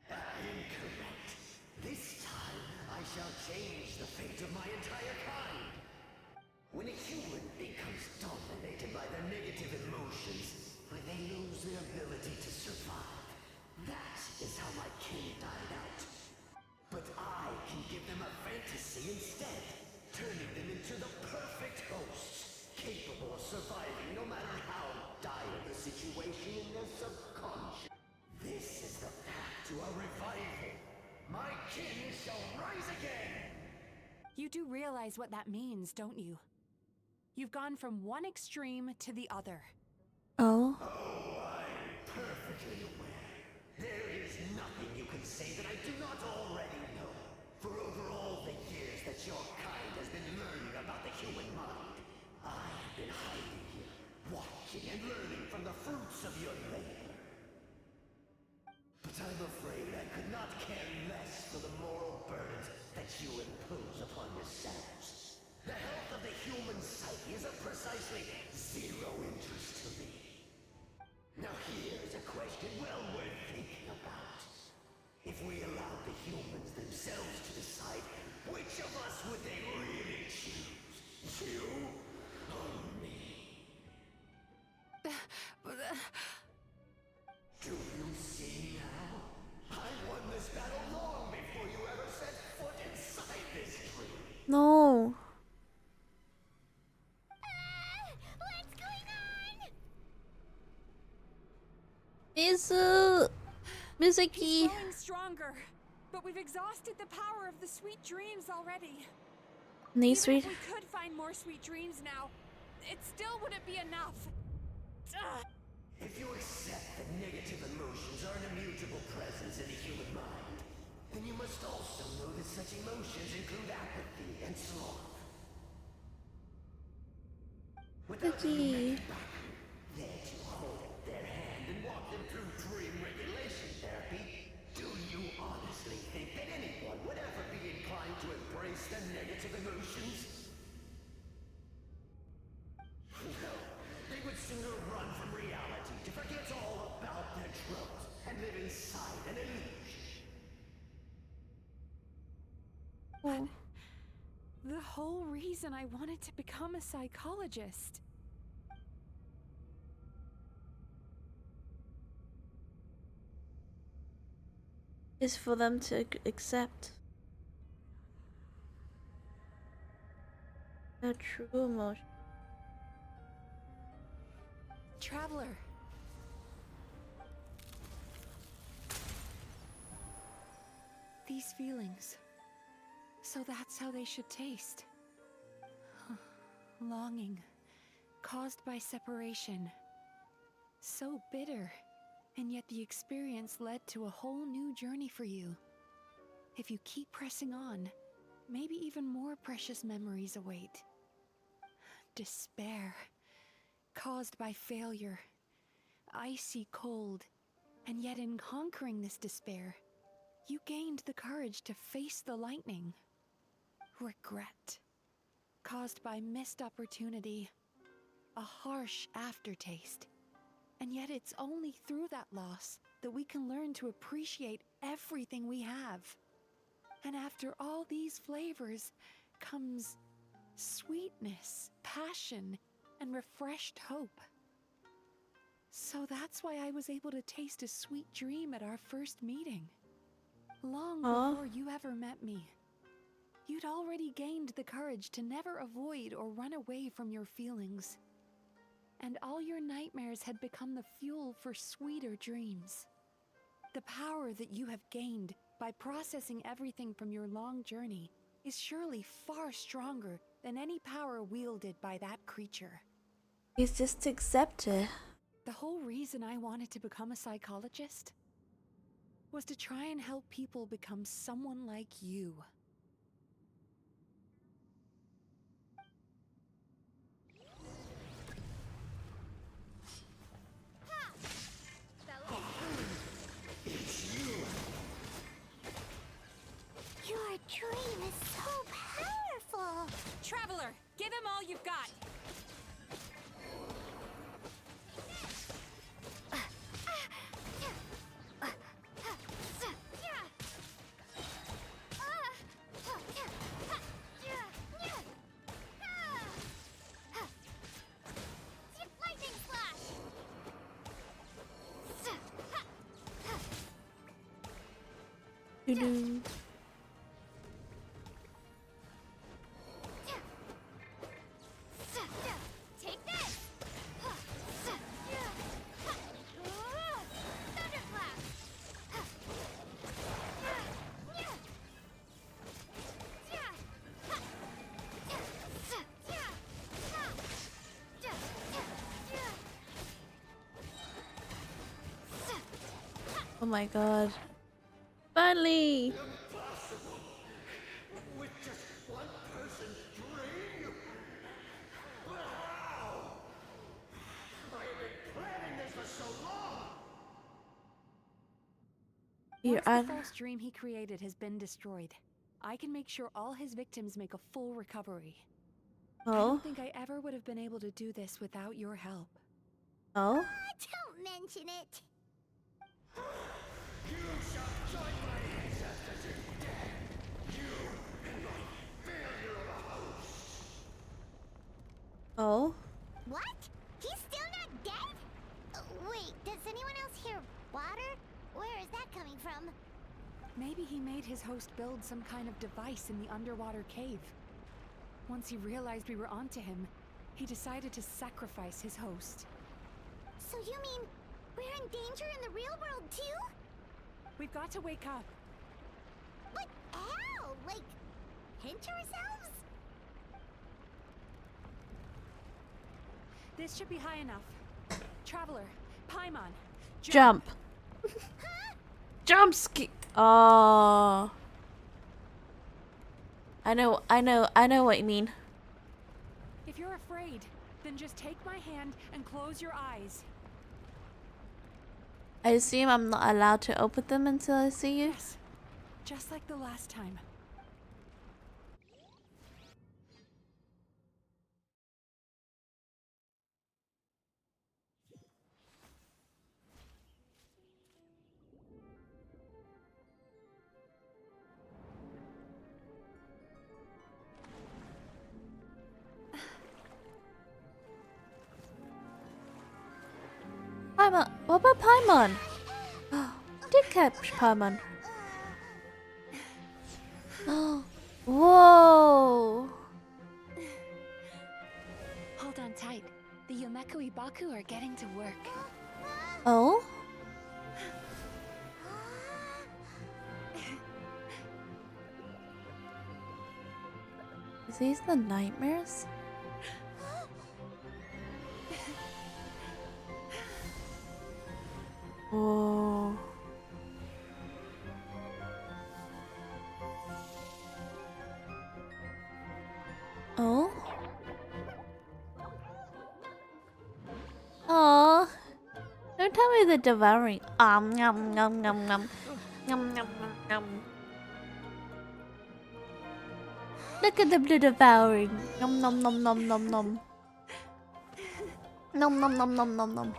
Incorrect. This time, I shall change the fate of my entire kind. When a human becomes dominated by their negative emotions, they lose their ability to survive. That is how my kin died out. But I can give them a fantasy instead, turning them into the perfect hosts, capable of surviving no matter how dire the situation in their subconscious. This is the path to a revival. My kin shall rise again! You do realize what that means, don't you? You've gone from one extreme to the other. Oh. I'm perfectly aware. There is nothing you can say that I do not already know. For over all the years that your kind has been learning about the human mind, I have been hiding here, watching and learning from the fruits of your labor. But I'm afraid I could not care less for the moral burdens that you impose upon yourselves. The health of the human psyche is of precisely zero interest to me. Now here's a question well worth thinking about. If we allowed the humans themselves to decide, which of us would they really choose? You or me? Do you see now? I won this battle long before you ever set foot inside this tree. No. What's going on? Mizuki. He's growing stronger, but we've exhausted the power of the sweet dreams already. These Even sweet. if we could find more sweet dreams now, it still wouldn't be enough. If you accept that negative emotions are an immutable presence in the human mind, then you must also know that such emotions include apathy and sloth. Without the human back, there to hold their hand and walk them through dream regulation therapy, do you honestly think that anyone would ever be inclined to embrace the negative emotions? No, they would sooner run from reality to forget all about their troubles and live inside an illusion. Oh. The whole reason I wanted to become a psychologist. Is for them to accept their true emotion. Traveler. These feelings. So that's how they should taste. Longing, caused by separation. So bitter, and yet the experience led to a whole new journey for you. If you keep pressing on, maybe even more precious memories await. Despair, caused by failure. Icy cold, and yet in conquering this despair, you gained the courage to face the lightning. Regret, caused by missed opportunity, a harsh aftertaste. And yet it's only through that loss that we can learn to appreciate everything we have. And after all these flavors comes sweetness, passion, and refreshed hope. So that's why I was able to taste a sweet dream at our first meeting. Long before you ever met me. You'd already gained the courage to never avoid or run away from your feelings. And all your nightmares had become the fuel for sweeter dreams. The power that you have gained by processing everything from your long journey is surely far stronger than any power wielded by that creature. It's just accept it. The whole reason I wanted to become a psychologist was to try and help people become someone like you. Your dream is so powerful! Traveler, give him all you've got! Lightning slash! Doo-doo. Take this! Thunderclap! Oh my god. Finally! With just one person's dream? Wow! I have been planning this for so long! Once the false dream he created has been destroyed, I can make sure all his victims make a full recovery. I don't think I ever would have been able to do this without your help. Oh? Don't mention it! You shall join my ancestors in death! You and my failure of a host! Oh? What? He's still not dead? Wait, does anyone else hear water? Where is that coming from? Maybe he made his host build some kind of device in the underwater cave. Once he realized we were onto him, he decided to sacrifice his host. So you mean we're in danger in the real world too? We've got to wake up. But how? Like, pinch ourselves? This should be high enough. Traveler, Paimon, Jump! Jump ski! Oh. I know what you mean. If you're afraid, then just take my hand and close your eyes. I assume I'm not allowed to open them until I see you? Yes, just like the last time. Paimon. What about Paimon? Did catch Paimon. Oh. Whoa. Hold on tight. The Yumeku Ibaku are getting to work. Oh? Is these the nightmares? Oh. Oh? Oh. Don't tell me they're devouring. Yum, yum, yum, yum. Yum, yum, yum, yum. Look at them, they're devouring. Nom, nom, nom, nom, nom, nom. Nom, nom, nom, nom, nom, nom.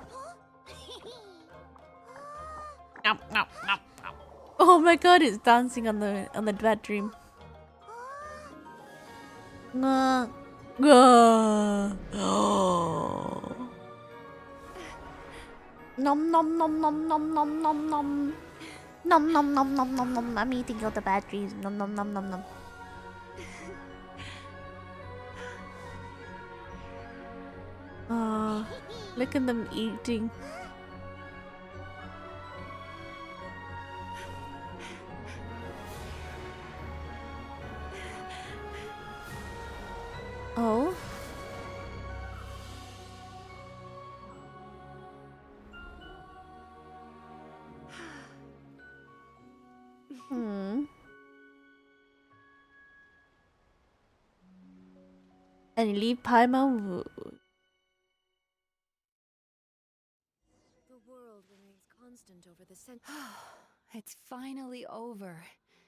Nom, nom, nom, nom. Oh my god, it's dancing on the bad dream. Nom nom nom nom nom nom nom nom nom. Nom nom nom nom nom nom. I'm eating all the bad dreams. Nom nom nom nom nom. Look at them eating. Oh? Hmm. And leave Paimon Wu. The world remains constant over the It's finally over.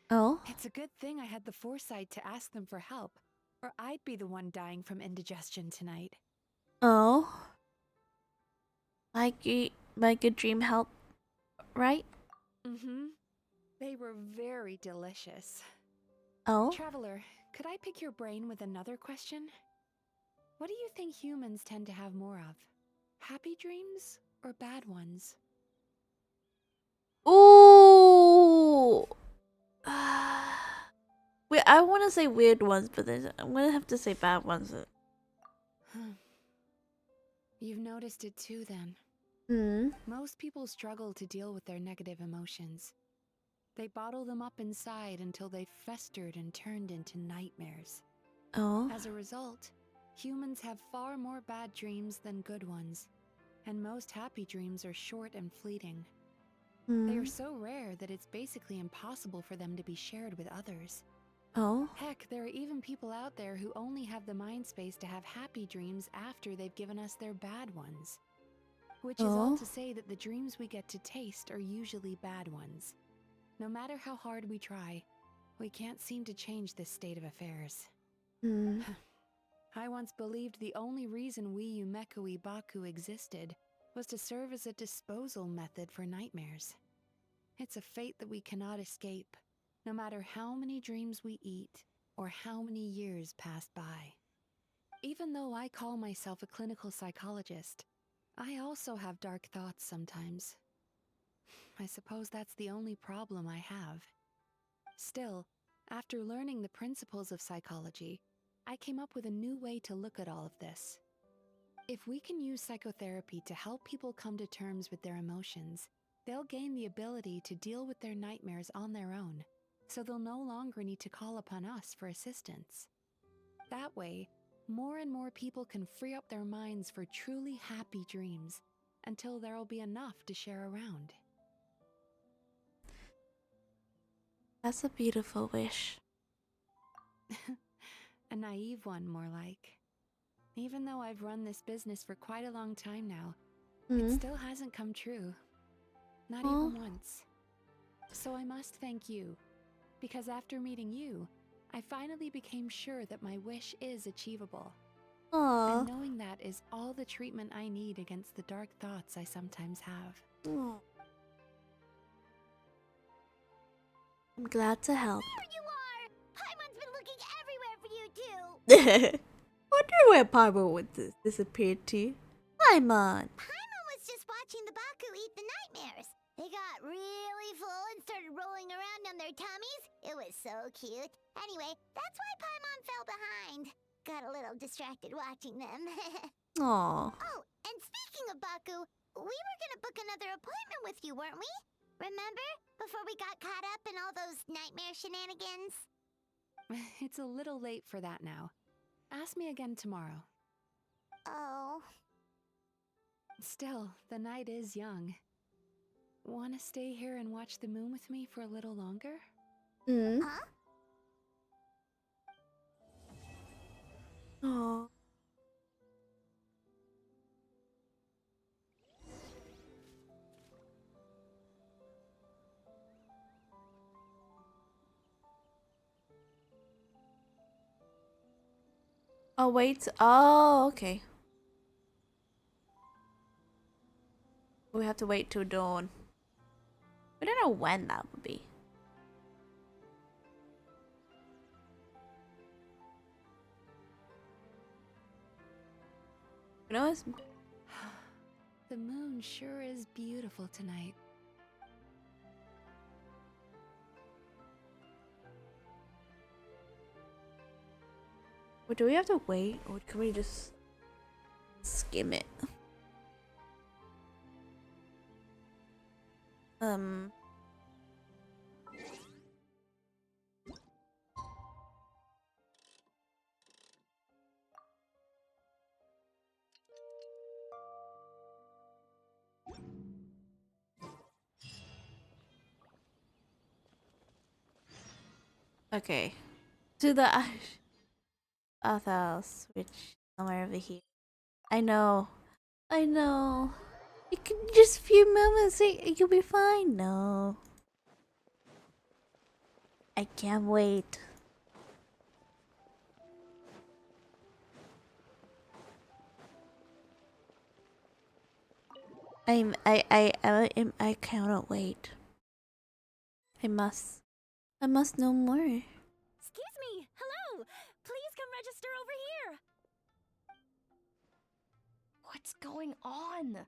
Oh? It's a good thing I had the foresight to ask them for help, or I'd be the one dying from indigestion tonight. Oh? Like a dream help, right? Mm-hmm. They were very delicious. Oh? Traveler, could I pick your brain with another question? What do you think humans tend to have more of? Happy dreams or bad ones? Ooh! Wait, I want to say weird ones, but then I'm gonna have to say bad ones. You've noticed it too, then. Hmm. Most people struggle to deal with their negative emotions. They bottle them up inside until they've festered and turned into nightmares. Oh? As a result, humans have far more bad dreams than good ones, and most happy dreams are short and fleeting. They are so rare that it's basically impossible for them to be shared with others. Oh? Heck, there are even people out there who only have the mind space to have happy dreams after they've given us their bad ones. Which is all to say that the dreams we get to taste are usually bad ones. No matter how hard we try, we can't seem to change this state of affairs. I once believed the only reason we Yumeku Ibaku existed was to serve as a disposal method for nightmares. It's a fate that we cannot escape, no matter how many dreams we eat or how many years pass by. Even though I call myself a clinical psychologist, I also have dark thoughts sometimes. I suppose that's the only problem I have. Still, after learning the principles of psychology, I came up with a new way to look at all of this. If we can use psychotherapy to help people come to terms with their emotions, they'll gain the ability to deal with their nightmares on their own, so they'll no longer need to call upon us for assistance. That way, more and more people can free up their minds for truly happy dreams, until there'll be enough to share around. That's a beautiful wish. A naive one, more like. Even though I've run this business for quite a long time now, it still hasn't come true. Not even once. So I must thank you, because after meeting you, I finally became sure that my wish is achievable. Aww. And knowing that is all the treatment I need against the dark thoughts I sometimes have. Aww. I'm glad to help. There you are! Paimon's been looking everywhere for you too! Wonder where Paimon would disappear to. Paimon! Paimon was just watching the Baku eat the nightmares. They got really full and started rolling around on their tummies. It was so cute. Anyway, that's why Paimon fell behind. Got a little distracted watching them. Aww. Oh, Yumeku, we were gonna book another appointment with you, weren't we? Remember? Before we got caught up in all those nightmare shenanigans? It's a little late for that now. Ask me again tomorrow. Oh. Still, the night is young. Wanna stay here and watch the moon with me for a little longer? Huh? Oh. Oh, wait. Oh, okay. We have to wait till dawn. We don't know when that would be. You know, it's... The moon sure is beautiful tonight. But do we have to wait, or can we just skim it? Okay. To the house, which somewhere over here. I know. I know. You can just a few moments, you'll be fine. No. I can't wait. I cannot wait. I must know more. Excuse me! Hello! Please come register over here! What's going on?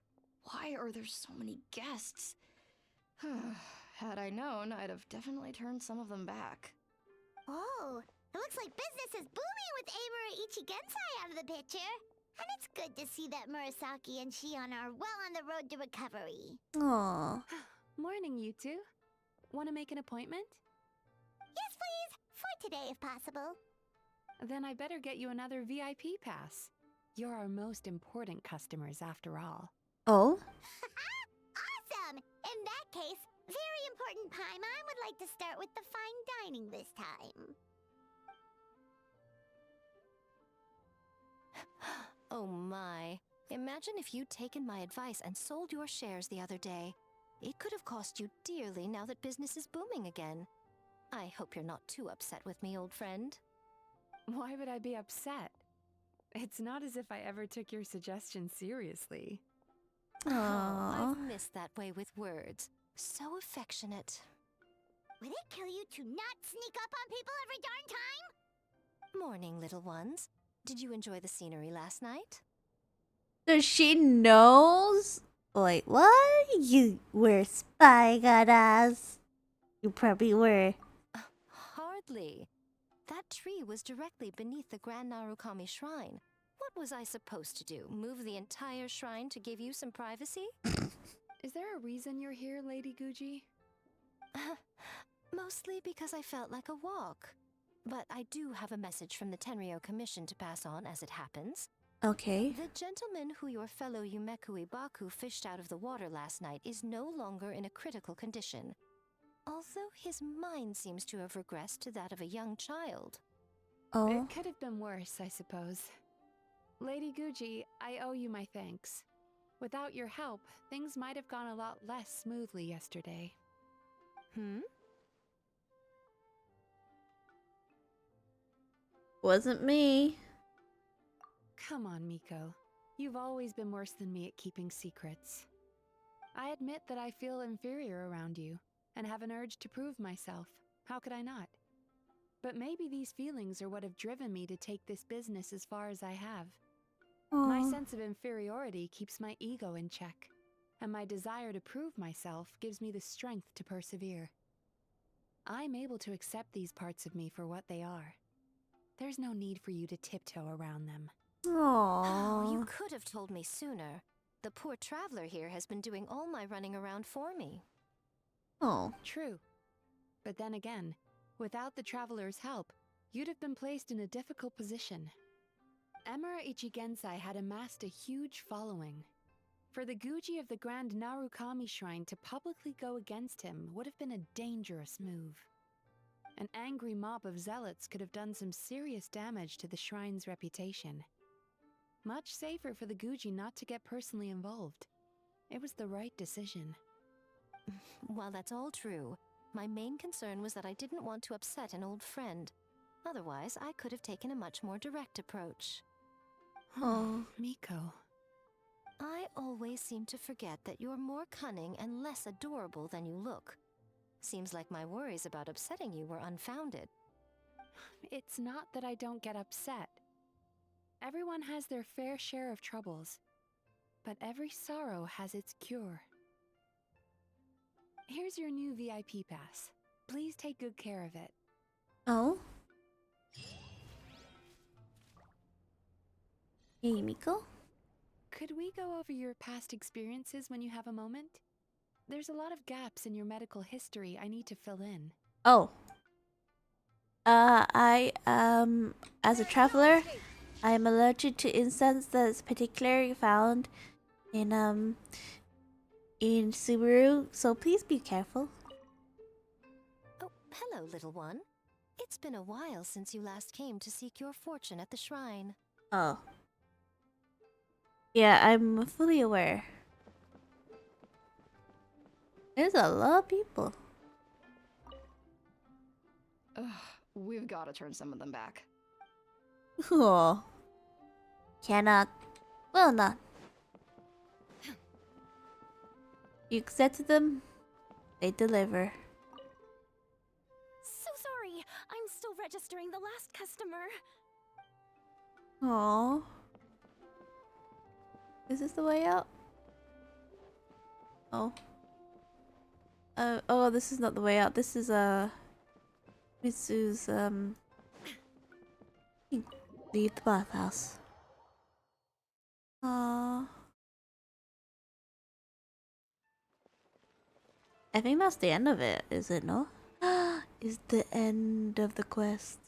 Why are there so many guests? Had I known, I'd have definitely turned some of them back. Oh, it looks like business is booming with Amura Ichigensai out of the picture. And it's good to see that Murasaki and Shion are well on the road to recovery. Aww. Morning, you two. Want to make an appointment? Yes, please. For today, if possible. Then I better get you another VIP pass. You're our most important customers, after all. Oh? Awesome! In that case, very important Paimon would like to start with the fine dining this time. Oh my. Imagine if you'd taken my advice and sold your shares the other day. It could have cost you dearly now that business is booming again. I hope you're not too upset with me, old friend. Why would I be upset? It's not as if I ever took your suggestion seriously. Oh, Aww. I've missed that way with words. So affectionate. Would it kill you to not sneak up on people every darn time? Morning, little ones. Did you enjoy the scenery last night? So she knows? Wait, what? You were spying on us? You probably were. Hardly. That tree was directly beneath the Grand Narukami Shrine. What was I supposed to do? Move the entire shrine to give you some privacy? Is there a reason you're here, Lady Guji? Mostly because I felt like a walk. But I do have a message from the Tenryo Commission to pass on as it happens. Okay. The gentleman who your fellow Yumeku Ibaku fished out of the water last night is no longer in a critical condition. Although his mind seems to have regressed to that of a young child. Oh. It could have been worse, I suppose. Lady Guji, I owe you my thanks. Without your help, things might have gone a lot less smoothly yesterday. Wasn't me. Come on, Miko. You've always been worse than me at keeping secrets. I admit that I feel inferior around you, and have an urge to prove myself. How could I not? But maybe these feelings are what have driven me to take this business as far as I have. My sense of inferiority keeps my ego in check, and my desire to prove myself gives me the strength to persevere. I'm able to accept these parts of me for what they are. There's no need for you to tiptoe around them. Oh, you Aww. could have told me sooner. the poor traveler here has been doing all my running around for me. Oh. True. But then again, without the traveler's help, you'd have been placed in a difficult position. Emira Ichigensai had amassed a huge following. For the Guji of the Grand Narukami Shrine to publicly go against him would have been a dangerous move. An angry mob of zealots could have done some serious damage to the shrine's reputation. Much safer for the Guji not to get personally involved. It was the right decision. While that's all true, my main concern was that I didn't want to upset an old friend. Otherwise, I could have taken a much more direct approach. Oh. Miko. I always seem to forget that you're more cunning and less adorable than you look. Seems like my worries about upsetting you were unfounded. It's not that I don't get upset. Everyone has their fair share of troubles, but every sorrow has its cure. Here's your new VIP pass. Please take good care of it. Oh? Hey, Miko? Could we go over your past experiences when you have a moment? There's a lot of gaps in your medical history I need to fill in. Oh. As a traveler, I am allergic to incense that's particularly found in Subaru, so please be careful. Oh, hello, little one. It's been a while since you last came to seek your fortune at the shrine. Oh. Yeah, I'm fully aware. There's a lot of people. Ugh, we've got to turn some of them back. Oh. Cannot. Will not. You accepted them, they deliver. So sorry. I'm still registering the last customer. Aww. Is this the way out? Oh. Oh, this is not the way out. This is, Mitsu's, leave the bathhouse. Aww. I think that's the end of it, is it not? Is the end of the quest.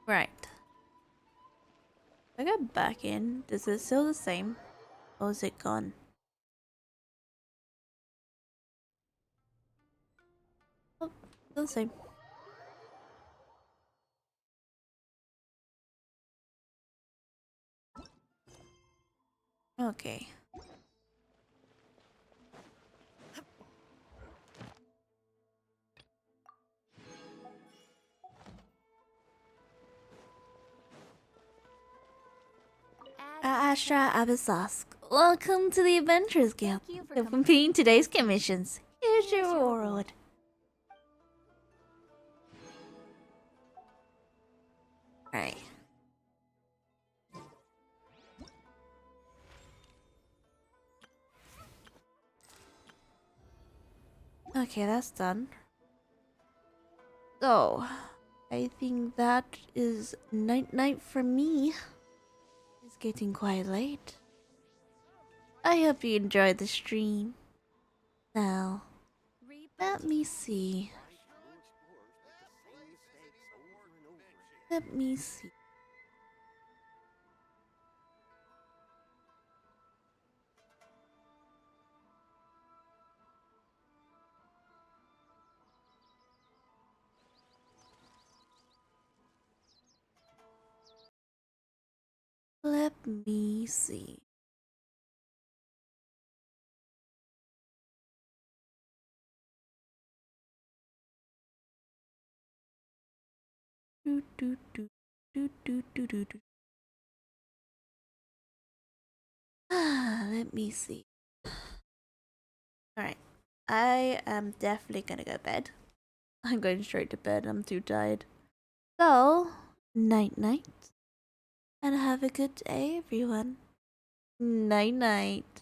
Right. If I go back in, is it still the same? Or is it gone? Oh, still the same. Okay. Astra Abyssosque. Welcome to the Adventurers Guild. For completing today's commissions. Here's your reward. Alright. Okay, that's done. So, I think that is night-night for me. It's getting quite late. I hope you enjoyed the stream. Now, let me see. Let me see. Let me see. Do, do, do, do, do, do, do, do. Let me see. Alright. I am definitely gonna go to bed. I'm going straight to bed. I'm too tired. So, night night. And have a good day, everyone. Night night.